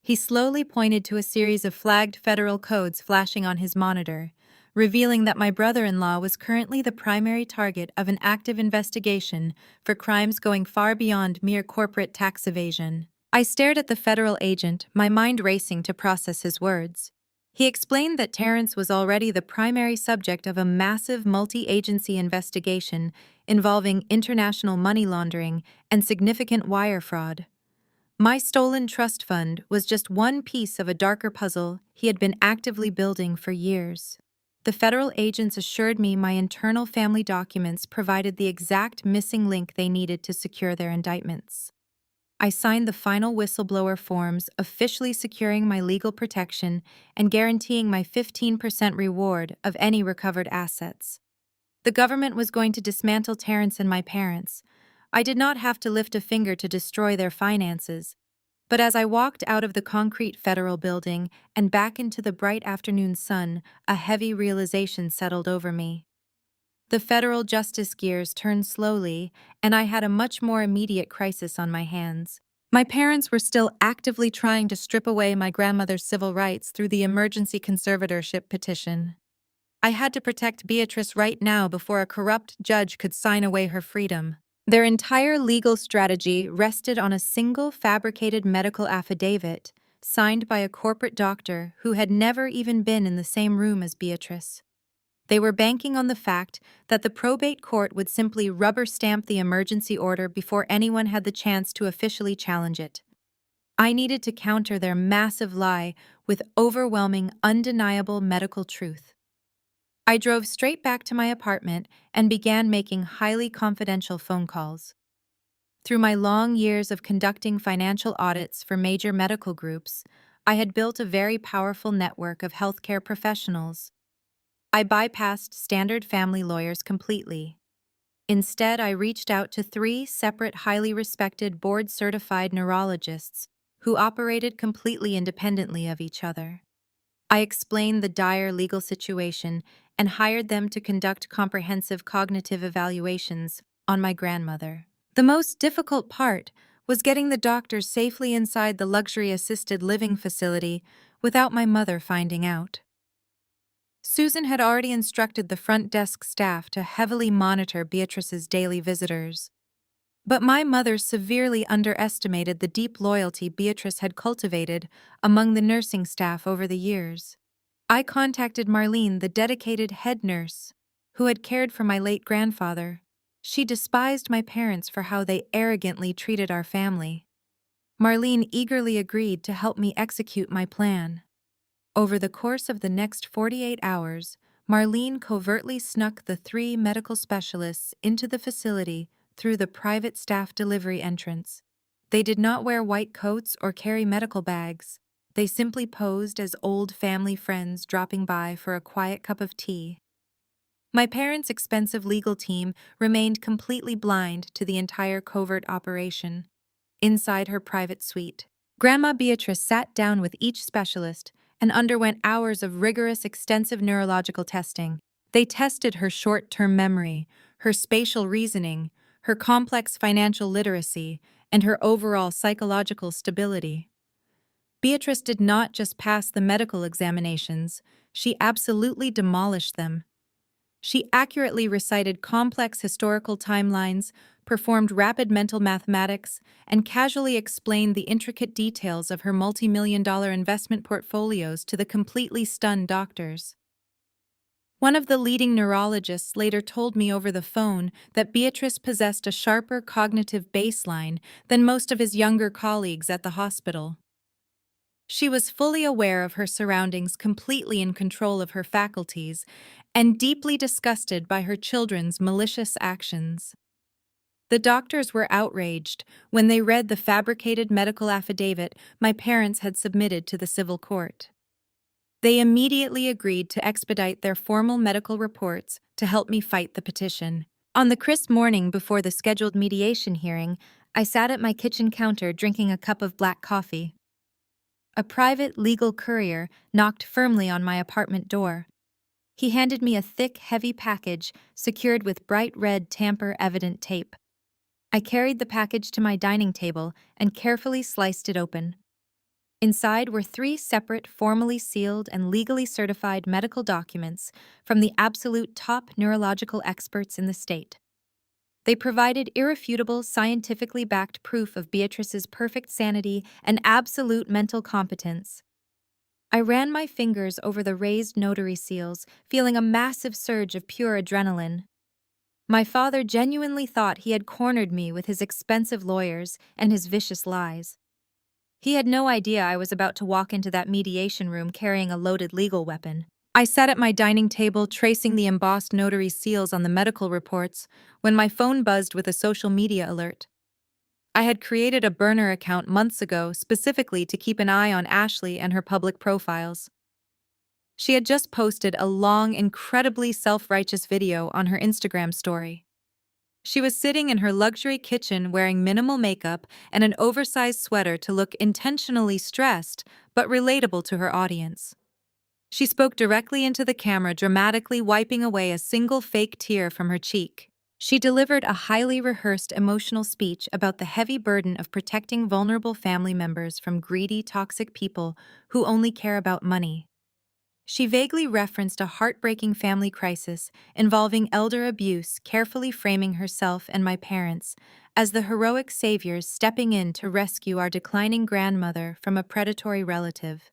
Speaker 1: He slowly pointed to a series of flagged federal codes flashing on his monitor, revealing that my brother-in-law was currently the primary target of an active investigation for crimes going far beyond mere corporate tax evasion. I stared at the federal agent, my mind racing to process his words. He explained that Terrence was already the primary subject of a massive multi-agency investigation involving international money laundering and significant wire fraud. My stolen trust fund was just one piece of a darker puzzle he had been actively building for years. The federal agents assured me my internal family documents provided the exact missing link they needed to secure their indictments. I signed the final whistleblower forms, officially securing my legal protection and guaranteeing my 15% reward of any recovered assets. The government was going to dismantle Terrence and my parents. I did not have to lift a finger to destroy their finances. But as I walked out of the concrete federal building and back into the bright afternoon sun, a heavy realization settled over me. The federal justice gears turned slowly, and I had a much more immediate crisis on my hands. My parents were still actively trying to strip away my grandmother's civil rights through the emergency conservatorship petition. I had to protect Beatrice right now before a corrupt judge could sign away her freedom. Their entire legal strategy rested on a single fabricated medical affidavit signed by a corporate doctor who had never even been in the same room as Beatrice. They were banking on the fact that the probate court would simply rubber stamp the emergency order before anyone had the chance to officially challenge it. I needed to counter their massive lie with overwhelming, undeniable medical truth. I drove straight back to my apartment and began making highly confidential phone calls. Through my long years of conducting financial audits for major medical groups, I had built a very powerful network of healthcare professionals. I bypassed standard family lawyers completely. Instead, I reached out to 3 separate highly respected board-certified neurologists who operated completely independently of each other. I explained the dire legal situation and hired them to conduct comprehensive cognitive evaluations on my grandmother. The most difficult part was getting the doctors safely inside the luxury assisted living facility without my mother finding out. Susan had already instructed the front desk staff to heavily monitor Beatrice's daily visitors. But my mother severely underestimated the deep loyalty Beatrice had cultivated among the nursing staff over the years. I contacted Marlene, the dedicated head nurse, who had cared for my late grandfather. She despised my parents for how they arrogantly treated our family. Marlene eagerly agreed to help me execute my plan. Over the course of the next 48 hours, Marlene covertly snuck the 3 medical specialists into the facility through the private staff delivery entrance. They did not wear white coats or carry medical bags. They simply posed as old family friends dropping by for a quiet cup of tea. My parents' expensive legal team remained completely blind to the entire covert operation. Inside her private suite, Grandma Beatrice sat down with each specialist and underwent hours of rigorous, extensive neurological testing. They tested her short-term memory, her spatial reasoning, her complex financial literacy, and her overall psychological stability. Beatrice did not just pass the medical examinations, she absolutely demolished them. She accurately recited complex historical timelines, performed rapid mental mathematics, and casually explained the intricate details of her multi-million-dollar investment portfolios to the completely stunned doctors. One of the leading neurologists later told me over the phone that Beatrice possessed a sharper cognitive baseline than most of his younger colleagues at the hospital. She was fully aware of her surroundings, completely in control of her faculties, and deeply disgusted by her children's malicious actions. The doctors were outraged when they read the fabricated medical affidavit my parents had submitted to the civil court. They immediately agreed to expedite their formal medical reports to help me fight the petition. On the crisp morning before the scheduled mediation hearing, I sat at my kitchen counter drinking a cup of black coffee. A private legal courier knocked firmly on my apartment door. He handed me a thick, heavy package secured with bright red tamper-evident tape. I carried the package to my dining table and carefully sliced it open. Inside were 3 separate, formally sealed and legally certified medical documents from the absolute top neurological experts in the state. They provided irrefutable, scientifically backed proof of Beatrice's perfect sanity and absolute mental competence. I ran my fingers over the raised notary seals, feeling a massive surge of pure adrenaline. My father genuinely thought he had cornered me with his expensive lawyers and his vicious lies. He had no idea I was about to walk into that mediation room carrying a loaded legal weapon. I sat at my dining table tracing the embossed notary seals on the medical reports when my phone buzzed with a social media alert. I had created a burner account months ago specifically to keep an eye on Ashley and her public profiles. She had just posted a long, incredibly self-righteous video on her Instagram story. She was sitting in her luxury kitchen wearing minimal makeup and an oversized sweater to look intentionally stressed but relatable to her audience. She spoke directly into the camera, dramatically wiping away a single fake tear from her cheek. She delivered a highly rehearsed emotional speech about the heavy burden of protecting vulnerable family members from greedy, toxic people who only care about money. She vaguely referenced a heartbreaking family crisis involving elder abuse, carefully framing herself and my parents as the heroic saviors stepping in to rescue our declining grandmother from a predatory relative.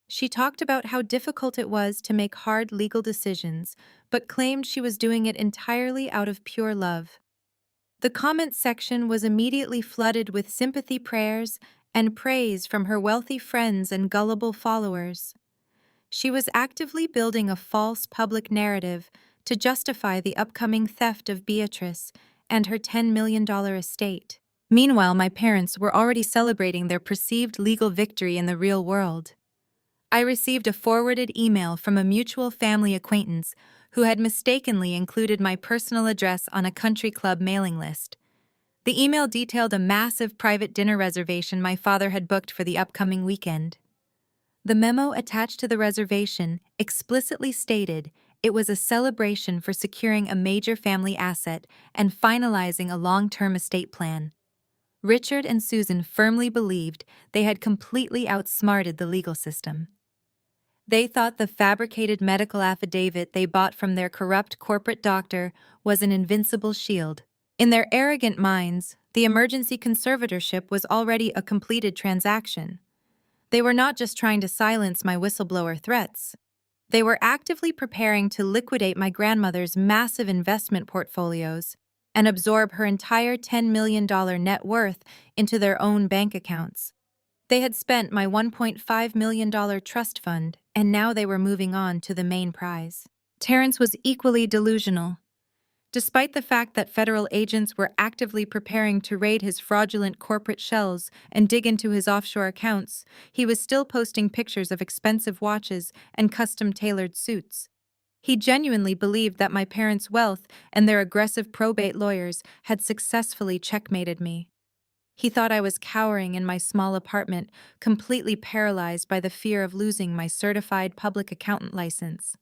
Speaker 1: She talked about how difficult it was to make hard legal decisions, but claimed she was doing it entirely out of pure love. The comment section was immediately flooded with sympathy prayers and praise from her wealthy friends and gullible followers. She was actively building a false public narrative to justify the upcoming theft of Beatrice and her $10 million estate. Meanwhile, my parents were already celebrating their perceived legal victory in the real world. I received a forwarded email from a mutual family acquaintance who had mistakenly included my personal address on a country club mailing list. The email detailed a massive private dinner reservation my father had booked for the upcoming weekend. The memo attached to the reservation explicitly stated it was a celebration for securing a major family asset and finalizing a long-term estate plan. Richard and Susan firmly believed they had completely outsmarted the legal system. They thought the fabricated medical affidavit they bought from their corrupt corporate doctor was an invincible shield. In their arrogant minds, the emergency conservatorship was already a completed transaction. They were not just trying to silence my whistleblower threats. They were actively preparing to liquidate my grandmother's massive investment portfolios and absorb her entire $10 million net worth into their own bank accounts. They had spent my $1.5 million trust fund, and now they were moving on to the main prize. Terrence was equally delusional. Despite the fact that federal agents were actively preparing to raid his fraudulent corporate shells and dig into his offshore accounts, he was still posting pictures of expensive watches and custom-tailored suits. He genuinely believed that my parents' wealth and their aggressive probate lawyers had successfully checkmated me. He thought I was cowering in my small apartment, completely paralyzed by the fear of losing my certified public accountant license.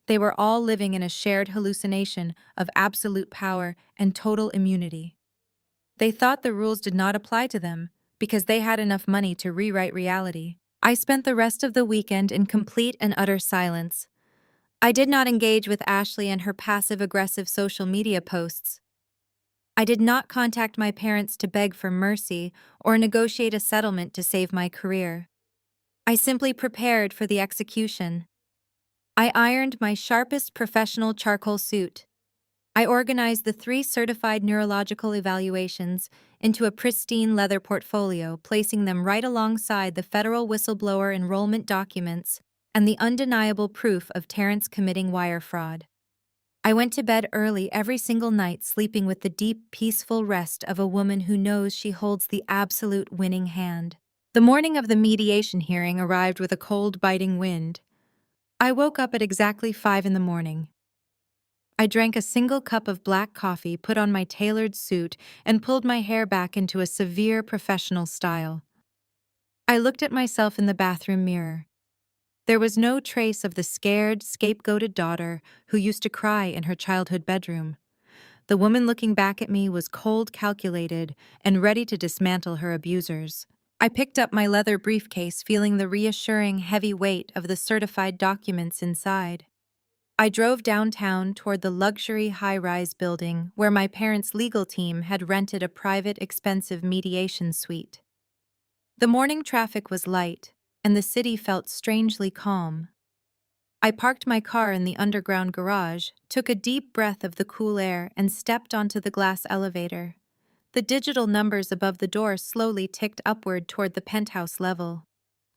Speaker 1: They were all living in a shared hallucination of absolute power and total immunity. They thought the rules did not apply to them, because they had enough money to rewrite reality. I spent the rest of the weekend in complete and utter silence. I did not engage with Ashley and her passive-aggressive social media posts. I did not contact my parents to beg for mercy or negotiate a settlement to save my career. I simply prepared for the execution. I ironed my sharpest professional charcoal suit. I organized the 3 certified neurological evaluations into a pristine leather portfolio, placing them right alongside the federal whistleblower enrollment documents and the undeniable proof of Terrence committing wire fraud. I went to bed early every single night, sleeping with the deep, peaceful rest of a woman who knows she holds the absolute winning hand. The morning of the mediation hearing arrived with a cold, biting wind. I woke up at exactly 5 in the morning. I drank a single cup of black coffee, put on my tailored suit, and pulled my hair back into a severe professional style. I looked at myself in the bathroom mirror. There was no trace of the scared, scapegoated daughter who used to cry in her childhood bedroom. The woman looking back at me was cold, calculated, and ready to dismantle her abusers. I picked up my leather briefcase, feeling the reassuring, heavy weight of the certified documents inside. I drove downtown toward the luxury high-rise building where my parents' legal team had rented a private, expensive mediation suite. The morning traffic was light, and the city felt strangely calm. I parked my car in the underground garage, took a deep breath of the cool air, and stepped onto the glass elevator. The digital numbers above the door slowly ticked upward toward the penthouse level.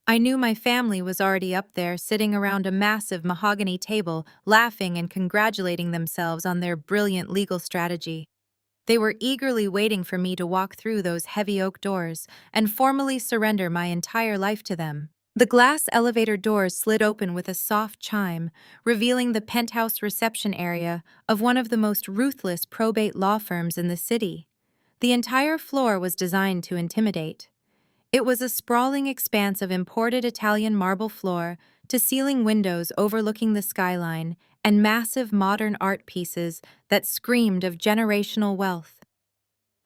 Speaker 1: I knew my family was already up there, sitting around a massive mahogany table, laughing and congratulating themselves on their brilliant legal strategy. They were eagerly waiting for me to walk through those heavy oak doors and formally surrender my entire life to them. The glass elevator doors slid open with a soft chime, revealing the penthouse reception area of one of the most ruthless probate law firms in the city. The entire floor was designed to intimidate. It was a sprawling expanse of imported Italian marble floor to ceiling windows overlooking the skyline and massive modern art pieces that screamed of generational wealth.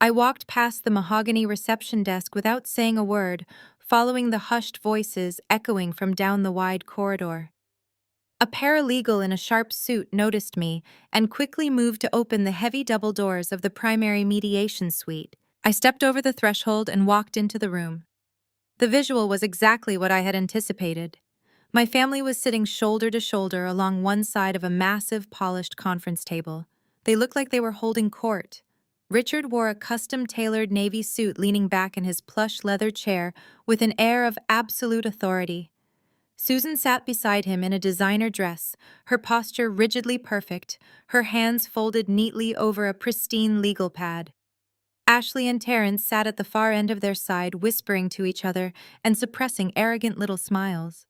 Speaker 1: I walked past the mahogany reception desk without saying a word, following the hushed voices echoing from down the wide corridor. A paralegal in a sharp suit noticed me and quickly moved to open the heavy double doors of the primary mediation suite. I stepped over the threshold and walked into the room. The visual was exactly what I had anticipated. My family was sitting shoulder to shoulder along one side of a massive, polished conference table. They looked like they were holding court. Richard wore a custom-tailored navy suit, leaning back in his plush leather chair with an air of absolute authority. Susan sat beside him in a designer dress, her posture rigidly perfect, her hands folded neatly over a pristine legal pad. Ashley and Terrence sat at the far end of their side, whispering to each other and suppressing arrogant little smiles.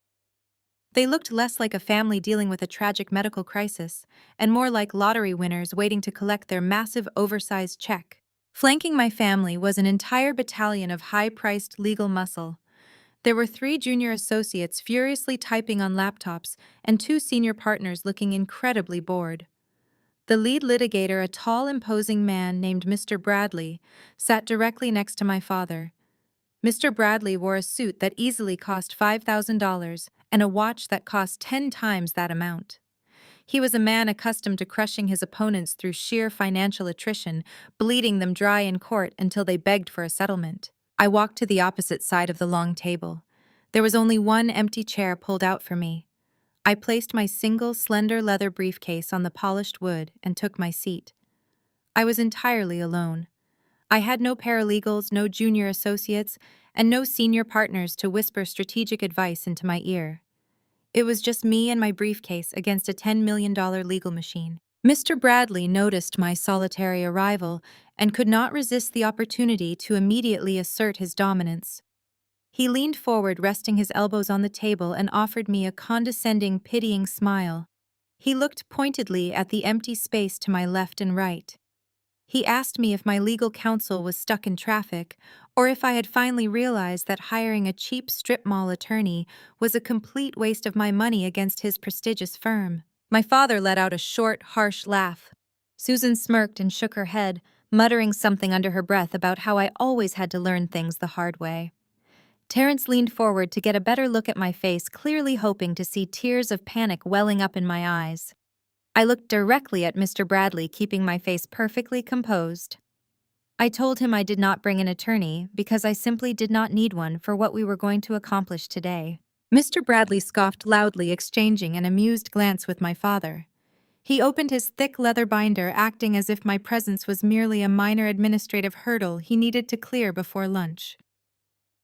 Speaker 1: They looked less like a family dealing with a tragic medical crisis, and more like lottery winners waiting to collect their massive oversized check. Flanking my family was an entire battalion of high-priced legal muscle. There were 3 junior associates furiously typing on laptops and 2 senior partners looking incredibly bored. The lead litigator, a tall, imposing man named Mr. Bradley, sat directly next to my father. Mr. Bradley wore a suit that easily cost $5,000 and a watch that cost 10 times that amount. He was a man accustomed to crushing his opponents through sheer financial attrition, bleeding them dry in court until they begged for a settlement. I walked to the opposite side of the long table. There was only one empty chair pulled out for me. I placed my single, slender leather briefcase on the polished wood and took my seat. I was entirely alone. I had no paralegals, no junior associates, and no senior partners to whisper strategic advice into my ear. It was just me and my briefcase against a $10 million legal machine. Mr. Bradley noticed my solitary arrival and could not resist the opportunity to immediately assert his dominance. He leaned forward, resting his elbows on the table, and offered me a condescending, pitying smile. He looked pointedly at the empty space to my left and right. He asked me if my legal counsel was stuck in traffic, or if I had finally realized that hiring a cheap strip mall attorney was a complete waste of my money against his prestigious firm. My father let out a short, harsh laugh. Susan smirked and shook her head, muttering something under her breath about how I always had to learn things the hard way. Terrence leaned forward to get a better look at my face, clearly hoping to see tears of panic welling up in my eyes. I looked directly at Mr. Bradley, keeping my face perfectly composed. I told him I did not bring an attorney because I simply did not need one for what we were going to accomplish today. Mr. Bradley scoffed loudly, exchanging an amused glance with my father. He opened his thick leather binder, acting as if my presence was merely a minor administrative hurdle he needed to clear before lunch.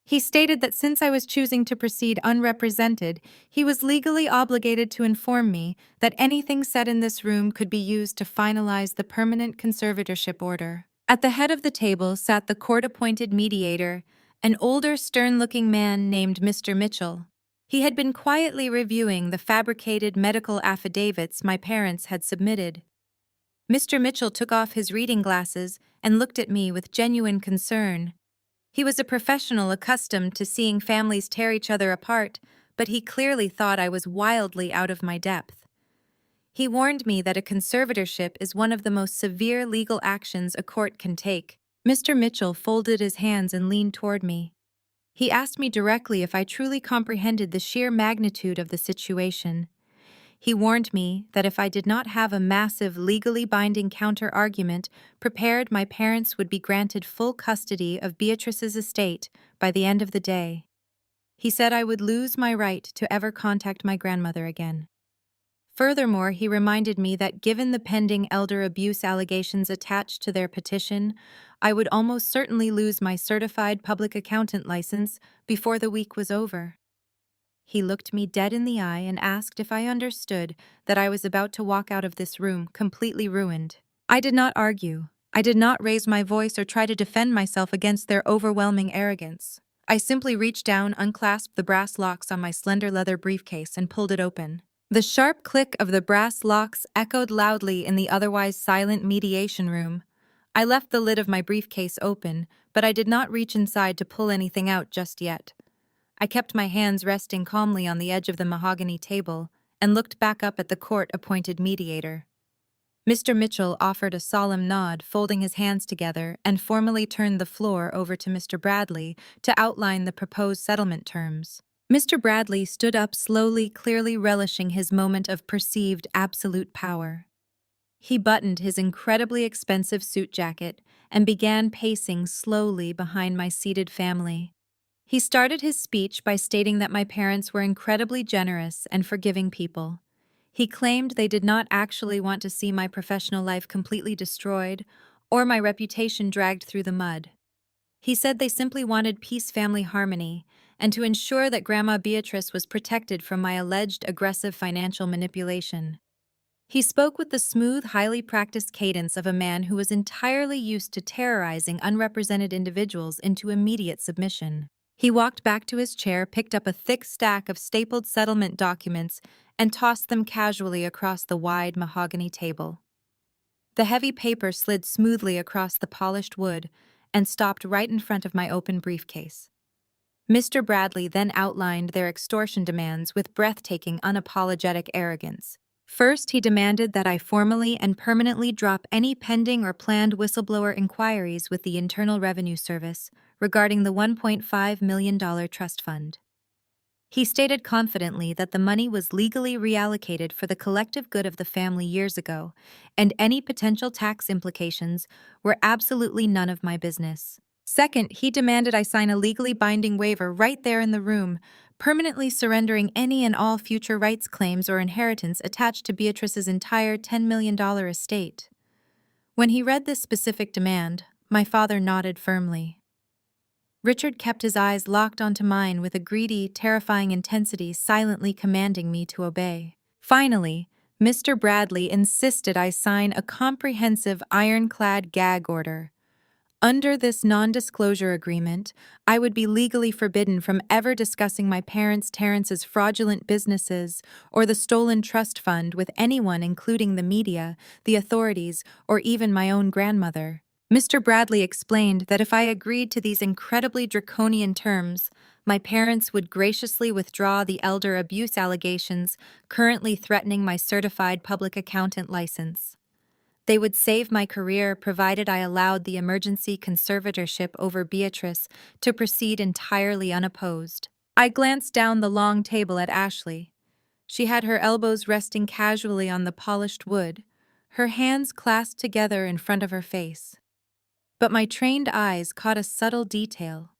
Speaker 1: He stated that since I was choosing to proceed unrepresented, he was legally obligated to inform me that anything said in this room could be used to finalize the permanent conservatorship order. At the head of the table sat the court-appointed mediator, an older, stern-looking man named Mr. Mitchell. He had been quietly reviewing the fabricated medical affidavits my parents had submitted. Mr. Mitchell took off his reading glasses and looked at me with genuine concern. He was a professional accustomed to seeing families tear each other apart, but he clearly thought I was wildly out of my depth. He warned me that a conservatorship is one of the most severe legal actions a court can take. Mr. Mitchell folded his hands and leaned toward me. He asked me directly if I truly comprehended the sheer magnitude of the situation. He warned me that if I did not have a massive, legally binding counter-argument prepared, my parents would be granted full custody of Beatrice's estate by the end of the day. He said I would lose my right to ever contact my grandmother again. Furthermore, he reminded me that given the pending elder abuse allegations attached to their petition, I would almost certainly lose my certified public accountant license before the week was over. He looked me dead in the eye and asked if I understood that I was about to walk out of this room completely ruined. I did not argue. I did not raise my voice or try to defend myself against their overwhelming arrogance. I simply reached down, unclasped the brass locks on my slender leather briefcase, and pulled it open. The sharp click of the brass locks echoed loudly in the otherwise silent mediation room. I left the lid of my briefcase open, but I did not reach inside to pull anything out just yet. I kept my hands resting calmly on the edge of the mahogany table and looked back up at the court-appointed mediator. Mr. Mitchell offered a solemn nod, folding his hands together, and formally turned the floor over to Mr. Bradley to outline the proposed settlement terms. Mr. Bradley stood up slowly, clearly relishing his moment of perceived absolute power. He buttoned his incredibly expensive suit jacket and began pacing slowly behind my seated family. He started his speech by stating that my parents were incredibly generous and forgiving people. He claimed they did not actually want to see my professional life completely destroyed or my reputation dragged through the mud. He said they simply wanted peace, family harmony, and to ensure that Grandma Beatrice was protected from my alleged aggressive financial manipulation. He spoke with the smooth, highly practiced cadence of a man who was entirely used to terrorizing unrepresented individuals into immediate submission. He walked back to his chair, picked up a thick stack of stapled settlement documents, and tossed them casually across the wide mahogany table. The heavy paper slid smoothly across the polished wood and stopped right in front of my open briefcase. Mr. Bradley then outlined their extortion demands with breathtaking, unapologetic arrogance. First, he demanded that I formally and permanently drop any pending or planned whistleblower inquiries with the Internal Revenue Service regarding the $1.5 million trust fund. He stated confidently that the money was legally reallocated for the collective good of the family years ago, and any potential tax implications were absolutely none of my business. Second, he demanded I sign a legally binding waiver right there in the room, permanently surrendering any and all future rights claims or inheritance attached to Beatrice's entire $10 million estate. When he read this specific demand, my father nodded firmly. Richard kept his eyes locked onto mine with a greedy, terrifying intensity, silently commanding me to obey. Finally, Mr. Bradley insisted I sign a comprehensive, ironclad gag order. Under this non-disclosure agreement, I would be legally forbidden from ever discussing my parents Terrence's fraudulent businesses or the stolen trust fund with anyone, including the media, the authorities, or even my own grandmother. Mr. Bradley explained that if I agreed to these incredibly draconian terms, my parents would graciously withdraw the elder abuse allegations currently threatening my certified public accountant license. They would save my career provided I allowed the emergency conservatorship over Beatrice to proceed entirely unopposed. I glanced down the long table at Ashley. She had her elbows resting casually on the polished wood, her hands clasped together in front of her face. But my trained eyes caught a subtle detail.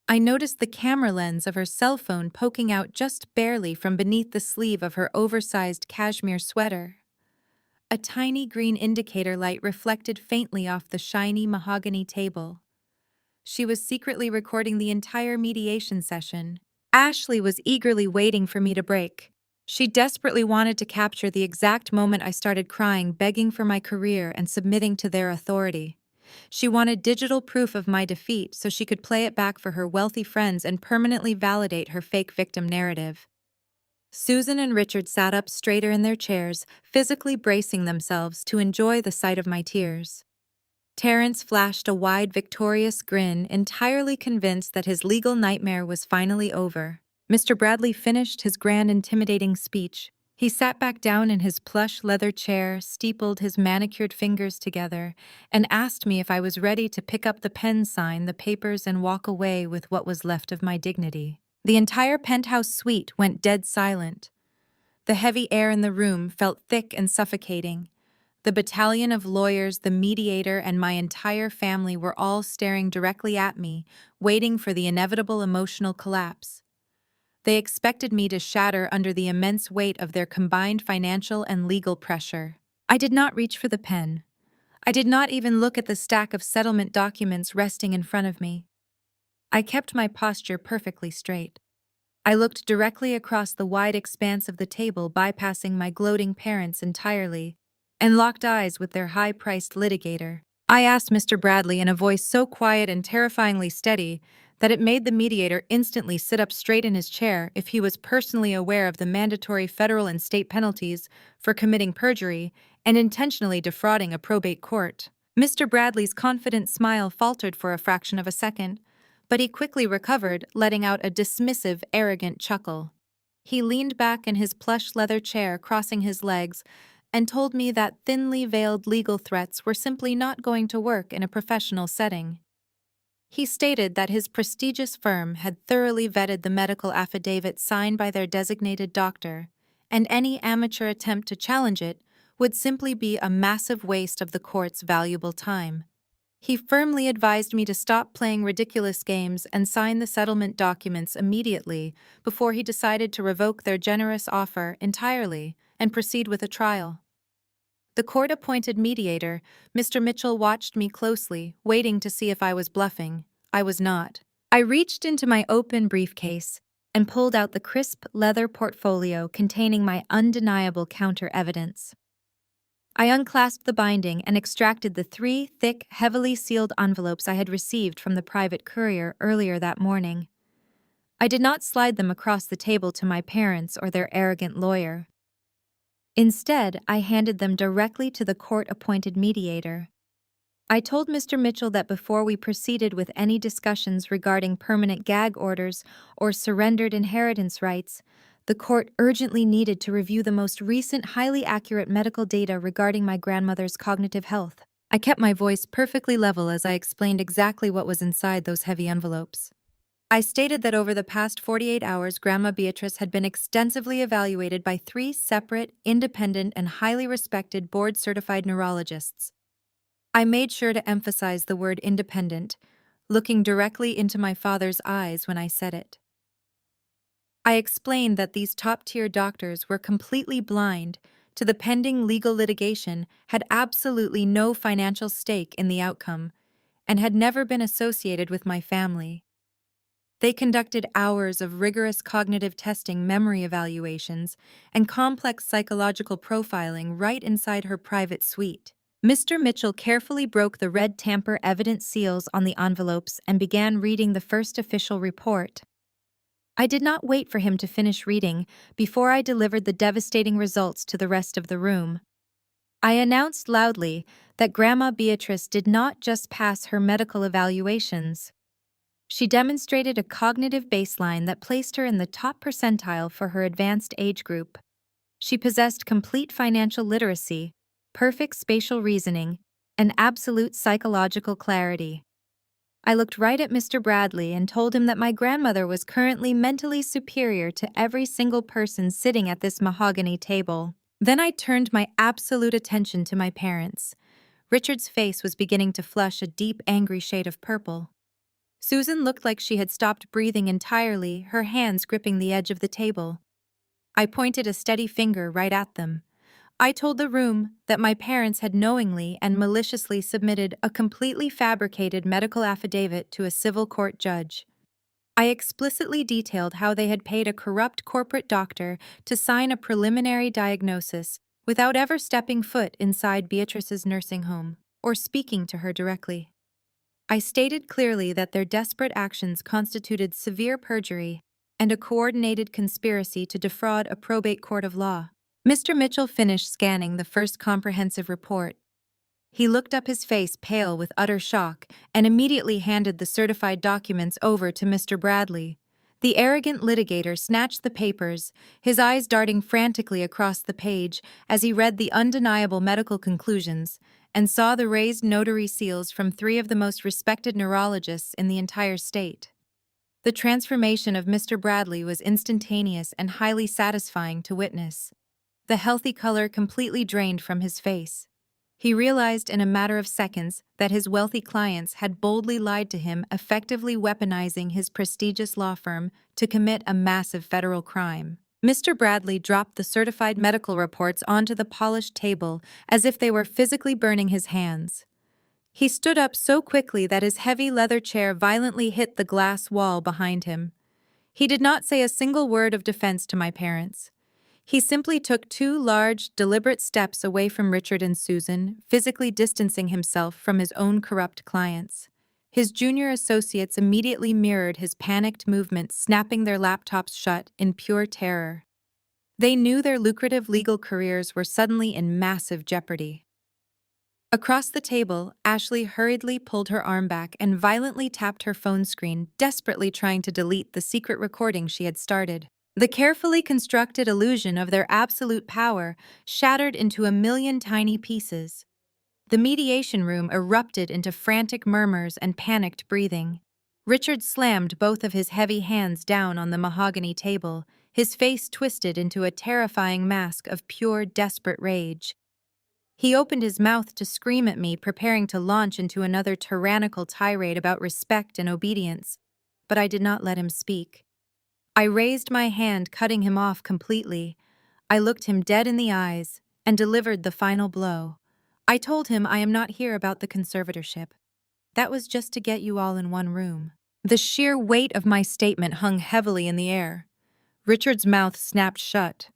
Speaker 1: I noticed the camera lens of her cell phone poking out just barely from beneath the sleeve of her oversized cashmere sweater. A tiny green indicator light reflected faintly off the shiny mahogany table. She was secretly recording the entire mediation session. Ashley was eagerly waiting for me to break. She desperately wanted to capture the exact moment I started crying, begging for my career and submitting to their authority. She wanted digital proof of my defeat so she could play it back for her wealthy friends and permanently validate her fake victim narrative. Susan and Richard sat up straighter in their chairs, physically bracing themselves to enjoy the sight of my tears. Terrence flashed a wide, victorious grin, entirely convinced that his legal nightmare was finally over. Mr. Bradley finished his grand, intimidating speech. He sat back down in his plush leather chair, steepled his manicured fingers together, and asked me if I was ready to pick up the pen, sign the papers, and walk away with what was left of my dignity. The entire penthouse suite went dead silent. The heavy air in the room felt thick and suffocating. The battalion of lawyers, the mediator, and my entire family were all staring directly at me, waiting for the inevitable emotional collapse. They expected me to shatter under the immense weight of their combined financial and legal pressure. I did not reach for the pen. I did not even look at the stack of settlement documents resting in front of me. I kept my posture perfectly straight. I looked directly across the wide expanse of the table, bypassing my gloating parents entirely, and locked eyes with their high-priced litigator. I asked Mr. Bradley in a voice so quiet and terrifyingly steady that it made the mediator instantly sit up straight in his chair if he was personally aware of the mandatory federal and state penalties for committing perjury and intentionally defrauding a probate court. Mr. Bradley's confident smile faltered for a fraction of a second, but he quickly recovered, letting out a dismissive, arrogant chuckle. He leaned back in his plush leather chair, crossing his legs, and told me that thinly veiled legal threats were simply not going to work in a professional setting. He stated that his prestigious firm had thoroughly vetted the medical affidavit signed by their designated doctor, and any amateur attempt to challenge it would simply be a massive waste of the court's valuable time. He firmly advised me to stop playing ridiculous games and sign the settlement documents immediately before he decided to revoke their generous offer entirely and proceed with a trial. The court-appointed mediator, Mr. Mitchell, watched me closely, waiting to see if I was bluffing. I was not. I reached into my open briefcase and pulled out the crisp leather portfolio containing my undeniable counter-evidence. I unclasped the binding and extracted the 3 thick, heavily sealed envelopes I had received from the private courier earlier that morning. I did not slide them across the table to my parents or their arrogant lawyer. Instead, I handed them directly to the court-appointed mediator. I told Mr. Mitchell that before we proceeded with any discussions regarding permanent gag orders or surrendered inheritance rights, the court urgently needed to review the most recent highly accurate medical data regarding my grandmother's cognitive health. I kept my voice perfectly level as I explained exactly what was inside those heavy envelopes. I stated that over the past 48 hours, Grandma Beatrice had been extensively evaluated by 3 separate, independent, and highly respected board-certified neurologists. I made sure to emphasize the word independent, looking directly into my father's eyes when I said it. I explained that these top-tier doctors were completely blind to the pending legal litigation, had absolutely no financial stake in the outcome, and had never been associated with my family. They conducted hours of rigorous cognitive testing, memory evaluations, and complex psychological profiling right inside her private suite. Mr. Mitchell carefully broke the red tamper evidence seals on the envelopes and began reading the first official report. I did not wait for him to finish reading before I delivered the devastating results to the rest of the room. I announced loudly that Grandma Beatrice did not just pass her medical evaluations. She demonstrated a cognitive baseline that placed her in the top percentile for her advanced age group. She possessed complete financial literacy, perfect spatial reasoning, and absolute psychological clarity. I looked right at Mr. Bradley and told him that my grandmother was currently mentally superior to every single person sitting at this mahogany table. Then I turned my absolute attention to my parents. Richard's face was beginning to flush a deep, angry shade of purple. Susan looked like she had stopped breathing entirely, her hands gripping the edge of the table. I pointed a steady finger right at them. I told the room that my parents had knowingly and maliciously submitted a completely fabricated medical affidavit to a civil court judge. I explicitly detailed how they had paid a corrupt corporate doctor to sign a preliminary diagnosis without ever stepping foot inside Beatrice's nursing home or speaking to her directly. I stated clearly that their desperate actions constituted severe perjury and a coordinated conspiracy to defraud a probate court of law. Mr. Mitchell finished scanning the first comprehensive report. He looked up, his face pale with utter shock, and immediately handed the certified documents over to Mr. Bradley. The arrogant litigator snatched the papers, his eyes darting frantically across the page as he read the undeniable medical conclusions and saw the raised notary seals from three of the most respected neurologists in the entire state. The transformation of Mr. Bradley was instantaneous and highly satisfying to witness. The healthy color completely drained from his face. He realized in a matter of seconds that his wealthy clients had boldly lied to him, effectively weaponizing his prestigious law firm to commit a massive federal crime. Mr. Bradley dropped the certified medical reports onto the polished table as if they were physically burning his hands. He stood up so quickly that his heavy leather chair violently hit the glass wall behind him. He did not say a single word of defense to my parents. He simply took two large, deliberate steps away from Richard and Susan, physically distancing himself from his own corrupt clients. His junior associates immediately mirrored his panicked movements, snapping their laptops shut in pure terror. They knew their lucrative legal careers were suddenly in massive jeopardy. Across the table, Ashley hurriedly pulled her arm back and violently tapped her phone screen, desperately trying to delete the secret recording she had started. The carefully constructed illusion of their absolute power shattered into a million tiny pieces. The mediation room erupted into frantic murmurs and panicked breathing. Richard slammed both of his heavy hands down on the mahogany table, his face twisted into a terrifying mask of pure, desperate rage. He opened his mouth to scream at me, preparing to launch into another tyrannical tirade about respect and obedience, but I did not let him speak. I raised my hand, cutting him off completely. I looked him dead in the eyes and delivered the final blow. I told him I am not here about the conservatorship. That was just to get you all in one room. The sheer weight of my statement hung heavily in the air. Richard's mouth snapped shut.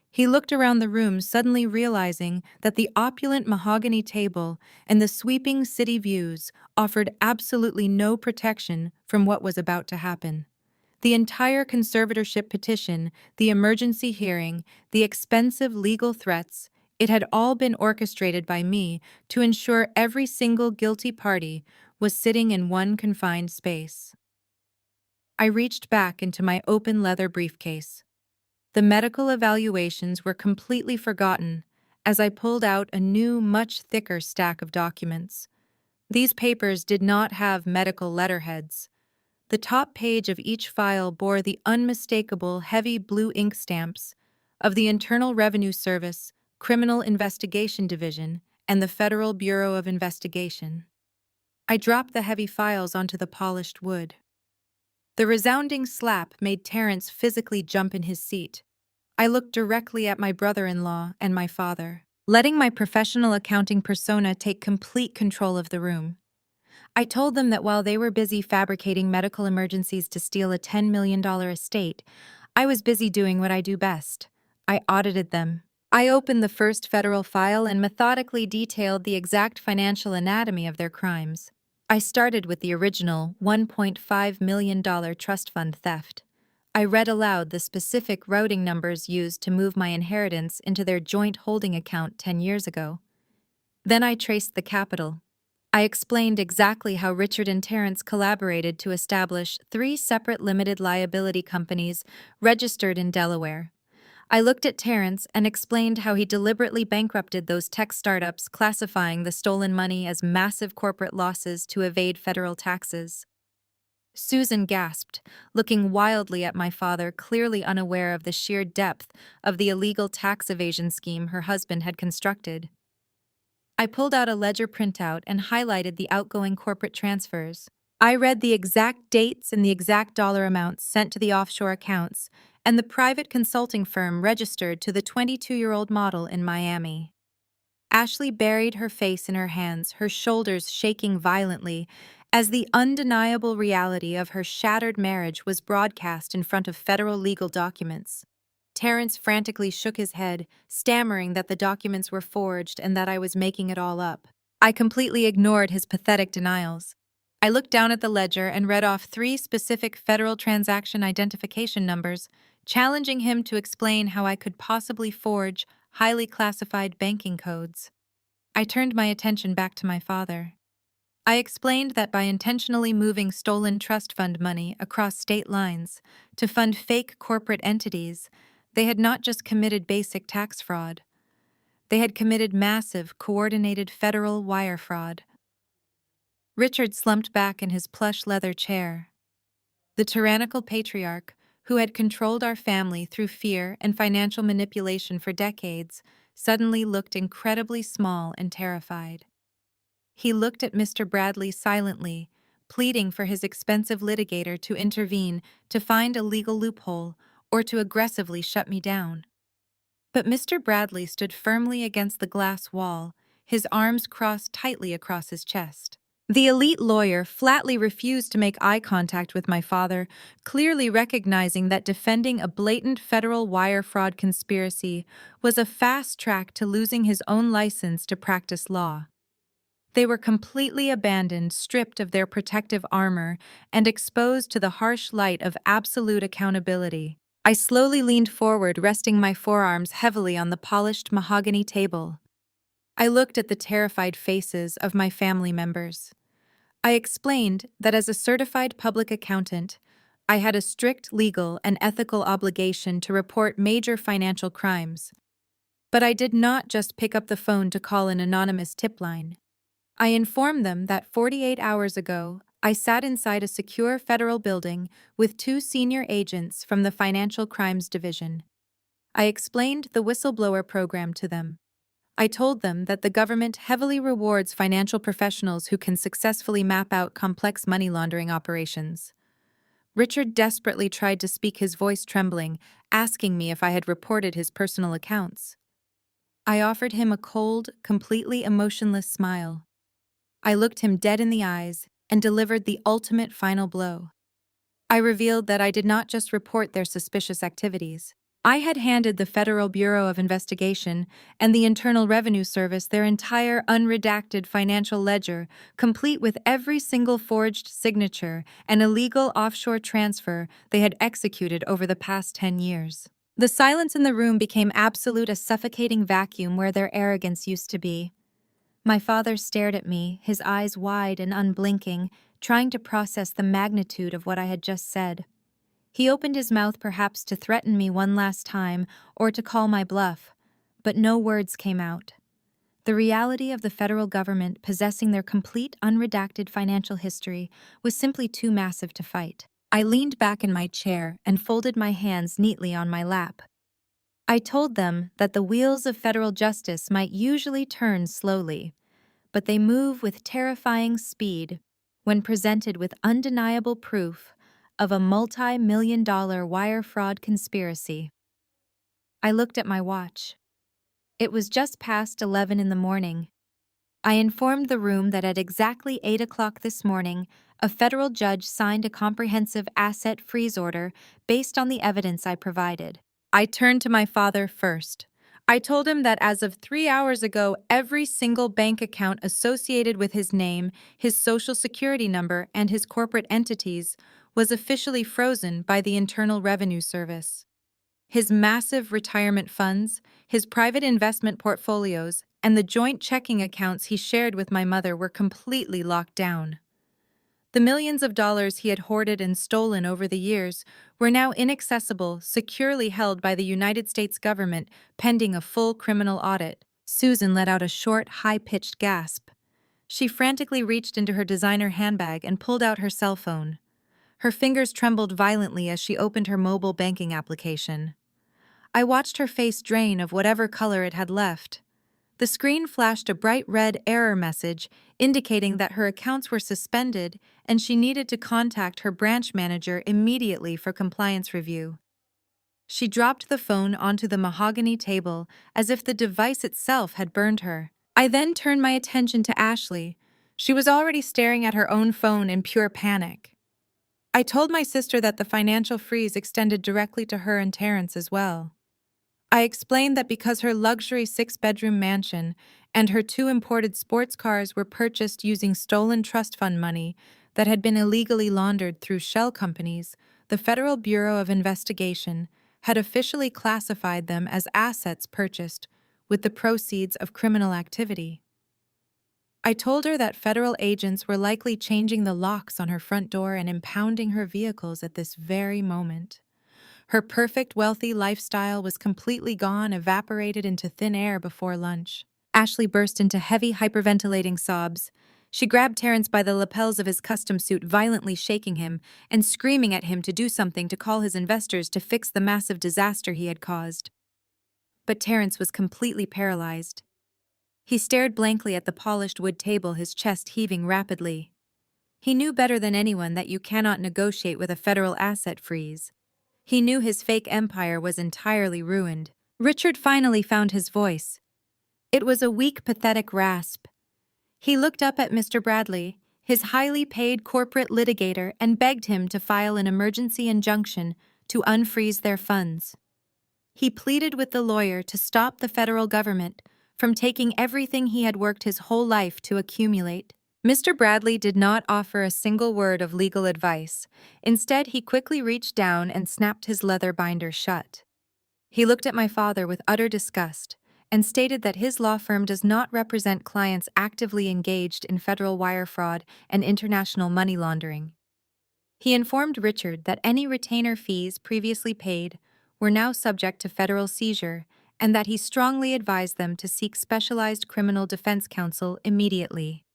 Speaker 1: He looked around the room, suddenly realizing that the opulent mahogany table and the sweeping city views offered absolutely no protection from what was about to happen. The entire conservatorship petition, the emergency hearing, the expensive legal threats, it had all been orchestrated by me to ensure every single guilty party was sitting in one confined space. I reached back into my open leather briefcase. The medical evaluations were completely forgotten as I pulled out a new, much thicker stack of documents. These papers did not have medical letterheads. The top page of each file bore the unmistakable heavy blue ink stamps of the Internal Revenue Service, Criminal Investigation Division, and the Federal Bureau of Investigation. I dropped the heavy files onto the polished wood. The resounding slap made Terrence physically jump in his seat. I looked directly at my brother-in-law and my father, letting my professional accounting persona take complete control of the room. I told them that while they were busy fabricating medical emergencies to steal a $10 million estate, I was busy doing what I do best. I audited them. I opened the first federal file and methodically detailed the exact financial anatomy of their crimes. I started with the original $1.5 million trust fund theft. I read aloud the specific routing numbers used to move my inheritance into their joint holding account 10 years ago. Then I traced the capital. I explained exactly how Richard and Terrence collaborated to establish 3 separate limited liability companies registered in Delaware. I looked at Terrence and explained how he deliberately bankrupted those tech startups, classifying the stolen money as massive corporate losses to evade federal taxes. Susan gasped, looking wildly at my father, clearly unaware of the sheer depth of the illegal tax evasion scheme her husband had constructed. I pulled out a ledger printout and highlighted the outgoing corporate transfers. I read the exact dates and the exact dollar amounts sent to the offshore accounts and the private consulting firm registered to the 22-year-old model in Miami. Ashley buried her face in her hands, her shoulders shaking violently, as the undeniable reality of her shattered marriage was broadcast in front of federal legal documents. Terrence frantically shook his head, stammering that the documents were forged and that I was making it all up. I completely ignored his pathetic denials. I looked down at the ledger and read off 3 specific federal transaction identification numbers, challenging him to explain how I could possibly forge highly classified banking codes. I turned my attention back to my father. I explained that by intentionally moving stolen trust fund money across state lines to fund fake corporate entities, they had not just committed basic tax fraud, they had committed massive, coordinated federal wire fraud. Richard slumped back in his plush leather chair. The tyrannical patriarch, who had controlled our family through fear and financial manipulation for decades, suddenly looked incredibly small and terrified. He looked at Mr. Bradley silently, pleading for his expensive litigator to intervene to find a legal loophole or to aggressively shut me down. But Mr. Bradley stood firmly against the glass wall, his arms crossed tightly across his chest. The elite lawyer flatly refused to make eye contact with my father, clearly recognizing that defending a blatant federal wire fraud conspiracy was a fast track to losing his own license to practice law. They were completely abandoned, stripped of their protective armor, and exposed to the harsh light of absolute accountability. I slowly leaned forward, resting my forearms heavily on the polished mahogany table. I looked at the terrified faces of my family members. I explained that as a certified public accountant, I had a strict legal and ethical obligation to report major financial crimes. But I did not just pick up the phone to call an anonymous tip line. I informed them that 48 hours ago, I sat inside a secure federal building with 2 senior agents from the Financial Crimes Division. I explained the whistleblower program to them. I told them that the government heavily rewards financial professionals who can successfully map out complex money laundering operations. Richard desperately tried to speak, his voice trembling, asking me if I had reported his personal accounts. I offered him a cold, completely emotionless smile. I looked him dead in the eyes and delivered the ultimate final blow. I revealed that I did not just report their suspicious activities. I had handed the Federal Bureau of Investigation and the Internal Revenue Service their entire unredacted financial ledger, complete with every single forged signature and illegal offshore transfer they had executed over the past 10 years. The silence in the room became absolute, a suffocating vacuum where their arrogance used to be. My father stared at me, his eyes wide and unblinking, trying to process the magnitude of what I had just said. He opened his mouth perhaps to threaten me one last time or to call my bluff, but no words came out. The reality of the federal government possessing their complete unredacted financial history was simply too massive to fight. I leaned back in my chair and folded my hands neatly on my lap. I told them that the wheels of federal justice might usually turn slowly, but they move with terrifying speed when presented with undeniable proof of a multi-million-dollar wire fraud conspiracy. I looked at my watch. It was just past 11 in the morning. I informed the room that at exactly 8 o'clock this morning, a federal judge signed a comprehensive asset freeze order based on the evidence I provided. I turned to my father first. I told him that as of 3 hours ago, every single bank account associated with his name, his social security number, and his corporate entities was officially frozen by the Internal Revenue Service. His massive retirement funds, his private investment portfolios, and the joint checking accounts he shared with my mother were completely locked down. The millions of dollars he had hoarded and stolen over the years were now inaccessible, securely held by the United States government pending a full criminal audit. Susan let out a short, high-pitched gasp. She frantically reached into her designer handbag and pulled out her cell phone. Her fingers trembled violently as she opened her mobile banking application. I watched her face drain of whatever color it had left. The screen flashed a bright red error message indicating that her accounts were suspended and she needed to contact her branch manager immediately for compliance review. She dropped the phone onto the mahogany table as if the device itself had burned her. I then turned my attention to Ashley. She was already staring at her own phone in pure panic. I told my sister that the financial freeze extended directly to her and Terrence as well. I explained that because her luxury 6-bedroom mansion and her 2 imported sports cars were purchased using stolen trust fund money that had been illegally laundered through shell companies, the Federal Bureau of Investigation had officially classified them as assets purchased with the proceeds of criminal activity. I told her that federal agents were likely changing the locks on her front door and impounding her vehicles at this very moment. Her perfect, wealthy lifestyle was completely gone, evaporated into thin air before lunch. Ashley burst into heavy, hyperventilating sobs. She grabbed Terrence by the lapels of his custom suit, violently shaking him and screaming at him to do something to call his investors to fix the massive disaster he had caused. But Terrence was completely paralyzed. He stared blankly at the polished wood table, his chest heaving rapidly. He knew better than anyone that you cannot negotiate with a federal asset freeze. He knew his fake empire was entirely ruined. Richard finally found his voice. It was a weak, pathetic rasp. He looked up at Mr. Bradley, his highly paid corporate litigator, and begged him to file an emergency injunction to unfreeze their funds. He pleaded with the lawyer to stop the federal government from taking everything he had worked his whole life to accumulate. Mr. Bradley did not offer a single word of legal advice. Instead, he quickly reached down and snapped his leather binder shut. He looked at my father with utter disgust and stated that his law firm does not represent clients actively engaged in federal wire fraud and international money laundering. He informed Richard that any retainer fees previously paid were now subject to federal seizure and that he strongly advised them to seek specialized criminal defense counsel immediately.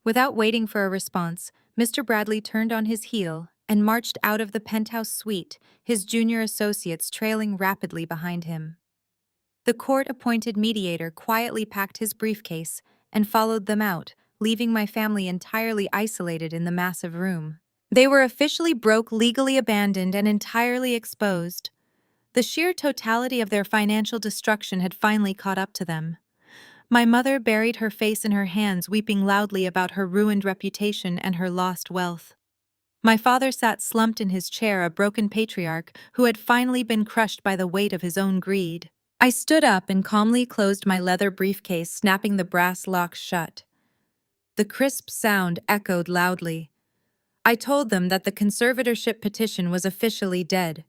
Speaker 1: Without waiting for a response, Mr. Bradley turned on his heel and marched out of the penthouse suite, his junior associates trailing rapidly behind him. The court-appointed mediator quietly packed his briefcase and followed them out, leaving my family entirely isolated in the massive room. They were officially broke, legally abandoned, and entirely exposed. The sheer totality of their financial destruction had finally caught up to them. My mother buried her face in her hands, weeping loudly about her ruined reputation and her lost wealth. My father sat slumped in his chair, a broken patriarch who had finally been crushed by the weight of his own greed. I stood up and calmly closed my leather briefcase, snapping the brass locks shut. The crisp sound echoed loudly. I told them that the conservatorship petition was officially dead.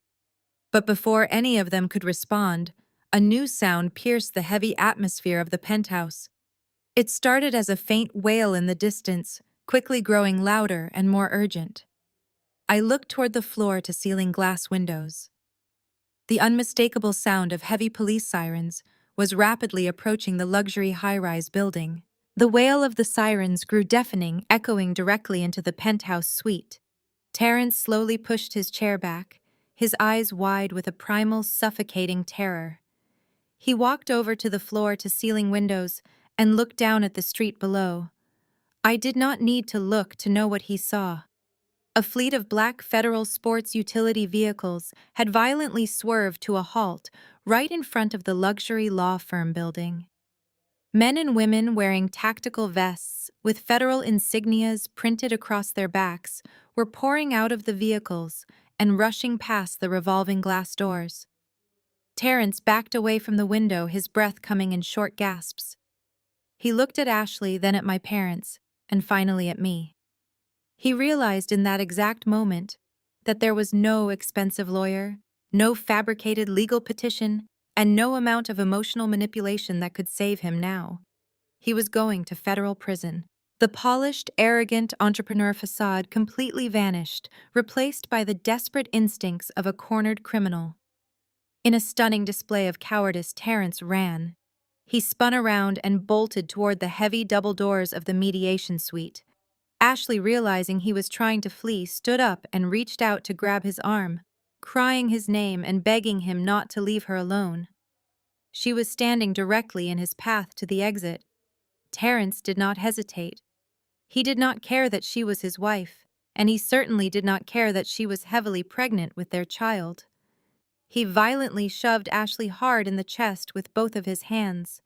Speaker 1: But before any of them could respond, a new sound pierced the heavy atmosphere of the penthouse. It started as a faint wail in the distance, quickly growing louder and more urgent. I looked toward the floor-to-ceiling glass windows. The unmistakable sound of heavy police sirens was rapidly approaching the luxury high-rise building. The wail of the sirens grew deafening, echoing directly into the penthouse suite. Terrence slowly pushed his chair back, his eyes wide with a primal, suffocating terror. He walked over to the floor-to-ceiling windows and looked down at the street below. I did not need to look to know what he saw. A fleet of black federal sports utility vehicles had violently swerved to a halt right in front of the luxury law firm building. Men and women wearing tactical vests with federal insignias printed across their backs were pouring out of the vehicles and rushing past the revolving glass doors. Terrence backed away from the window, his breath coming in short gasps. He looked at Ashley, then at my parents, and finally at me. He realized in that exact moment that there was no expensive lawyer, no fabricated legal petition, and no amount of emotional manipulation that could save him now. He was going to federal prison. The polished, arrogant entrepreneur facade completely vanished, replaced by the desperate instincts of a cornered criminal. In a stunning display of cowardice, Terrence ran. He spun around and bolted toward the heavy double doors of the mediation suite. Ashley, realizing he was trying to flee, stood up and reached out to grab his arm, crying his name and begging him not to leave her alone. She was standing directly in his path to the exit. Terrence did not hesitate. He did not care that she was his wife, and he certainly did not care that she was heavily pregnant with their child. He violently shoved Ashley hard in the chest with both of his hands.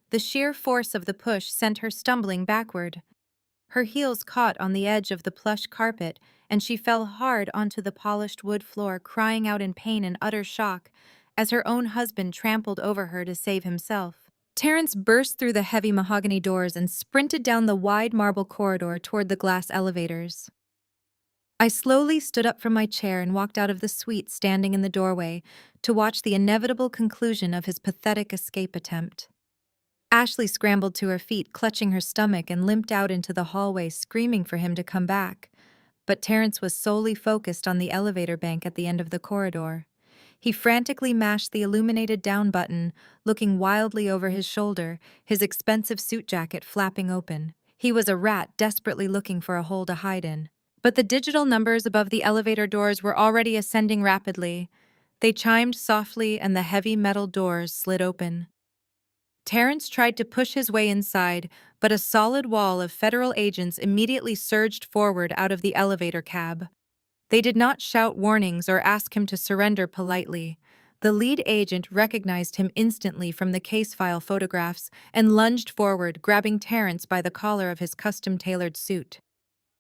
Speaker 1: The sheer force of the push sent her stumbling backward. Her heels caught on the edge of the plush carpet, and she fell hard onto the polished wood floor, crying out in pain and utter shock as her own husband trampled over her to save himself. Terrence burst through the heavy mahogany doors and sprinted down the wide marble corridor toward the glass elevators. I slowly stood up from my chair and walked out of the suite, standing in the doorway to watch the inevitable conclusion of his pathetic escape attempt. Ashley scrambled to her feet, clutching her stomach, and limped out into the hallway, screaming for him to come back. But Terrence was solely focused on the elevator bank at the end of the corridor. He frantically mashed the illuminated down button, looking wildly over his shoulder, his expensive suit jacket flapping open. He was a rat desperately looking for a hole to hide in. But the digital numbers above the elevator doors were already ascending rapidly. They chimed softly and the heavy metal doors slid open. Terrence tried to push his way inside, but a solid wall of federal agents immediately surged forward out of the elevator cab. They did not shout warnings or ask him to surrender politely. The lead agent recognized him instantly from the case file photographs and lunged forward, grabbing Terrence by the collar of his custom-tailored suit.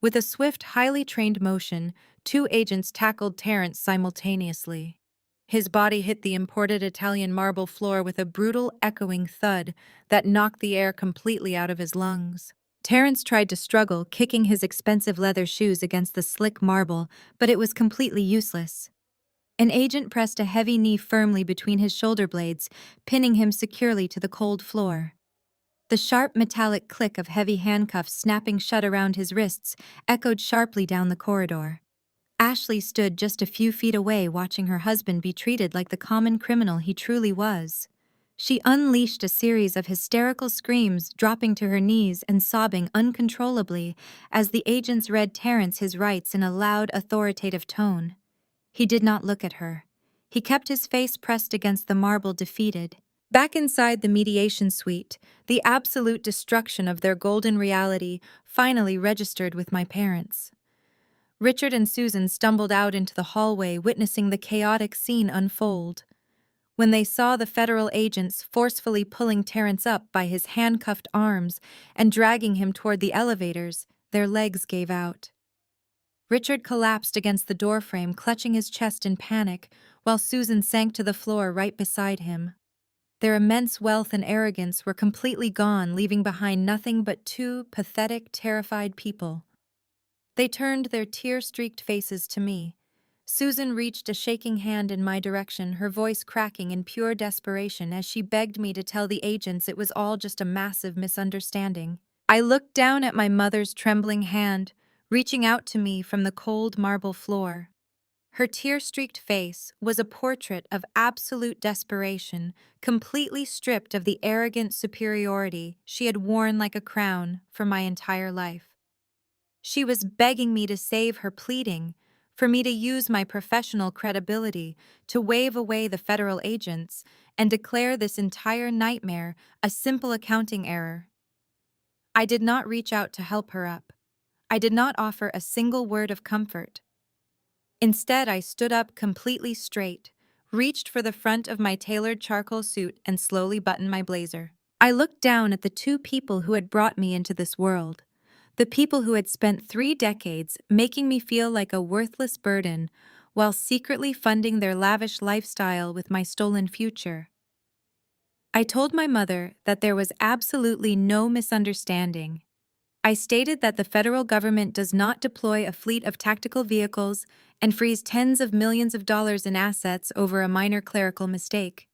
Speaker 1: With a swift, highly trained motion, two agents tackled Terrence simultaneously. His body hit the imported Italian marble floor with a brutal, echoing thud that knocked the air completely out of his lungs. Terrence tried to struggle, kicking his expensive leather shoes against the slick marble, but it was completely useless. An agent pressed a heavy knee firmly between his shoulder blades, pinning him securely to the cold floor. The sharp metallic click of heavy handcuffs snapping shut around his wrists echoed sharply down the corridor. Ashley stood just a few feet away, watching her husband be treated like the common criminal he truly was. She unleashed a series of hysterical screams, dropping to her knees and sobbing uncontrollably as the agents read Terrence his rights in a loud, authoritative tone. He did not look at her. He kept his face pressed against the marble, defeated. Back inside the mediation suite, the absolute destruction of their golden reality finally registered with my parents. Richard and Susan stumbled out into the hallway, witnessing the chaotic scene unfold. When they saw the federal agents forcefully pulling Terrence up by his handcuffed arms and dragging him toward the elevators, their legs gave out. Richard collapsed against the doorframe, clutching his chest in panic, while Susan sank to the floor right beside him. Their immense wealth and arrogance were completely gone, leaving behind nothing but two pathetic, terrified people. They turned their tear-streaked faces to me. Susan reached a shaking hand in my direction, her voice cracking in pure desperation as she begged me to tell the agents it was all just a massive misunderstanding. I looked down at my mother's trembling hand, reaching out to me from the cold marble floor. Her tear-streaked face was a portrait of absolute desperation, completely stripped of the arrogant superiority she had worn like a crown for my entire life. She was begging me to save her, pleading for me to use my professional credibility to wave away the federal agents and declare this entire nightmare a simple accounting error. I did not reach out to help her up. I did not offer a single word of comfort. Instead, I stood up completely straight, reached for the front of my tailored charcoal suit, and slowly buttoned my blazer. I looked down at the two people who had brought me into this world. The people who had spent 3 decades making me feel like a worthless burden while secretly funding their lavish lifestyle with my stolen future. I told my mother that there was absolutely no misunderstanding. I stated that the federal government does not deploy a fleet of tactical vehicles and freeze tens of millions of dollars in assets over a minor clerical mistake.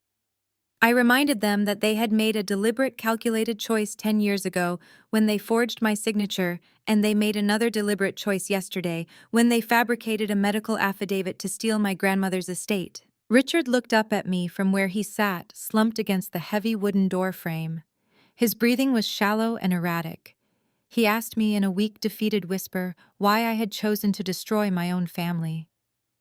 Speaker 1: I reminded them that they had made a deliberate, calculated choice 10 years ago when they forged my signature, and they made another deliberate choice yesterday when they fabricated a medical affidavit to steal my grandmother's estate. Richard looked up at me from where he sat, slumped against the heavy wooden door frame. His breathing was shallow and erratic. He asked me in a weak, defeated whisper why I had chosen to destroy my own family.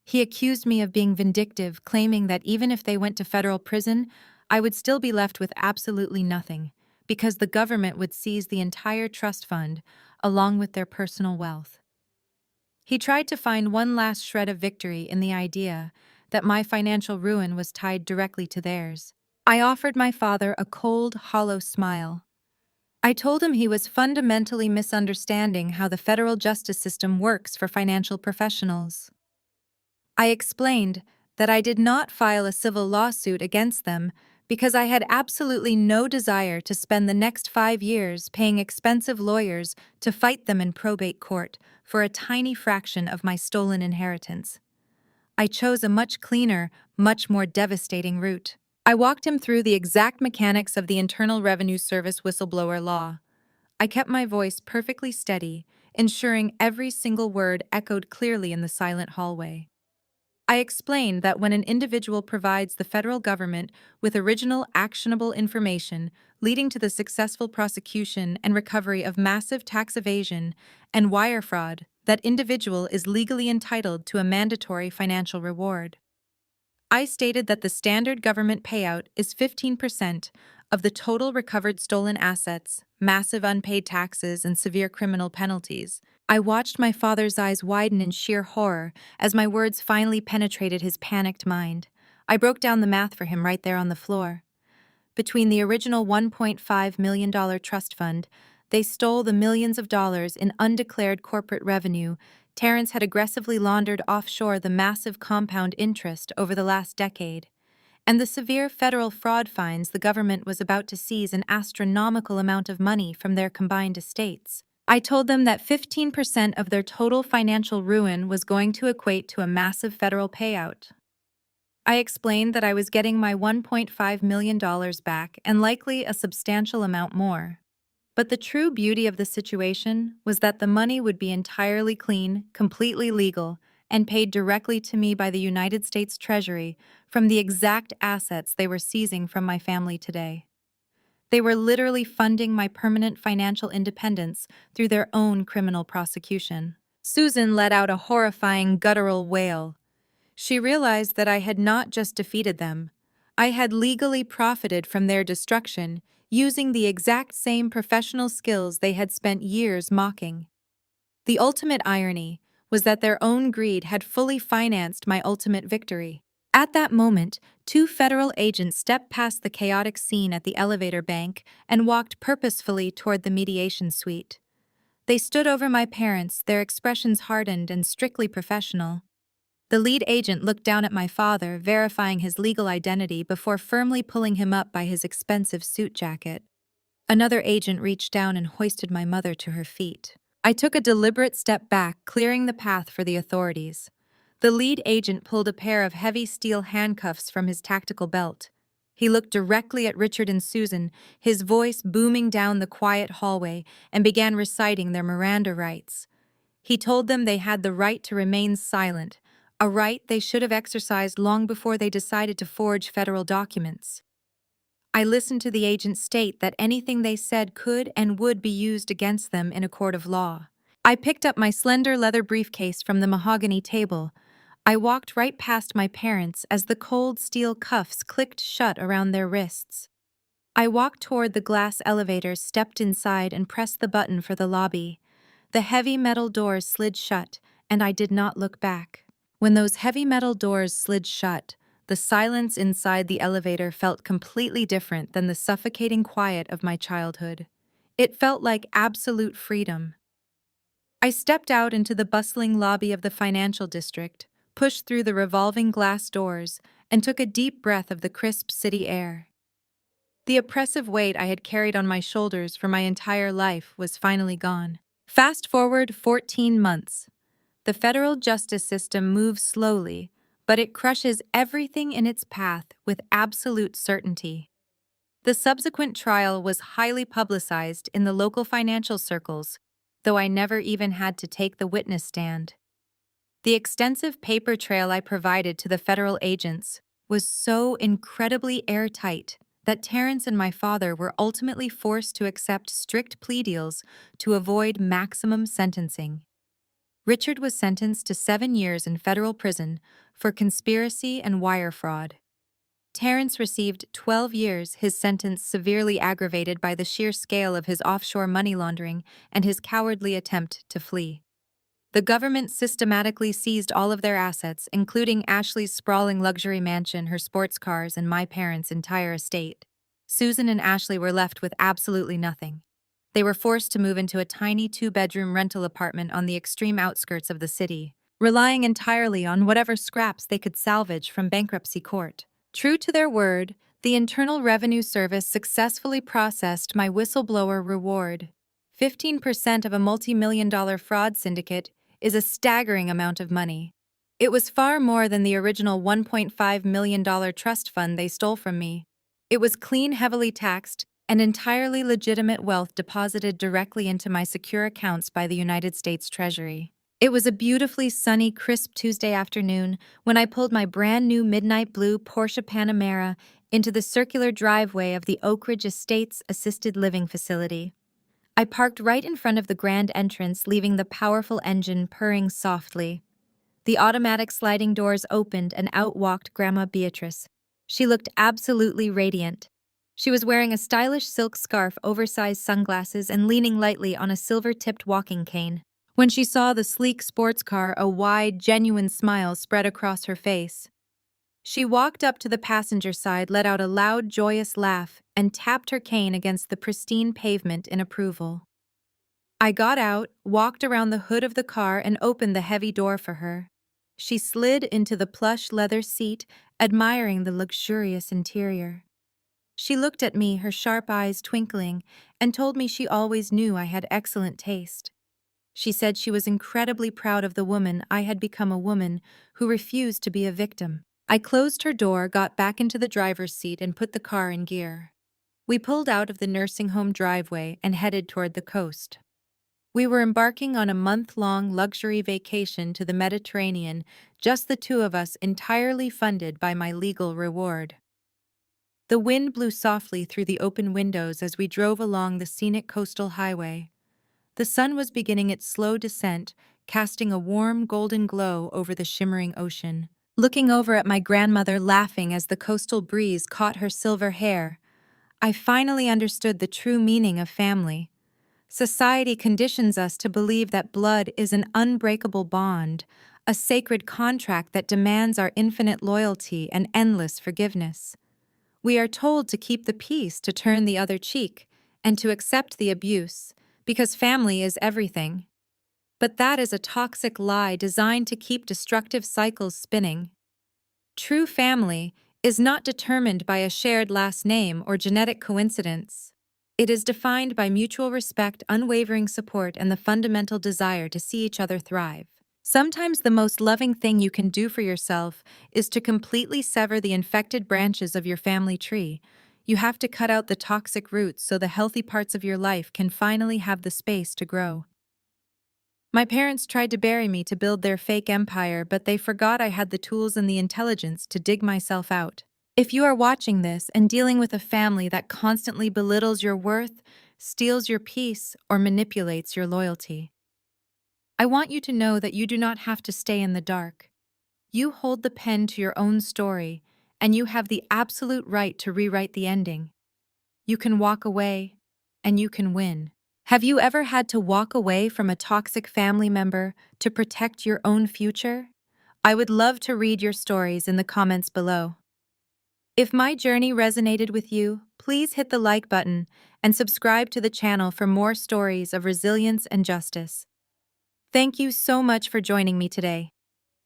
Speaker 1: He accused me of being vindictive, claiming that even if they went to federal prison, I would still be left with absolutely nothing, because the government would seize the entire trust fund, along with their personal wealth. He tried to find one last shred of victory in the idea that my financial ruin was tied directly to theirs. I offered my father a cold, hollow smile. I told him he was fundamentally misunderstanding how the federal justice system works for financial professionals. I explained that I did not file a civil lawsuit against them because I had absolutely no desire to spend the next 5 years paying expensive lawyers to fight them in probate court for a tiny fraction of my stolen inheritance. I chose a much cleaner, much more devastating route. I walked him through the exact mechanics of the Internal Revenue Service whistleblower law. I kept my voice perfectly steady, ensuring every single word echoed clearly in the silent hallway. I explained that when an individual provides the federal government with original, actionable information leading to the successful prosecution and recovery of massive tax evasion and wire fraud, that individual is legally entitled to a mandatory financial reward. I stated that the standard government payout is 15% of the total recovered stolen assets, massive unpaid taxes, and severe criminal penalties. I watched my father's eyes widen in sheer horror as my words finally penetrated his panicked mind. I broke down the math for him right there on the floor. Between the original $1.5 million trust fund, they stole the millions of dollars in undeclared corporate revenue Terrence had aggressively laundered offshore the massive compound interest over the last decade, and the severe federal fraud fines the government was about to seize an astronomical amount of money from their combined estates. I told them that 15% of their total financial ruin was going to equate to a massive federal payout. I explained that I was getting my $1.5 million back and likely a substantial amount more. But the true beauty of the situation was that the money would be entirely clean, completely legal, and paid directly to me by the United States Treasury from the exact assets they were seizing from my family today. They were literally funding my permanent financial independence through their own criminal prosecution. Susan let out a horrifying guttural wail. She realized that I had not just defeated them. I had legally profited from their destruction, using the exact same professional skills they had spent years mocking. The ultimate irony was that their own greed had fully financed my ultimate victory. At that moment, two federal agents stepped past the chaotic scene at the elevator bank and walked purposefully toward the mediation suite. They stood over my parents, their expressions hardened and strictly professional. The lead agent looked down at my father, verifying his legal identity before firmly pulling him up by his expensive suit jacket. Another agent reached down and hoisted my mother to her feet. I took a deliberate step back, clearing the path for the authorities. The lead agent pulled a pair of heavy steel handcuffs from his tactical belt. He looked directly at Richard and Susan, his voice booming down the quiet hallway, and began reciting their Miranda rights. He told them they had the right to remain silent, a right they should have exercised long before they decided to forge federal documents. I listened to the agent state that anything they said could and would be used against them in a court of law. I picked up my slender leather briefcase from the mahogany table. I walked right past my parents as the cold steel cuffs clicked shut around their wrists. I walked toward the glass elevator, stepped inside, and pressed the button for the lobby. The heavy metal doors slid shut, and I did not look back. When those heavy metal doors slid shut, the silence inside the elevator felt completely different than the suffocating quiet of my childhood. It felt like absolute freedom. I stepped out into the bustling lobby of the financial district, pushed through the revolving glass doors, and took a deep breath of the crisp city air. The oppressive weight I had carried on my shoulders for my entire life was finally gone. Fast forward 14 months. The federal justice system moves slowly, but it crushes everything in its path with absolute certainty. The subsequent trial was highly publicized in the local financial circles, though I never even had to take the witness stand. The extensive paper trail I provided to the federal agents was so incredibly airtight that Terrence and my father were ultimately forced to accept strict plea deals to avoid maximum sentencing. Richard was sentenced to 7 years in federal prison for conspiracy and wire fraud. Terrence received 12 years, his sentence severely aggravated by the sheer scale of his offshore money laundering and his cowardly attempt to flee. The government systematically seized all of their assets, including Ashley's sprawling luxury mansion, her sports cars, and my parents' entire estate. Susan and Ashley were left with absolutely nothing. They were forced to move into a tiny 2-bedroom rental apartment on the extreme outskirts of the city, relying entirely on whatever scraps they could salvage from bankruptcy court. True to their word, the Internal Revenue Service successfully processed my whistleblower reward. 15% of a multi-million-dollar fraud syndicate is a staggering amount of money. It was far more than the original $1.5 million trust fund they stole from me. It was clean, heavily taxed, and entirely legitimate wealth deposited directly into my secure accounts by the United States Treasury. It was a beautifully sunny, crisp Tuesday afternoon when I pulled my brand new midnight blue Porsche Panamera into the circular driveway of the Oak Ridge Estates Assisted Living Facility. I parked right in front of the grand entrance, leaving the powerful engine purring softly. The automatic sliding doors opened and out walked Grandma Beatrice. She looked absolutely radiant. She was wearing a stylish silk scarf, oversized sunglasses, and leaning lightly on a silver-tipped walking cane. When she saw the sleek sports car, a wide, genuine smile spread across her face. She walked up to the passenger side, let out a loud, joyous laugh, and tapped her cane against the pristine pavement in approval. I got out, walked around the hood of the car, and opened the heavy door for her. She slid into the plush leather seat, admiring the luxurious interior. She looked at me, her sharp eyes twinkling, and told me she always knew I had excellent taste. She said she was incredibly proud of the woman I had become, a woman who refused to be a victim. I closed her door, got back into the driver's seat, and put the car in gear. We pulled out of the nursing home driveway and headed toward the coast. We were embarking on a month-long luxury vacation to the Mediterranean, just the two of us, entirely funded by my legal reward. The wind blew softly through the open windows as we drove along the scenic coastal highway. The sun was beginning its slow descent, casting a warm golden glow over the shimmering ocean. Looking over at my grandmother laughing as the coastal breeze caught her silver hair, I finally understood the true meaning of family. Society conditions us to believe that blood is an unbreakable bond, a sacred contract that demands our infinite loyalty and endless forgiveness. We are told to keep the peace, to turn the other cheek, and to accept the abuse, because family is everything. But that is a toxic lie designed to keep destructive cycles spinning. True family is not determined by a shared last name or genetic coincidence. It is defined by mutual respect, unwavering support, and the fundamental desire to see each other thrive. Sometimes the most loving thing you can do for yourself is to completely sever the infected branches of your family tree. You have to cut out the toxic roots so the healthy parts of your life can finally have the space to grow. My parents tried to bury me to build their fake empire, but they forgot I had the tools and the intelligence to dig myself out. If you are watching this and dealing with a family that constantly belittles your worth, steals your peace, or manipulates your loyalty, I want you to know that you do not have to stay in the dark. You hold the pen to your own story, and you have the absolute right to rewrite the ending. You can walk away, and you can win. Have you ever had to walk away from a toxic family member to protect your own future? I would love to read your stories in the comments below. If my journey resonated with you, please hit the like button and subscribe to the channel for more stories of resilience and justice. Thank you so much for joining me today.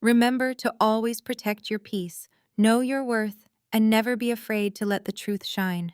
Speaker 1: Remember to always protect your peace, know your worth, and never be afraid to let the truth shine.